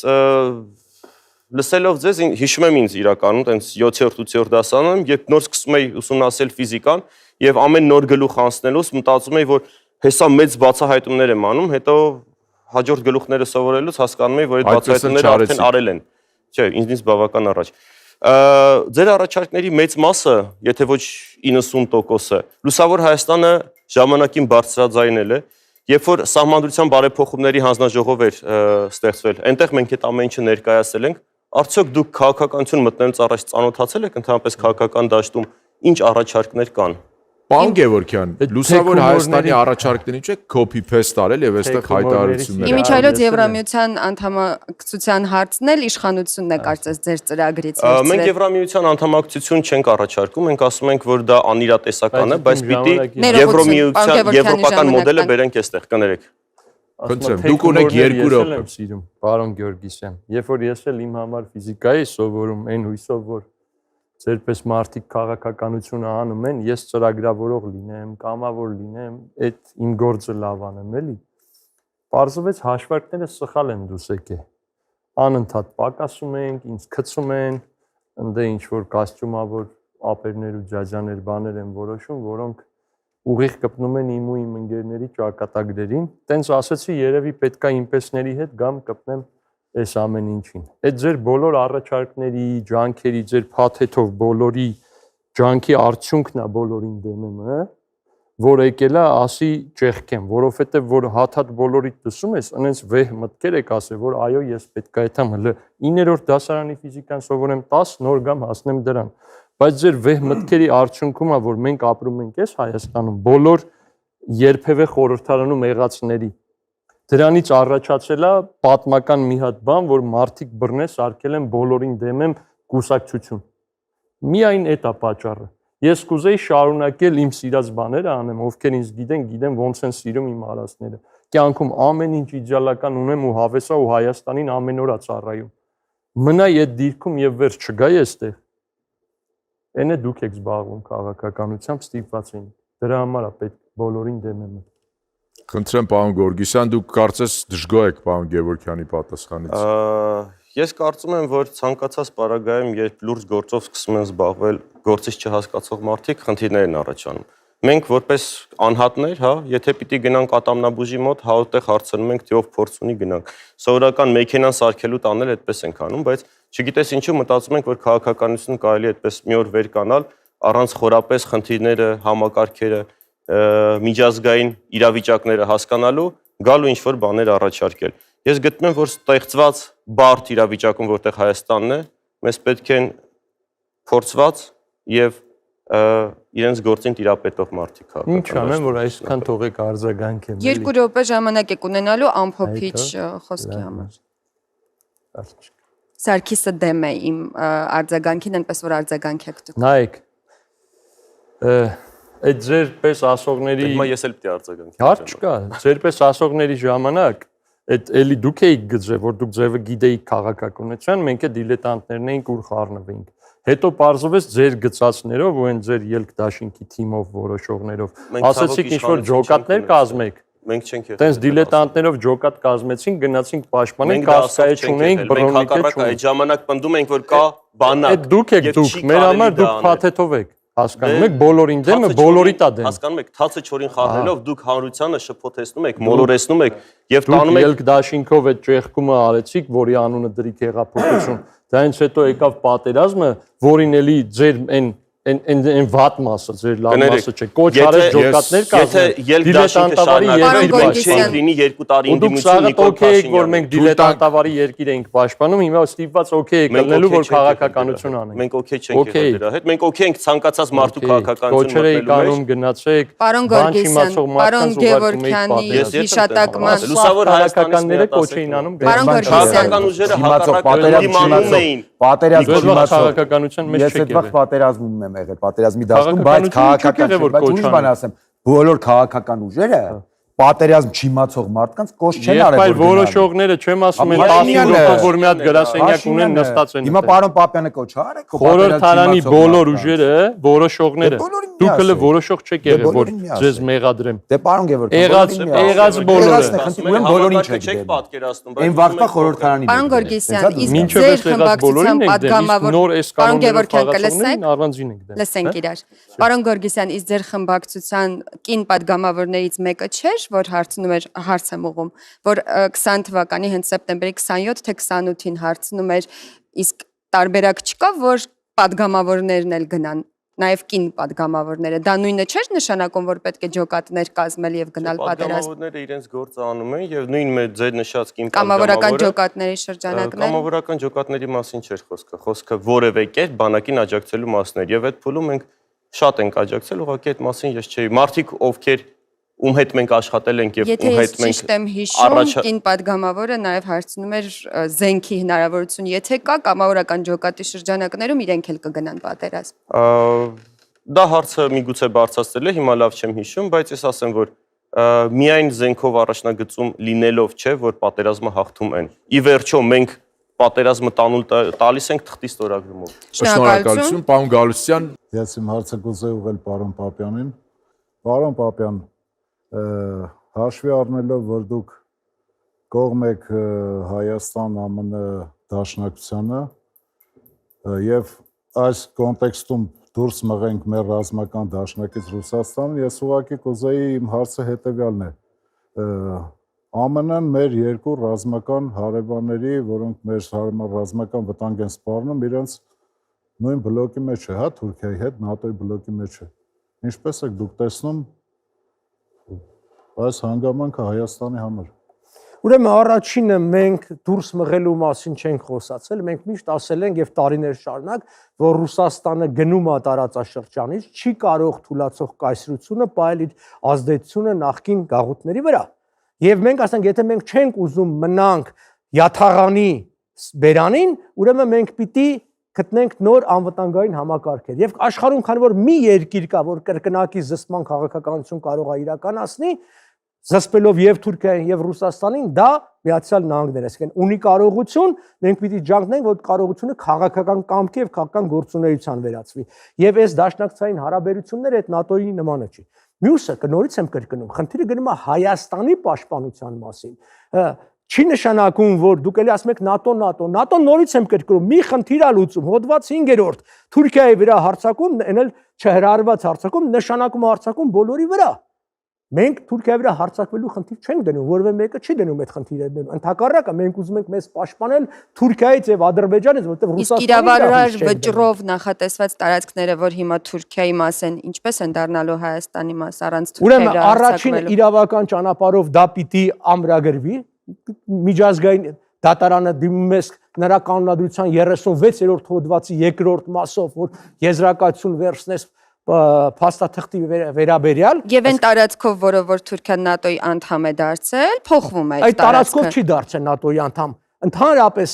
լսելով ձեզ հիշում եմ ինձ իրականում տենց 7-8 դասանում, երբ նոր սկսում էի ուսումնասիրել ֆիզիկան եւ ամեն նոր գլուխ անցնելուց մտածում էի, որ հեսա մեծ բացահայտումներ եմ անում, հետո հաջորդ գլուխները սովորելուց հասկանում էի, որ այդ բացահայտումները արդեն արել են։ Չէ, ինձնից բավական առաջ։ Ձեր առաջարկների մեծ մասը, եթե ոչ 90%-ը, Լուսավոր Հայաստանը ժամանակին բարձրաձայնել է, երբ որ սահմանադրության բարեփոխումների հանձնաժողով էր ստեղծվել, այնտեղ մենք այդ ամեն ինչը ներկայացել ենք, արդյոք դուք քաղաքականություն մտնելուց առաջ ծանոթացել եք ընդհանրապես քաղաքական դաշտում ինչ առաջարկներ կան։ Պարոն Գևորգյան, լուսավոր Հայաստանի առաջարկներին չէ copy paste արել եւ այստեղ հայտարարություններ։ Իմիջիայլոց Եվրամիության անդամակցության հարցն էլ իշխանությունն է կարծես ձեր ծրագրից Մենք վերցրել։ Եվրամիության անդամակցություն չենք առաջարկում, մենք ասում ենք, որ դա անիրատեսական է, բայց պիտի Ներողություն, եվրոպական մոդելը բերենք այստեղ, կներեք։ Խնդրեմ, դուք ունեք 2 րոպե։ Եմ սիրում, պարոն Գեորգիսյան։ Երբ որ ես էլ իմ համար ֆիզիկայի սովորում, այն հույսով, որ ձերպես մարդիկ քաղաքականությունը անում են, ես ծրագրավորող լինեմ, կամավոր լինեմ, այդ իմ գործը լավ անեմ, էլի։ Պարզվեց հաշվարկները սխալ են դուս եկել։ Անընդհատ պակասում ենք, ինձ գցում են, ընդ ինչ որ կոստյումավոր ապերներ ու ջաջաներ բաներ են որոշում, որոնք ուղիղ կպնում են իմ ու իմ ընկերների ճակատագրերին, տենց ասեցի երևի պետքա իմպեսների հետ գամ կպնեմ այս ամեն ինչին։ Այդ ձեր բոլոր առաջարկների, ջանքերի, ձեր փաթեթով բոլորի ջանքի արդյունքն է բոլորին դեմը, որ եկել է ասի ճեղքեմ, որովհետև որ հաթաթ բոլորիդ լսում ես, այնց վեհ մտքեր եք ասել, որ այո, ես պետքա այդամ հələ 9-րդ դասարանի ֆիզիկան սովորեմ 10 նոր գամ հասնեմ դրան։ Բայց ձեր վեհ մտքերի արդյունքում է, որ մենք ապրում ենք այս Հայաստանում, բոլոր երբևէ խորհրդարանում եղածների։ Դրանից առաջացել է պատմական մի հատ բան, որ մարդիկ բռնես արկել են բոլորին դեմեմ կուսակցություն։ Միայն այդ է պատճառը։ Ես կուզեի շարունակել իմ սիրած բաները անեմ, ովքեր ինձ գիտեն ոնց են սիրում իմ արածները։ Կյանքում ամեն ինչ իդեալական ունեմ ու հավեսա ու Հայաստանին ամեն օր ծառայում։ Մնա այդ դիրքում եւ վերջ չգայի այստեղ։ Այնը դուք եք զբաղվում քաղաքականությամբ ստիպված են։ Դրա համար է պետք բոլորին դեմեմ։ Խնդրեմ, պարոն Գորգիսյան, դուք կարծես դժգոհ եք պարոն Գևորգյանի պատասխանից։ Ես կարծում եմ, որ ցանկացած պարագայում, երբ լուրջ գործով սկսում են զբաղվել գործից չհասկացող մարդիկ, խնդիրներ են առաջանում։ Մենք որպես անհատներ, հա, եթե պիտի գնանք ատամնաբուժի մոտ, հա այդտեղ հարցնում ենք, թե ով փորձ ունի գնանք։ Սովորական մեքենան սարքելու տանել այդպես ենք անում, բայց չգիտես ինչու մտածում ենք, որ քաղաքականությունը կարելի է այդպես մի օր վեր կանալ, առանց խորապես խնդիրները, համակարգերը, միջազգային իրավիճակները հասկանալու, գալու ինչ-որ բաներ առաջարկել։ Ես գտնում եմ, որ ստեղծված բարդ իրավիճակում, որտեղ Հայաստանն է, մեզ պետք են փորձված եւ իրենց գործին տիրապետող մարդիկ քաղաքական։ Ինչ անեմ, որ այսքան թողեք արձագանքեմ։ 2 րոպե ժամանակ եք ունենալու ամփոփիչ խոսքի համար։ Սարգիսը դեմ է իմ արձագանքին, այնպես որ արձագանք եք դուք։ Նայեք։ Այդ ձեր պես ասողների Հիմա ես էլ պիտի արձագանքեմ։ Հարց չկա, ձեր պես ասողների ժամանակ այդ էլի դուք էիք գծել, որ դուք ձևը գիտեիք քաղաքականության, մենք է դիլետանտներն էինք ուր խառնվեինք։ Հետո պարզվեց ձեր գծածներով ու այն ձեր ելք դաշինքի թիմով որոշողներով։ Ասացիք ինչ որ ջոկատներ կազմեք։ Մենք չենք եղել։ Տենց դիլետանտներով ջոկատ կազմեցինք, գնացինք պաշտպանենք, կասկայ չունեինք, բռնոմիկ չունեինք։ Այդ ժամանակ պնդում ենք, որ կա բանակ։ Այդ դուք եք դուք, մեր համար դուք փաթեթով եք։ Հասկանում եք, բոլորին դեմը, բոլորիդ է դեմ։ Հասկանում եք, թացը չորին խառնելով դուք հանրությանը շփոթեցնում եք, մոլորեցնում եք եւ տանում եք ելք դաշինքով այդ ճեղքումը արեցիք, որի անունը դրիք հեղափոխություն։ Դրանից հետո եկավ պատերազմը, որին էլի ձեր այն վատ մասը, ձեր լավ մասը չէ։ Կոչ արեց ջոկատներ կազմել։ Դիլետանտավարի երկիր էինք պաշտպանում, հիմա ստիպված օքեյ եք լինելու, որ քաղաքականություն անենք։ Մենք օքեյ չենք եղել դրա հետ։ Մենք օքեյ ենք ցանկացած մարդու քաղաքականություն մտնելու մեջ։ Կոչեր էիք անում, գնացեք։ Պարոն Գորգիսյան, պարոն Գևորգյանի հիշատակման լուսավոր հայաստանյանները կոչեին անում։ Պարոն քաղաքական ուժերը հակառակ դիմանում քաղաքականության մեջ չեք եղել։ Ես պատերազմում եմ եղել, պատերազմի դաշտում, բայց քաղաքական չէ, բայց ուրիշ բան ասեմ, բոլոր քաղաքական ուժերը պատերազմ չիմացող մարդկանց կոչ չեն արել։ Եղբայր որոշողները չեմ ասում են 10 րոպե որ մի հատ գրասենյակ ունեն նստած են։ Հիմա պարոն Պապյանը կոչ արեք։ Խորհրդարանի բոլոր ուժերը, որոշողները, դուք հələ որոշող չեք եղել, որ ձեզ մեղադրեմ։ Դե պարոն Գևորգյան, եղած բոլորը։ ուրեմն բոլորին չեք պատկերացնում, բայց այն վաղվա խորհրդարանին։ Պարոն Գորգիսյան, իսկ ձեր խմբակցության падգամավոր նոր այս Պարոն Գևորգյան կլսեք, առանձին եք դեմ։ Լսենք իրար։ Պարոն Գորգիսյան, իսկ ձեր խմբակցության կին падգամավորներից մեկը չէր, որ հարցնում էր, հարց եմ ուղում, որ 20 թվականի հենց սեպտեմբերի 27 թե 28-ին հարցնում էր, իսկ տարբերակ չկա, որ падգամավորներն էլ գնան նաև կին падգամավորները։ Դա նույնը չէր նշանակում, որ պետք է ջոկատներ կազմել եւ գնալ պատերազմ։ Падգամավորները իրենց գործը անում են եւ նույն մեր ձեր նշած կին կամավորական ջոկատների շրջանակներ։ Կամավորական ջոկատների մասին չէր խոսքը։ Խոսքը որևէ կերպ բանակին աջակցելու մասն էր եւ այդ փուլում մենք շատ ենք աջակցել, ուղղակի այդ մասին ես չէի։ Մարդիկ ովքեր ում հետ մենք աշխատել ենք եւ ում հետ մենք ճիշտ եմ հիշում, կին падգամավորը նաև հարցնում էր զենքի հնարավորություն, եթե կա կամավորական ջոկատի շրջանակներում իրենք էլ կգնան պատերազմ։ Դա հարցը միգուցե բարձրացել է, հիմա լավ չեմ հիշում, բայց ես ասեմ, որ միայն զենքով առաջնագծում լինելով չէ, որ պատերազմը հաղթում են։ Ի վերջո մենք պատերազմը տալիս ենք թղթի ստորագրումով։ Շնորհակալություն, պարոն Գալստյան։ Ես իմ հարցը կուզեի ուղղել պարոն Պապյանին։ Պարոն Պապյան, հաշվի առնելով, որ դուք կողմ եք Հայաստան-ԱՄՆ դաշնակցությանը եւ այս կոնտեքստում դուրս մղենք մեր ռազմական դաշնակից Ռուսաստան, ես ուղղակի կուզեի իմ հարցը հետեւյալն է։ ԱՄՆ-ն մեր երկու ռազմական հարևանների, որոնք մեր ռազմական վտանգ են սպառնում, իրենց նույն բլոկի մեջ է, հա, Թուրքիայի հետ, ՆԱՏՕ-ի բլոկի մեջ է։ Ինչպես եք դուք տեսնում այս հանգամանքը Հայաստանի համար։ Ուրեմն առաջինը մենք դուրս մղելու մասին չենք խոսացել, մենք միշտ ասել ենք եւ տարիներ շարունակ, որ Ռուսաստանը գնում է տարածաշրջանից, չի կարող թույլատրող կայսրությունը պահել իր ազդեցությունը նախկին գաղութների վրա։ Եվ մենք ասենք, եթե մենք չենք ուզում մնանք յաթաղանի բերանին, ուրեմն մենք պիտի գտնենք նոր անվտանգային համակարգեր։ Եվ աշխարհում քանի որ մի երկիր կա, որ կրկնակի զսպման քաղաքականություն կարող է իրականացնի, զսպելով եւ Թուրքիային եւ Ռուսաստանին, դա Միացյալ Նահանգներն է, այսինքն ունի կարողություն, մենք պիտի ջանքնենք, որ կարողությունը քաղաքական կամքի եւ քաղաքական գործունեության վերածվի։ Եվ այս դաշնակցային հարաբերությունները այդ ՆԱՏՕ-ի նմանը չի։ Մյուսը կնորից եմ կրկնում, խնդիրը գնում է Հայաստանի պաշտպանության մասին։ Չի նշանակում, որ դուք էլի ասում եք ՆԱՏՕ, նորից եմ կրկնում, մի խնդիր է լուծում, հոդված 5-րդ Թուրքիայի վրա հարձակում, էնել չհրահրված հարձակում, նշանակում հարձակում բոլորի վրա։ Մենք Թուրքիայի վրա հարձակվելու խնդիր չենք դնում, որևէ մեկը չի դնում այդ խնդիրը դնում։ Ընդհակառակը մենք ուզում ենք մեզ պաշտպանել Թուրքիայից եւ Ադրբեջանից, որտեղ Ռուսաստանը իրավարար վճռով նախատեսված տարածքները, որ հիմա Թուրքիայի մաս են, ինչպես են դառնալու Հայաստանի մաս առանց Թուրքիայի վրա հարձակվելու։ Ուրեմն առաջին իրավական ճանապարհով դա պիտի ամրագրվի, միջազգային դատարանը դիմում է նրա կանոնադրության 36-րդ հոդվածի 2-րդ մասով, որ եզրակացություն վերցնես փաստաթղթի վերաբերյալ եւ այն տարածքով, որով որ Թուրքիան ՆԱՏՕ-ի անդամ է դարձել, փոխվում է այդ տարածքով չի դարձել ՆԱՏՕ-ի անդամ։ Ընդհանրապես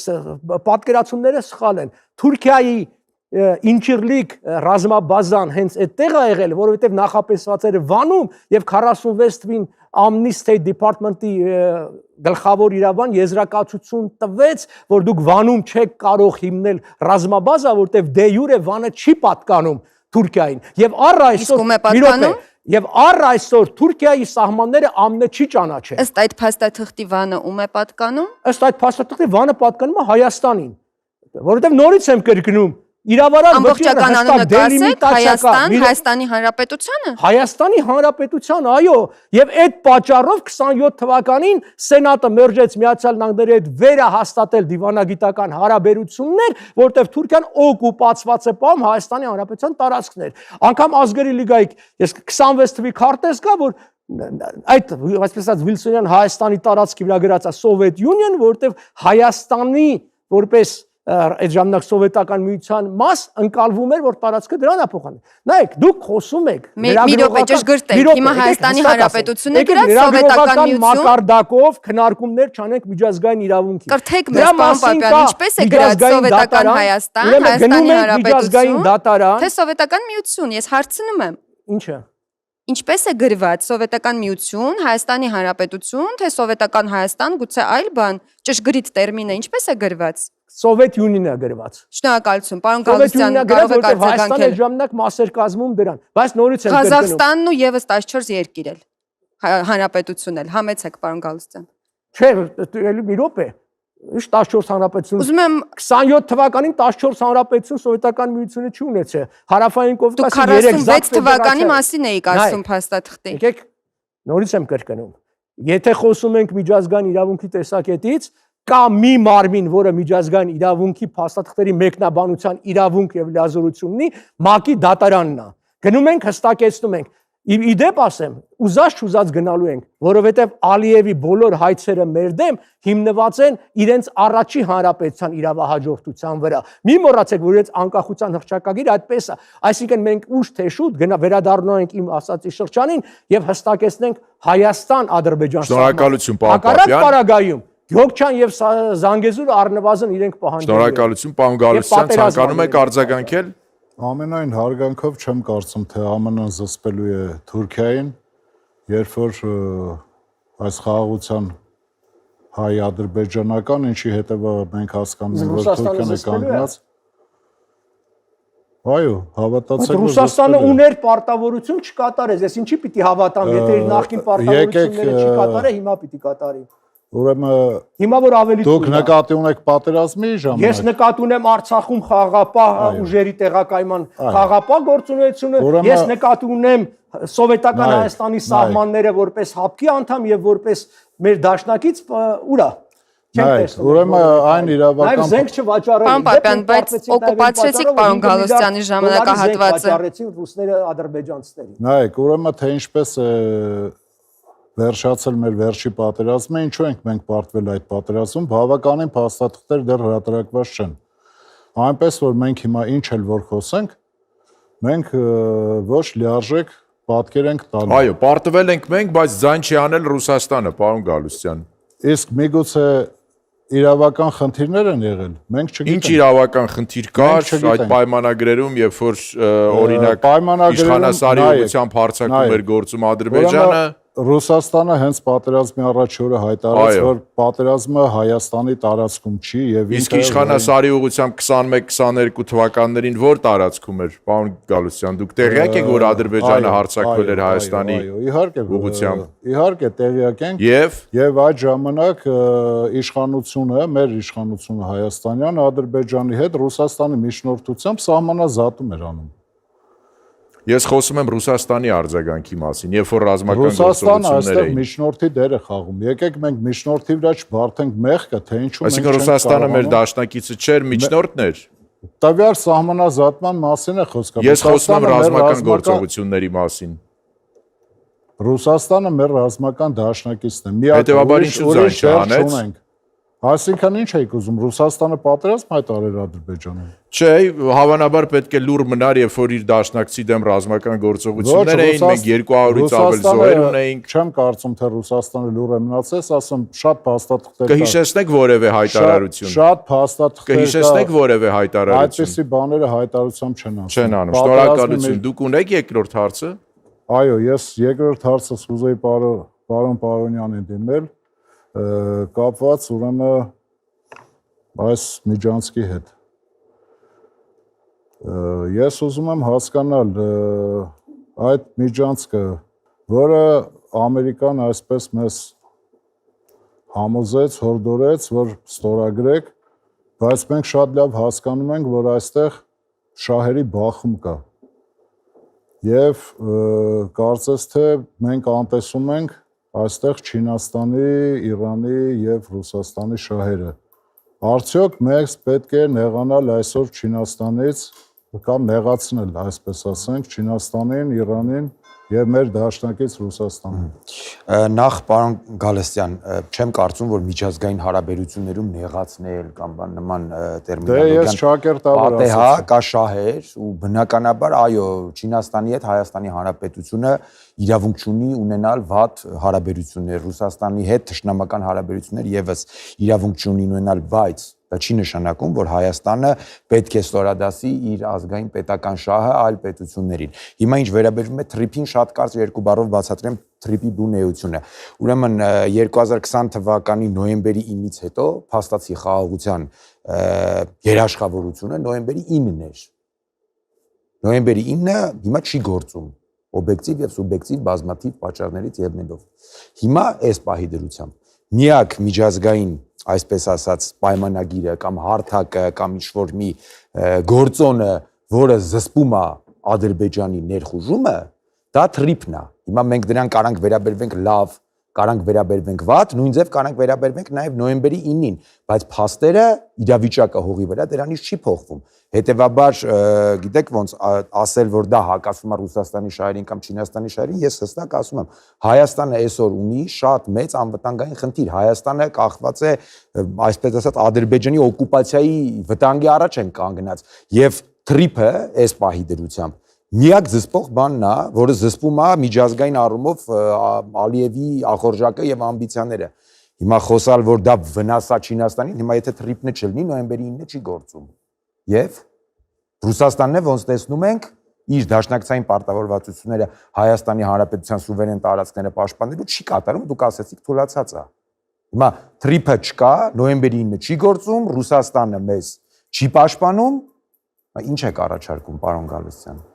պատկերացումները սխալ են։ Թուրքիայի Ինչիրլիկ ռազմաբազան հենց այդտեղ է եղել, որովհետև նախապեսված էր Վանում եւ 46 թվին Ամնի State Department-ի գլխավոր իրավան եզրակացություն տվեց, որ դուք Վանում չեք կարող հիմնել ռազմաբազա, որովհետև դե յուրե Վանը չի պատկանում Թուրքիային։ Եվ առ այսօր Եվ առ այսօր Թուրքիայի սահմանները ԱՄՆ չի ճանաչել։ Ըստ այդ փաստաթղթի Վանը ում է պատկանում։ Ըստ այդ փաստաթղթի Վանը պատկանում է Հայաստանին, որովհետև նորից եմ կրկնում, իրավարար ամբողջական անունը կասեք Հայաստան, Հայաստանի Հանրապետությանը։ Հայաստանի Հանրապետության, այո, եւ այդ պատճառով 27 թվականին Սենատը մերժեց Միացյալ Նահանգների հետ վերահաստատել դիվանագիտական հարաբերություններ, որտեղ Թուրքիան օկուպացված է պահում Հայաստանի Հանրապետության տարածքներ։ Անկամ ազգերի լիգայի ես 26 թվի քարտեզ կա, որ այդ այսպես ասած Վիլսոնյան Հայաստանի տարածքի վրա գրած է Soviet Union, որտեղ Հայաստանի որպես այդ ժամանակ սովետական միության մաս ընկալվում էր, որ տարածքը դրան է փոխանցել։ Նայեք, դուք խոսում եք հիմա Հայաստանի Հանրապետությունը գրած սովետական միություն մակարդակով քննարկումներ չանենք միջազգային իրավունքի։ Կրթեք մեզ, պարոն Պապյան, ինչպես է գրած սովետական Հայաստան, Հայաստանի Հանրապետություն, թե սովետական միություն, ես հարցնում եմ։ Ինչը։ Ինչպես է գրված սովետական միություն, Հայաստանի Հանրապետություն, թե սովետական Հայաստան, գուցե այլ բան, ճշգրիտ տերմինը ինչպես է գրված։ Soviet Union-ը գրված։ Շնորհակալություն, պարոն Գալստյան, կարող եք արձագանքել։ Հայաստանը ժամանակ մասեր կազմում դրան, բայց նորից եմ կրկնում։ Ղազախստանն ու եւս 14 երկիր էլ, հանրապետություն էլ, համեցեք, պարոն Գալստյան։ Չէ, էլի մի րոպե։ Ինչ 14 հանրապետություն։ Ուզում եմ 27 թվականին 14 հանրապետություն սովետական միությունը չի ունեցել։ Հարավային Կովկասի 36 թվականի մասին էիք ասում փաստաթղթի։ Եկեք նորից եմ կրկնում։ Եթե խոսում ենք միջազգային իրավունքի տեսակետից, կա մի մարմին, որը միջազգային իրավունքի փաստաթղթերի մեկնաբանության իրավունք եւ լիազորություն ունի, ՄԱԿ-ի դատարանն է։ Գնում ենք հստակեցնում ենք։ Իդեպ ասեմ, ուզած գնալու ենք, որովհետև Ալիևի բոլոր հայցերը մեր դեմ հիմնված են իրենց առաջի հանրապետության իրավահաջորդության վրա։ Մի մոռացեք, որ իրենց անկախության հռչակագիրը այդպես է, այսինքն մենք ուշ թե շուտ վերադառնալու ենք իմ ասացի շրջանին եւ հստակեցնենք Հայաստան-Ադրբեջան Շնորհակալություն, պարոն Պապյան։ Հակառակ պարագայում Գյոքչան եւ Զանգեզուրը առնվազն իրենք պահանջել են։ Շնորհակալություն, պարոն Գալստյան, ցանկանում եք արձագանքել։ Ամենայն հարգանքով չեմ կարծում, թե ԱՄՆ-ն զսպելու է Թուրքիային, երբ որ այս խաղաղության հայ-ադրբեջանական, ինչի հետևը մենք հասկանում ենք, որ Թուրքիան է կանգնած։ Այո, հավատացեք, որ Ռուսաստանը ուներ պարտավորություն չկատարեց, ես ինչի պիտի հավատամ, եթե իր նախկին պարտավորությունները չի կատարել, հիմա պիտի կատարի։ Ուրեմն հիմա որ ավելի դուք նկատի ունեք պատերազմի ժամանակ։ Ես նկատի ունեմ Արցախում խաղաղապահ ուժերի տեղակայման խաղաղապահ գործունեությունը, ես նկատի ունեմ սովետական Հայաստանի սահմանները որպես հապկի անդամ եւ որպես մեր դաշնակից ուրա։ Ուրեմն այն իրավական Նաև զենք չվաճառել։ Պարոն Պապյան, բայց օկուպացրեցիք պարոն Գալստյանի ժամանակահատվածը։ Վաճառեցին ռուսները ադրբեջանցիներին։ Նայեք, ուրեմն թե ինչպես վերջացել մեր վերջի պատերազմը, ինչու ենք մենք պարտվել այդ պատերազմում, բավականին փաստաթղթեր դեռ հրատարակված չեն։ Այնպես որ մենք հիմա ինչ էլ որ խոսենք, մենք ոչ լիարժեք պատկեր ենք տալու։ Այո, պարտվել ենք մենք, բայց ձայն չի անել Ռուսաստանը, պարոն Գալստյան։ Իսկ միգուցե իրավական խնդիրներ են եղել, մենք չգիտենք։ Ինչ իրավական խնդիր կար այդ պայմանագրերում, երբ որ օրինակ իշխանասարի ուղղությամբ հարձակում էր գործում Ադրբեջանը։ Ռուսաստանը հենց պատերազմի առաջի օրը հայտարարեց, որ պատերազմը Հայաստանի տարածքում չի եւ իսկ իշխանասարի ուղղությամբ 21-22 թվականներին որ տարածքում էր, պարոն Գալստյան, դուք տեղյակ եք, որ Ադրբեջանը հարձակվել էր Հայաստանի ուղղությամբ։ Իհարկե տեղյակ ենք։ Եվ այդ ժամանակ իշխանությունը, մեր իշխանությունը հայաստանյան Ադրբեջանի հետ Ռուսաստանի միջնորդությամբ սահմանազատում էր անում։ Ես խոսում եմ Ռուսաստանի արձագանքի մասին, երբ որ ռազմական գործողություններ էին։ Ռուսաստանը այստեղ միջնորդի դեր է խաղում։ Եկեք մենք միջնորդի վրա չբարթենք մեղքը, թե ինչու մենք Այսինքն Ռուսաստանը մեր դաշնակիցը չէր, միջնորդն էր։ Տվյալ սահմանազատման մասին է խոսքը։ Ես խոսում եմ ռազմական գործողությունների մասին։ Ռուսաստանը մեր ռազմական դաշնակիցն է։ Հետևաբար ինչու ձայն չանեց։ Այսինքն ինչ եք ուզում, Ռուսաստանը պատերազմ հայտարարել Ադրբեջանին։ Չէ, հավանաբար պետք է լուր մնար, երբ որ իր դաշնակցի դեմ ռազմական գործողություններ էին, մենք 200-ից ավել զոհեր ունեինք։ Չեմ կարծում, թե Ռուսաստանը լուր է մնացել, ասում շատ փաստաթղթեր կա։ Կհիշեցնեք որևէ հայտարարություն։ Շատ փաստաթղթեր կա։ Կհիշեցնեք որևէ հայտարարություն։ Այդպիսի բաները հայտարարությամբ չեն ասում։ Չեն անում։ Շնորհակալություն։ Դուք ունեք երկրորդ հարցը։ Այո, ես երկրորդ հարցս ուզեի պարոն Պարոնյանին դիմել կապված ուրեմն այս միջանցքի հետ։ Ես ուզում եմ հասկանալ այդ միջանցքը, որը Ամերիկան այսպես մեզ համոզեց, հորդորեց, որ ստորագրեք, բայց մենք շատ լավ հասկանում ենք, որ այստեղ շահերի բախում կա։ Եվ կարծես թե մենք անտեսում ենք այստեղ Չինաստանի, Իրանի եւ Ռուսաստանի շահերը։ Արդյոք մենք պետք է նեղանալ այսօր Չինաստանից կամ նեղացնել, այսպես ասենք, Չինաստանին, Իրանին եւ մեր դաշնակից Ռուսաստանին։ Նախ պարոն Գալստյան, չեմ կարծում, որ միջազգային հարաբերություններում նեղացնել կամ նման տերմինոլոգիան պատեհա կա շահեր ու բնականաբար այո, Չինաստանի հետ Հայաստանի Հանրապետությունը իրավունք ունի ունենալ վատ հարաբերություններ, Ռուսաստանի հետ թշնամական հարաբերություններ եւս իրավունք ունի ունենալ, բայց դա չի նշանակում, որ Հայաստանը պետք է ստորադասի իր ազգային պետական շահը այլ պետություններին։ Հիմա ինչ վերաբերում է թրիփին, շատ կարճ երկու բառով բացատրեմ թրիփի բունեությունը։ Ուրեմն 2020 թվականի նոյեմբերի 9-ից հետո փաստացի խաղաղության երաշխավորությունը նոյեմբերի 9-ն էր։ Նոյեմբերի 9-ը հիմա չի գործում օբյեկտիվ եւ սուբյեկտիվ բազմաթիվ պատճառներից ելնելով։ Հիմա այս պահի դրությամբ միակ միջազգային այսպես ասած պայմանագիրը կամ հարթակը կամ ինչ-որ մի գործոնը, որը զսպում է Ադրբեջանի ներխուժումը, դա թրիփն է։ Հիմա մենք դրան կարանք վերաբերվենք լավ Կարանք վերաբերվենք վատ, նույն ձև կարանք վերաբերվենք նաև նոյեմբերի 9-ին, բայց փաստերը իրավիճակը հողի վրա դրանից չի փոխվում։ Հետևաբար, գիտեք ոնց ասել, որ դա հակասում է Ռուսաստանի շահերին կամ Չինաստանի շահերին, ես հստակ ասում եմ, Հայաստանը այսօր ունի շատ մեծ անվտանգային խնդիր։ Հայաստանը կախված է, այսպես ասած, Ադրբեջանի օկուպացիայի վտանգի առաջ են կանգնած, եւ թրիփը այս պահի դրությամբ միակ զսպող բանն է, որը զսպում է միջազգային առումով Ալիևի ախորժակը եւ ամբիցիաները։ Հիմա խոսալ, որ դա վնասա Չինաստանին, հիմա եթե թրիփն չլինի, նոյեմբերի 9-ը չի գործում։ Եվ Ռուսաստանն է, ոնց տեսնում ենք, իր դաշնակցային պարտավորվածությունները Հայաստանի Հանրապետության սուվերեն տարածքները պաշտպանելու չի կատարում, դուք ասեցիք թույլացած է։ Հիմա թրիփը չկա, նոյեմբերի 9-ը չի գործում, Ռուսաստանը մեզ չի պաշտպանում, ինչ եք առաջարկում, պարոն Գալստյան։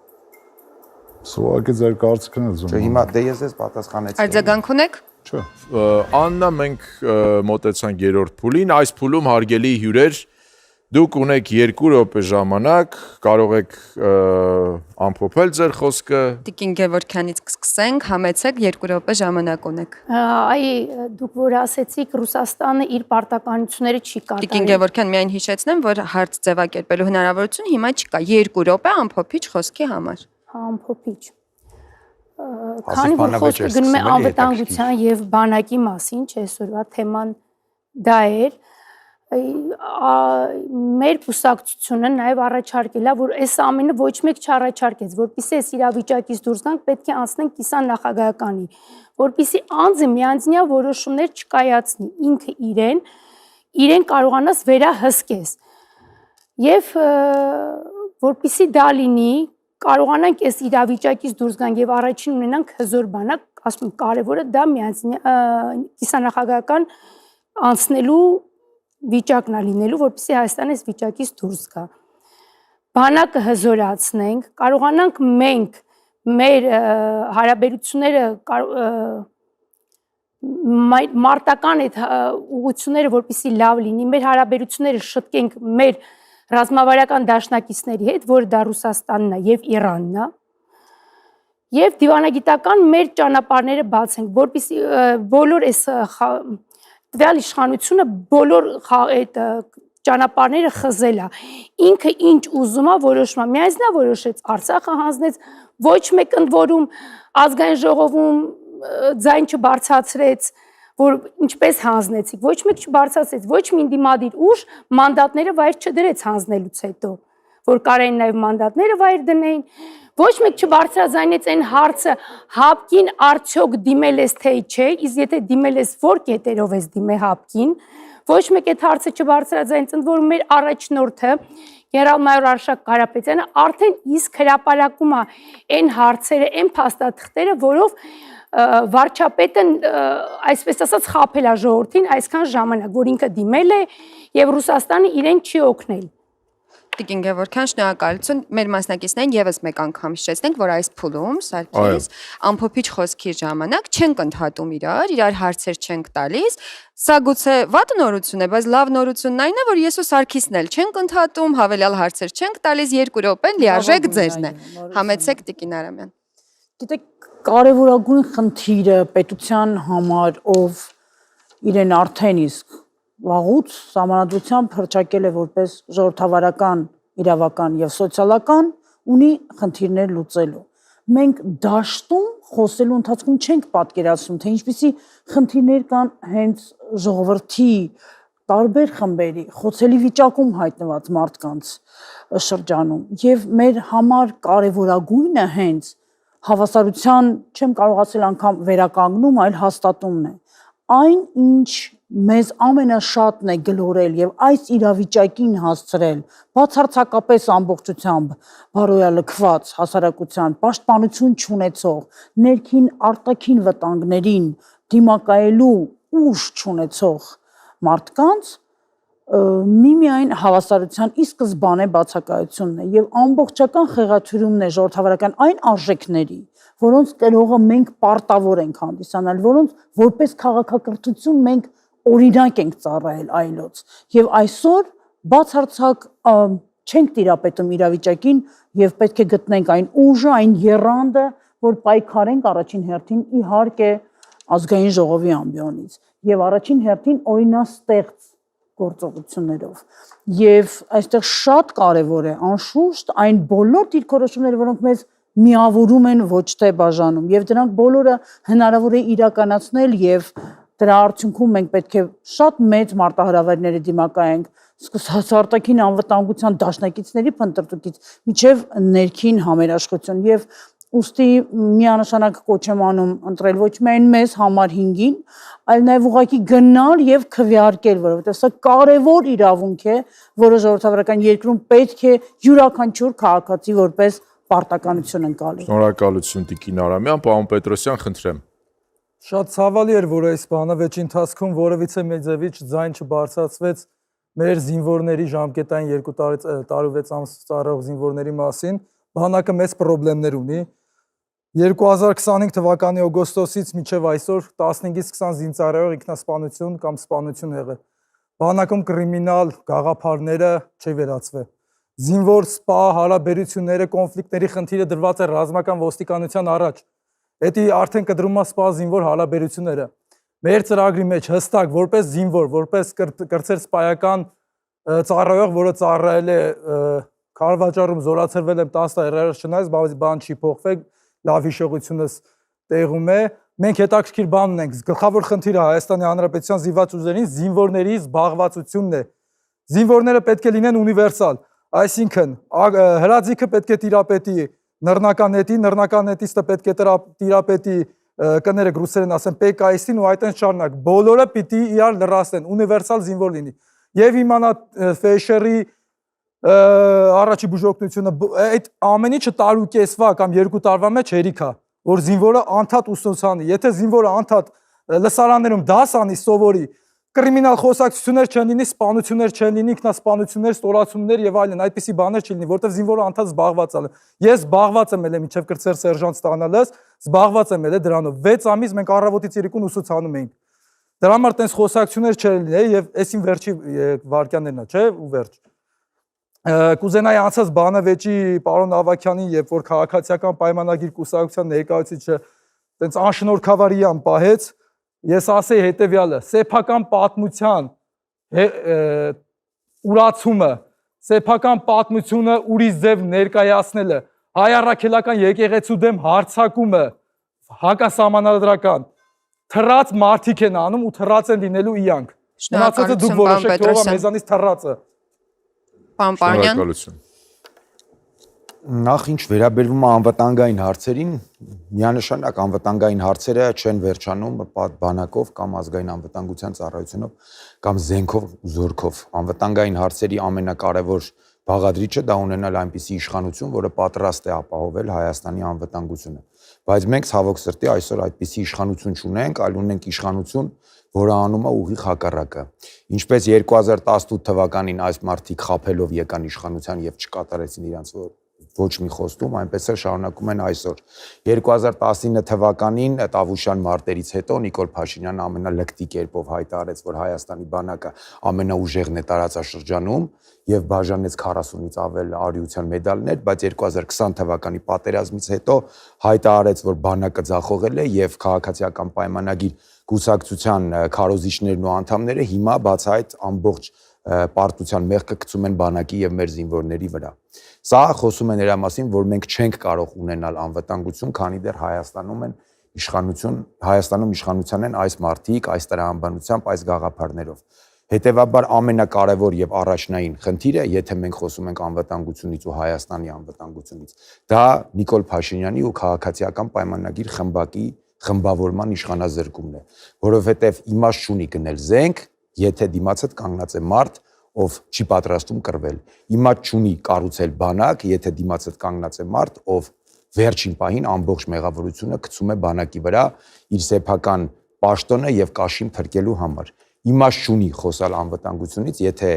Սուղակի ձեր կարծիքն է Չէ, հիմա դե ես ես պատասխանեցի։ Արձագանք ունեք։ Չէ։ Աննա, մենք մոտեցանք երրորդ փուլին, այս փուլում հարգելի հյուրեր, դուք ունեք 2 րոպե ժամանակ, կարող եք ամփոփել ձեր խոսքը։ Տիկին Գևորգյանից կսկսենք, համեցեք 2 րոպե ժամանակ ունեք։ Այ դուք որ ասեցիք Ռուսաստանը իր պարտականությունները չի կատարել։ Տիկին Գևորգյան, միայն հիշեցնեմ, որ հարց ձևակերպելու հնարավորություն հիմա չկա 2 րոպե ամփոփիչ խոսքի համար։ Ամփոփիչ։ Քանի որ խոսքը գնում է անվտանգության եւ բանակի մասին, չէ, այսօրվա թեման դա էր, մեր կուսակցությունը նաև առաջարկել է, որ այս ամենը ոչ մեկ չառաջարկեց, որպեսզի այս իրավիճակից դուրս գանք, պետք է անցնենք կիսանախագահականի, որպեսզի անձը միանձնյա որոշումներ չկայացնի, ինքը իրեն կարողանաս վերահսկես։ Եվ որպեսզի դա լինի, կարողանանք այս իրավիճակից դուրս գանք եւ առաջին ունենանք հզոր բանակ, ասում եմ, կարևորը դա միանձնյա կիսանախագահական անցնելու վիճակն է լինելու, որպեսզի Հայաստանը այս վիճակից դուրս գա։ Բանակը հզորացնենք, կարողանանք մենք մեր հարաբերությունները մարտական այդ ուղղությունները, որպեսզի լավ լինի, մեր հարաբերությունները շտկենք մեր ռազմավարական դաշնակիցների հետ, որը դա Ռուսաստանն է եւ Իրանն է, եւ դիվանագիտական մեր ճանապարհները բացենք, որպեսզի բոլոր այս տվյալ իշխանությունը բոլոր այդ ճանապարհները խզել է։ Ինքը ինչ ուզում է որոշում է, միայնքն է որոշեց, Արցախը հանձնեց, ոչ մեկ ընդ որում ազգային ժողովում ձայն չբարձրացրեց, որ ինչպես հանձնեցիք, ոչ մեկ չբարձրացրեց, ոչ մի դիմադիր ուժ մանդատները վայր չդրեց հանձնելուց հետո, որ կարային նաև մանդատները վայր դնեին, ոչ մեկ չբարձրաձայնեց այն հարցը հապկին արդյոք դիմել ես թե չէ, իսկ եթե դիմել ես որ կետերով ես դիմել հապկին, ոչ մեկ այդ հարցը չբարձրաձայնեց, ընդ որում մեր առաջնորդը գեներալ-մայոր Արշակ Կարապետյանը արդեն իսկ հրապարակում է այն հարցերը, այն փաստաթղթերը, որով վարչապետը այսպես ասած խաբել է ժողովրդին այսքան ժամանակ, որ ինքը դիմել է եւ Ռուսաստանը իրեն չի օգնել։ Տիկին Գևորգյան, շնորհակալություն։ Մեր մասնակիցներին եւս մեկ անգամ հիշեցնենք, որ այս փուլում Սարգիս ամփոփիչ խոսքի ժամանակ չենք ընդհատում իրար հարցեր չենք տալիս։ Սա գուցե վատ նորություն է, բայց լավ նորությունն այն է, որ ես ու Սարգիսն էլ չենք ընդհատում, հավելյալ հարցեր չենք տալիս, 2 րոպեն լիարժեք ձեզն է։ Համեցեք Տիկին Արամյան։ Գիտեք, կարևորագույն խնդիրը պետության համար, ով իրեն արդեն իսկ վաղուց սահմանադրությամբ հռչակել է որպես ժողովրդավարական, իրավական եւ սոցիալական, ունի խնդիրներ լուծելու։ Մենք դաշտում խոսելու ընթացքում չենք պատկերացնում, թե ինչպիսի խնդիրներ կան հենց ժողովրդի տարբեր խմբերի խոցելի վիճակում հայտնված մարդկանց շրջանում եւ մեր համար կարևորագույնը հենց հավասարության, չեմ կարող ասել անգամ վերականգնում, այլ հաստատումն է։ Այն, ինչ մեզ ամենաշատն է գլորել եւ այս իրավիճակին հասցրել, բացարձակապես ամբողջությամբ բարոյալքված հասարակության պաշտպանություն չունեցող, ներքին արտաքին վտանգներին դիմակայելու ուժ չունեցող մարդկանց միմիայն հավասարության ի սկզբանե բացակայությունն է եւ ամբողջական խեղաթյուրումն է ժողովրդավարական այն արժեքների, որոնց կերողը մենք պարտավոր ենք հանդիսանալ, որոնց որպես քաղաքակրթություն մենք օրինակ ենք ծառայել այլոց եւ այսօր բացարձակ չենք տիրապետում իրավիճակին եւ պետք է գտնենք այն ուժը, այն եռանդը, որ պայքարենք առաջին հերթին իհարկե ազգային ժողովի ամբիոնից եւ առաջին հերթին օրինաստեղծ գործողություններով եւ այստեղ շատ կարեւոր է անշուշտ այն բոլոր դիրքորոշումները, որոնք մեզ միավորում են ոչ թե բաժանում եւ դրանք բոլորը հնարավոր է իրականացնել եւ դրա արդյունքում մենք պետք է շատ մեծ մարտահրավերների դիմակայենք հասարակային անվտանգության դաշնակիցների փնտրտուքից միջև ներքին համերաշխություն եւ ուստի միանշանակ կոչ եմ անում ընտրել ոչ միայն մեզ համար 5-ին, այլ նաեւ ուղղակի գնալ եւ քվեարկել, որովհետեւ սա կարեւոր իրավունք է, որը ժողովրդավարական երկրում պետք է յուրաքանչյուր քաղաքացի որպես պարտականություն ընկալի։ Շնորհակալություն Տիկին Արամյան, պարոն Պետրոսյան, խնդրեմ։ Շատ ցավալի էր, որ այս բանավեճի ընթացքում որևիցե մեծևիչ ձայն չբարձրացվեց մեր զինվորների ժամկետային 2 տարի 6 ամս ծառայող զինվորների մասին։ Բանակը մեծ խնդիրներ ունի։ 2025 թվականի օգոստոսից մինչև այսօր 15-ից 20 զինծառայող ինքնասպանություն կամ սպանություն եղել։ Բանակում կրիմինալ գաղափարները չի վերացվել։ Զինվոր սպա հարաբերությունները, կոնֆլիկտների խնդիրը դրված է ռազմական ոստիկանության առաջ։ Դա արդեն կդրում է սպա զինվոր հարաբերությունները։ Մեր ծրագրի մեջ հստակ որպես զինվոր, որպես կրտսեր սպայական ծառայող, որը ծառայել է Քարվաճառում, զորացրվել եմ 10 տարի, չնայած բան չի փոխվել, լավ հիշողությունս տեղում է։ Մենք հետաքրքիր բան ունենք, գլխավոր խնդիրը Հայաստանի Հանրապետության զինված ուժերին զինվորների զբաղվածությունն է։ Զինվորները պետք է լինեն ունիվերսալ, այսինքն հրաձիգը պետք է տիրապետի նռնական նետի, նռնական նետիստը պետք է տիրապետի կներեք ռուսերեն ասեն PKS-ին ու այդտենց շարունակ։ Բոլորը պիտի իրար լրացնեն, ունիվերսալ զինվոր լինի։ Եվ իմանա Ֆեշերի առաջի բուժօգնությունը այդ ամեն ինչը տարուկեսվա կամ 2 տարվա մեջ հերիք է, որ զինվորը անդադ ուսուցանի։ Եթե զինվորը անդադ լսարաններում դաս անի, սովորի, կրիմինալ խոսակցություններ չեն լինի, սպանություններ չեն լինի, ինքնասպանություններ, ստորացումներ եւ այլն, այդպիսի բաներ չի լինի, որտեղ զինվորը անդադ զբաղված է։ Ես զբաղված եմ ել մինչև կրտսեր սերժանտ ստանալս, զբաղված եմ ել դրանով 6 ամիս մենք առավոտից երեկոն ուսուցանում էինք։ Դրա համար տենց խոսակցություններ չեն լինի եւ այսին վերջի վարքյաններն է, չէ՞, ու վերջ։ Կուզենայի անցած բանավեճի պարոն Ավագյանին, երբ որ քաղաքացիական պայմանագիր կուսակցության ներկայացուցիչը տենց անշնորհքավարիան պահեց, ես ասեի հետևյալը. սեփական պատմության ուրացումը, սեփական պատմությունը ուրիշ ձև ներկայացնելը, հայ առաքելական եկեղեցու դեմ հարձակումը, հակասահմանադրական, թռած մարդիկ են անում ու թռած են լինելու իրանք։ Մնացածը դուք որոշեք, ով է մեզանից թռածը։ Պարոն Պարոնյան։ Նախ ինչ վերաբերվում է անվտանգային հարցերին, միանշանակ անվտանգային հարցերը չեն վերջանում բանակով կամ ազգային անվտանգության ծառայությունով կամ զենքով ու զորքով։ Անվտանգային հարցերի ամենակարևոր բաղադրիչը դա ունենալ այնպիսի իշխանություն, որը պատրաստ է ապահովել Հայաստանի անվտանգությունը։ Բայց մենք ցավոք սրտի այսօր այդպիսի իշխանություն չունենք, այլ ունենք իշխանություն, որը անում է ուղիղ հակառակը։ Ինչպես 2018 թվականին այս մարդիկ խաբելով եկան իշխանության եւ չկատարեցին իրենց ոչ մի խոստում, այնպես էլ շարունակում են այսօր։ 2019 թվականին Տավուշյան մարտերից հետո Նիկոլ Փաշինյանը ամենալկտի կերպով հայտարարեց, որ Հայաստանի բանակը ամենաուժեղն է տարածաշրջանում եւ բաժանեց 40-ից ավել արիության մեդալներ, բայց 2020 թվականի պատերազմից հետո հայտարարեց, որ բանակը ձախողել է եւ քաղաքացիական պայմանագիր կուսակցության քարոզիչներն ու անդամները հիմա բացահայտ ամբողջ պարտության մեղքը գցում են բանակի եւ մեր զինվորների վրա։ Սա խոսում է նրա մասին, որ մենք չենք կարող ունենալ անվտանգություն, քանի դեռ Հայաստանում իշխանության են այս մարդիկ, այս տրամաբանությամբ, այս գաղափարներով։ Հետևաբար ամենակարևոր եւ առաջնային խնդիրը, եթե մենք խոսում ենք անվտանգությունից ու Հայաստանի անվտանգությունից, դա Նիկոլ Փաշինյանի ու քաղաքացիական պայմանագիր խմբակի խմբավորման իշխանազրկումն է, որովհետեւ իմաստ չունի գնել զենք, եթե դիմացդ կանգնած է մարդ, ով չի պատրաստում կռվել։ Իմաստ չունի կառուցել բանակ, եթե դիմացդ կանգնած է մարդ, ով վերջին պահին ամբողջ մեղավորությունը գցում է բանակի վրա իր սեփական պաշտոնը եւ կաշին փրկելու համար։ Իմաստ չունի խոսալ անվտանգությունից, եթե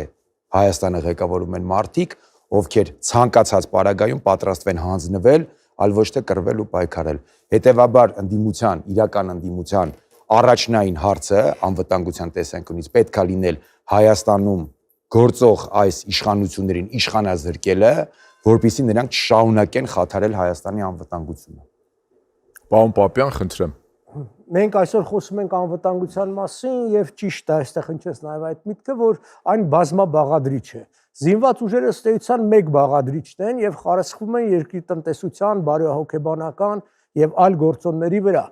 Հայաստանը ղեկավարում են մարդիկ, ովքեր ցանկացած պարագայում պատրաստվեն հանձնվել, այլ ոչ թե կռվել ու պայքարել։ Հետևաբար իրական ընդդիմության առաջնային հարցը անվտանգության տեսանկյունից պետք է լինել Հայաստանում գործող այս իշխանություններին իշխանազրկելը, որպեսզի նրանք չշարունակեն խաթարել Հայաստանի անվտանգությունը։ Պարոն Պապյան, խնդրեմ։ մենք այսօր խոսում ենք անվտանգության մասին եւ ճիշտ է, այստեղ հնչեց նաեւ այդ միտքը, որ այն բազմաբաղադրիչ է։ Զինված ուժերը ըստ էության մեկ բաղադրիչն են եւ խարսխվում են երկրի տնտեսության, բարոյահոգեբանական եւ այլ գործոնների վրա։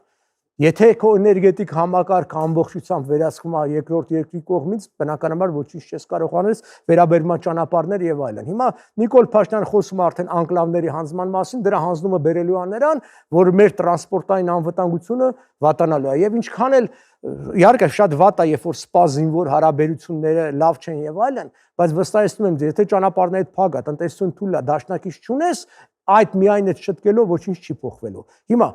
Եթե քո էներգետիկ համակարգը ամբողջությամբ վերահսկվում է երկրորդ երկրի կողմից, բնականաբար ոչինչ չես կարող անել, վերաբերման ճանապարհներ եւ այլն։ Հիմա Նիկոլ Փաշինյանը խոսում է արդեն անկլավների հանձնման մասին, դրա հանձնումը բերելու է նրան, որ մեր տրանսպորտային անվտանգությունը վատանալու է։ Եվ ինչքան էլ իհարկե շատ վատ է, երբ որ սպա զինվոր հարաբերությունները լավ չեն եւ այլն, բայց վստահեցնում եմ, եթե ճանապարհները փակ է, տնտեսություն թույլ է, դաշնակից չունես, այդ միայն այդ շտկելով ոչինչ չի փոխվելու։ Հիմա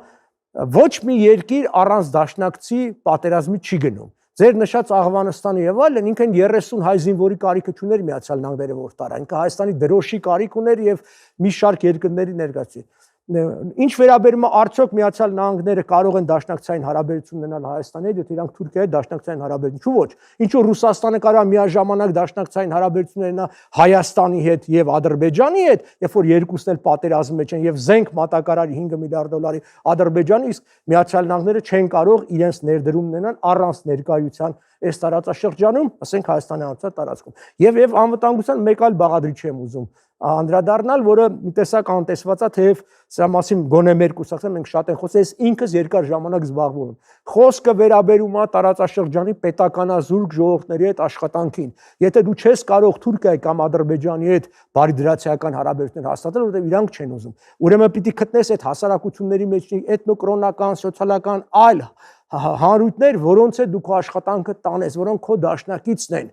ոչ մի երկիր առանց դաշնակցի պատերազմի չի գնում։ Ձեր նշած Աղվանստանը եւ այլն ինքն 30 հայ զինվորի կարիքը չուներ Միացյալ Նահանգները որ տարա, ինքը Հայաստանի դրոշի կարիք ուներ եւ մի շարք երկրների ներկայացի։ Ինչ վերաբերում է արդյոք Միացյալ Նահանգները կարող են դաշնակցային հարաբերություն ունենալ Հայաստանի հետ, եթե իրանք Թուրքիայի դաշնակցային հարաբերություն, ոչ։ Ինչու Ռուսաստանը կարող է միաժամանակ դաշնակցային հարաբերություն ունենալ Հայաստանի հետ եւ Ադրբեջանի հետ, երբ որ երկուսն էլ պատերազմի մեջ են եւ զենք մատակարարի 5 միլիարդ դոլարի Ադրբեջանը, իսկ Միացյալ Նահանգները չեն կարող իրենց ներդրում ունենալ առանց ներկայության այս տարածաշրջանում, ասենք Հայաստանի անցած տարածքում։ Եվ անվտանգության մեկ այլ բաղադրիչ եմ ուզում անդրադառնալ, որը մի տեսակ անտեսված է, թեև սրա մասին գոնե մեր կուսակցության մենք շատ են խոսել, ես ինքս երկար ժամանակ զբաղվում եմ։ Խոսքը վերաբերում է տարածաշրջանի պետականազուրկ ժողովուրդների հետ աշխատանքին։ Եթե դու չես կարող Թուրքիայի կամ Ադրբեջանի հետ բարիդրացիական հարաբերություններ հաստատել, որովհետև իրանք չեն ուզում, ուրեմն պիտի գտնես այդ հասարակությունների մեջ էթնոկրոնական, սոցիալական այլ հանրույթներ, որոնց հետ դու քո աշխատանքը տանես, որոնք քո դաշնակիցն են,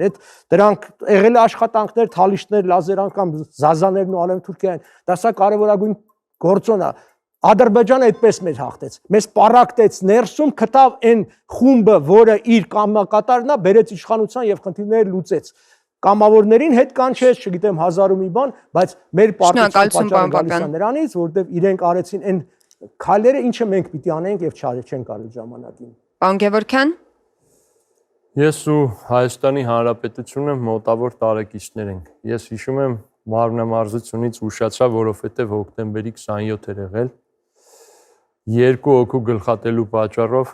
այդ դրանք եղել է աշխատանքներ, թալիշներ, լազերան կամ զազաներն ու Ալեմ Թուրքիային, դա սա կարևորագույն գործոն է։ Ադրբեջանը այդպես մեր հաղթեց, մեզ պարակտեց ներսում, գտավ այն խումբը, որը իր կամակատարն է, բերեց իշխանության եւ խնդիրները լուծեց։ Կամավորներին հետ կանչեց, չգիտեմ, հազար ու մի բան, բայց մեր պարտության պատճառը գալիս է նրանից, որովհետեւ իրենք արեցին այն քայլերը, ինչը մենք պիտի անենք եւ չեն կարել ժամանակին։ Պարոն Գևորգյան։ Ես ու Հայաստանի Հանրապետությունը մոտավոր տարեկիցներ ենք։ Ես հիշում եմ մարմնամարզությունից ուշացա, որովհետև հոկտեմբերի 27 էր եղել։ Երկու հոգու գլխատելու պատճառով,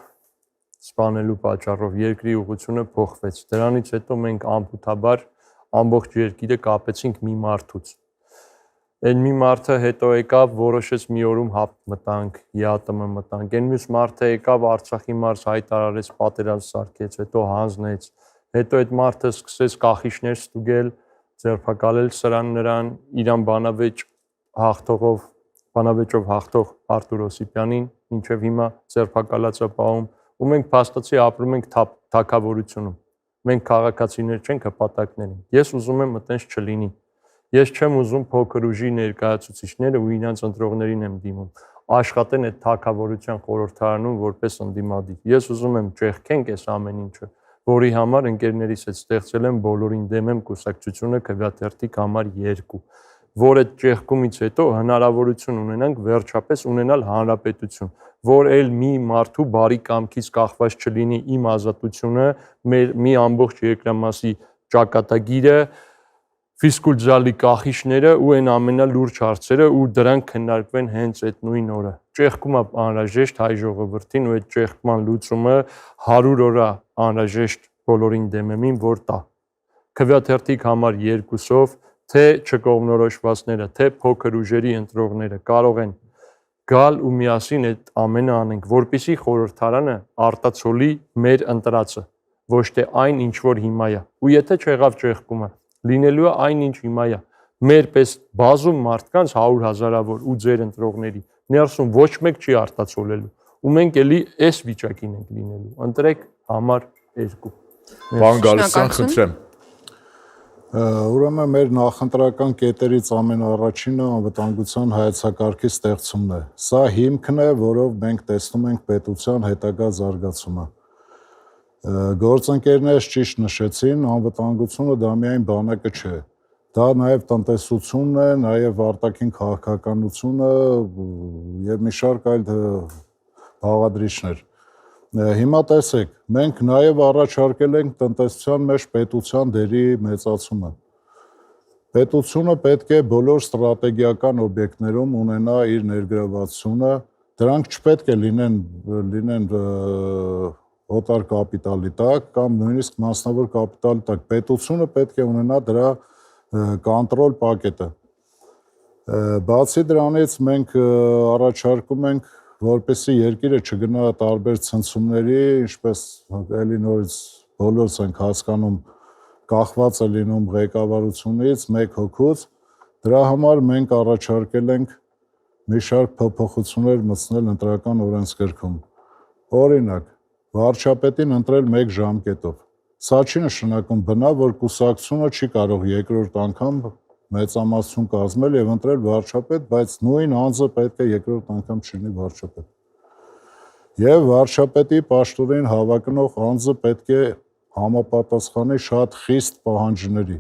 սպանելու պատճառով երկրի ուղղությունը փոխվեց։ Դրանից հետո մենք անփութաբար ամբողջ երկիրը կապեցինք մի մարդուց։ Այն մի մարդը հետո եկավ, որոշեց մի օրում հապ մտանք, ԵԱՏՄ մտանք։ Այն մյուս մարդը եկավ Արցախի մարզ հայտարարեց, պատերազմ սարքեց, հետո հանձնեց։ Հետո այդ մարդը սկսեց կախիչներ ստուգել, ձերբակալել սրան նրան, իրան բանավեճով հաղթող Արտուր Օսիպյանին, մինչև հիմա ձերբակալած է պահում, ու մենք փաստացի ապրում ենք թագավորությունում։ Մենք քաղաքացիներ չենք, հպատակներ ենք։ Ես ուզում եմ այտենց չլինի։ Ես չեմ ուզում փոքր ուժի ներկայացուցիչները ու իրենց ընտրողներին եմ դիմում աշխատեն այդ թագավորության խորհրդարանում որպես ընդդիմադիր։ Ես ուզում եմ ճեղքենք այս ամեն ինչը, որի համար ընկերներիս հետ ստեղծել եմ բոլորին դեմ եմ կուսակցությունը քվեաթերթիկ համար 2, որ այդ ճեղքումից հետո հնարավորություն ունենանք վերջապես ունենալ հանրապետություն, որ այլ մի մարդու բարի կամքից կախված չլինի իմ ազատությունը, մի ամբողջ երկրամասի ճակատագիրը, ֆիսկուլ զալի կախիչները ու այն ամենալուրջ հարցերը ու դրանք քննարկվեն հենց այդ նույն օրը։ Ճեղքումը անհրաժեշտ հայ ժողովրդին ու այդ ճեղքման լուծումը 100 օր անհրաժեշտ բոլորին դեմեմին որ տա։ Քվեաթերթիկ համար 2-ով թե չկողմնորոշվածները, թե փոքր ուժերի ընտրողները կարող են գալ ու միասին այդ ամենը անենք, որպեսզի խորհրդարանը արտացոլի մեր ընտրածը, ոչ թե այն ինչ որ հիմա է։ Ու եթե չեղավ ճեղքումը լինելու է այն ինչ հիմա է։ Մեր պես բազում մարդկանց 100,000-ավոր ու ձեր ընտրողների ներսում ոչ մեկ չի արտացոլելու։ Ու մենք էլի այս վիճակին ենք լինելու։ Ընտրեք համար 2։ Պարոն Գալստյան, խնդրեմ։ Ուրեմն մեր նախընտրական կետերից ամենաառաջինը անվտանգության հայեցակարգի ստեղծումն է։ Սա հիմքն է, որով մենք տեսնում ենք պետության հետագա զարգացումը։ Գործընկերներս ճիշտ նշեցին, անվտանգությունը դա միայն բանակը չէ։ Դա նաև տնտեսությունն է, նաև արտաքին քաղաքականությունը եւ մի շարք այլ բաղադրիչներ։ Հիմա տեսեք, մենք նաև առաջարկել ենք տնտեսության մեջ պետության դերի մեծացումը։ Պետությունը պետք է բոլոր ստրատեգիական օբյեկտներում ունենա իր ներգրավվածությունը, Դրանք չպետք է լինեն օտար կապիտալի տակ կամ նույնիսկ մասնավոր կապիտալի տակ։ Պետությունը պետք է ունենա դրա կոնտրոլ պակետը։ Բացի դրանից մենք առաջարկում ենք, որպեսզի երկիրը չգնա տարբեր ցնցումների, ինչպես էլի նորից բոլորս ենք հասկանում, կախված է լինում ղեկավարությունից, մեկ հոգուց, դրա համար մենք առաջարկել ենք մի շարք փոփոխություններ մտցնել ընտրական օրենսգրքում։ Օրինակ, վարչապետին ընտրել 1 ժամկետով։ Սա չի նշանակում բնավ, որ կուսակցությունը չի կարող երկրորդ անգամ մեծամասնություն կազմել եւ ընտրել վարչապետ, բայց նույն անձը պետք է երկրորդ անգամ չլինի վարչապետ։ Եվ վարչապետի պաշտոնին հավակնող անձը պետք է համապատասխանի շատ խիստ պահանջների։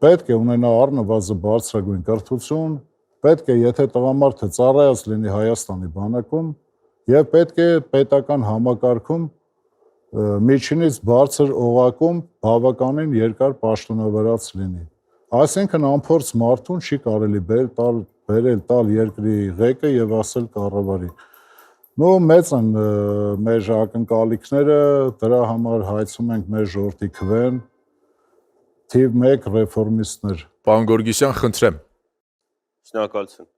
Պետք է ունենա առնվազն բարձրագույն կրթություն, պետք է, եթե տղամարդը ծառայած լինի Հայաստանի բանակում, եւ պետք է պետական համակարգում միջինից բարձր օղակում բավականին երկար պաշտոնավարած լինի։ Այսինքն անփորձ մարդուն չի կարելի բերել տալ երկրի ղեկը եւ ասել կառավարի։ Նո մեծ են մեր ակնկալիքները, դրա համար հայցում ենք մեր ժողովրդի քվեն, թիվ 1 ռեֆորմիստներ։ Պարոն Գորգիսյան, խնդրեմ։ Շնորհակալություն։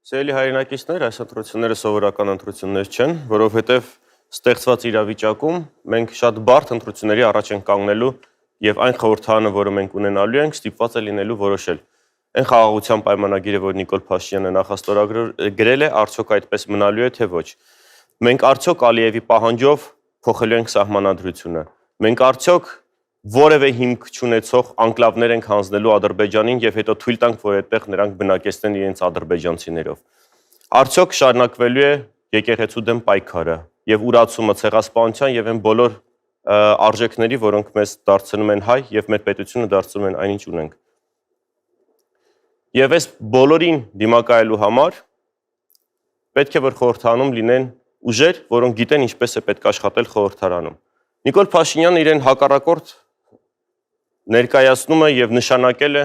Սիրելի հայրենակիցներ, այս ընտրությունները սովորական ընտրություններ չեն, որովհետև ստեղծված իրավիճակում մենք շատ բարդ ընտրությունների առաջ ենք կանգնելու եւ այն խորհրդարանը, որը մենք ունենալու ենք, ստիպված է լինելու որոշել։ Այն խաղաղության պայմանագիրը, որ Նիկոլ Փաշինյանը նախաստորագրել է, արդյոք այդպես մնալու է թե ոչ։ Մենք արդյոք Ալիևի պահանջով փոխելու ենք սահմանադրությունը։ Մենք արդյոք որևէ հիմք չունեցող անկլավներ ենք հանձնելու Ադրբեջանին եւ հետո թույլ տանք, որ այդտեղ նրանք բնակեցնեն իրենց ադրբեջանցիներով։ Արդյոք շարունակվելու է եկեղեցու դեմ պայքարը եւ ուրացումը ցեղասպանության եւ այն բոլոր արժեքների, որոնք մեզ դարձնում են հայ եւ մեր պետությունը դարձնում են այնինչ ունենք։ Եվ այս բոլորին դիմակայելու համար պետք է որ խորհրդարանում լինեն ուժեր, որոնք գիտեն ինչպես է պետք աշխատել խորհրդարանում։ Նիկոլ Փաշինյանը իրեն հակառակորդ ներկայացնում է եւ նշանակել է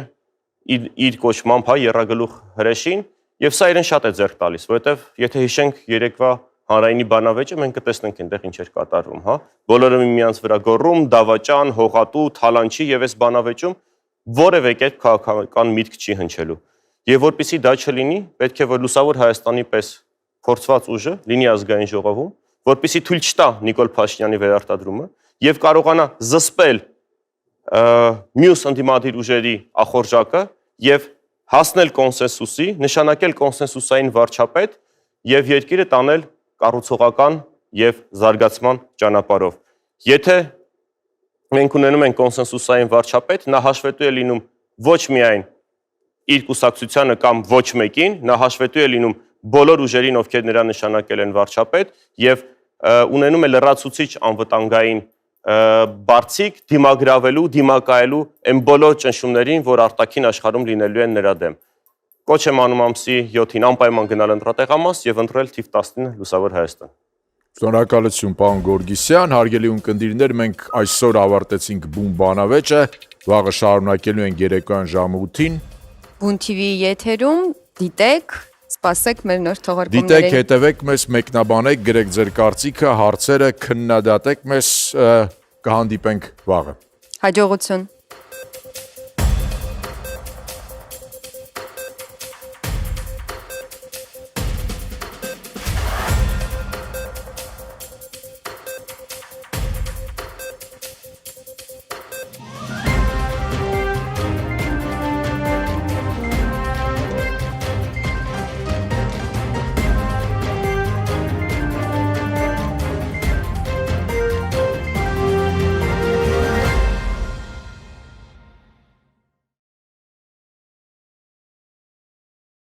իր կոչմամբ հայ եռագլուխ հրեշին եւ սա իրեն շատ է ձեռք տալիս, որովհետեւ եթե հիշենք երեկվա հանրայինի բանավեճը մենք կտեսնենք այնտեղ ինչ էր կատարվում, հա։ Բոլորը միմյանց վրա գոռում, դավաճան, հողատու, թալանչի եւ այս բանավեճում որևէ կերպ քաղաքական միտք չի հնչելու։ Եվ որpիսի դա չլինի, պետք է որ լուսավոր Հայաստանի պես փորձված ուժը լինի ազգային ժողովում, որպիսի թույլ չտա Նիկոլ Փաշինյանի վերարտադրումը եւ կարողանա զսպել մյուս ընդդիմադիր ուժերի ախորժակը եւ հասնել կոնսենսուսի, նշանակել կոնսենսուսային վարչապետ եւ երկիրը տանել կառուցողական եւ զարգացման ճանապարհով։ Եթե մենք ունենում ենք կոնսենսուսային վարչապետ, նա հաշվետու է լինում ոչ միայն իր կուսակցությանը կամ ոչ մեկին, նա հաշվետու է լինում բոլոր ուժերին, ովքեր նրա նշանակել են վարչապետ եւ ունենում է լրացուցիչ անվտանգային բարձիկ դիմագրավելու, դիմակայելու այն բոլոր ճնշումներին, որ արտաքին աշխարհում լինելու են նրա դեմ։ Կոչ եմ անում ամսի 7-ին անպայման գնալ ընտրատեղամաս եւ ընտրել թիվ 19 Լուսավոր Հայաստան։ Շնորհակալություն, պարոն Գորգիսյան, հարգելի ունկնդիրներ, մենք այսօր ավարտեցինք բուն բանավեճը, վաղը շարունակելու ենք երեկոյան ժամը 8-ին։ Բուն TV-ի եթերում դիտեք, սպասեք մեր նոր թողարկումներին։ Դիտեք, հետևեք մեզ, մեկնաբանեք, գրեք ձեր կարծիքը, հարցերը, քննադատեք մեզ, կհանդիպենք վաղը։ Հաջողություն։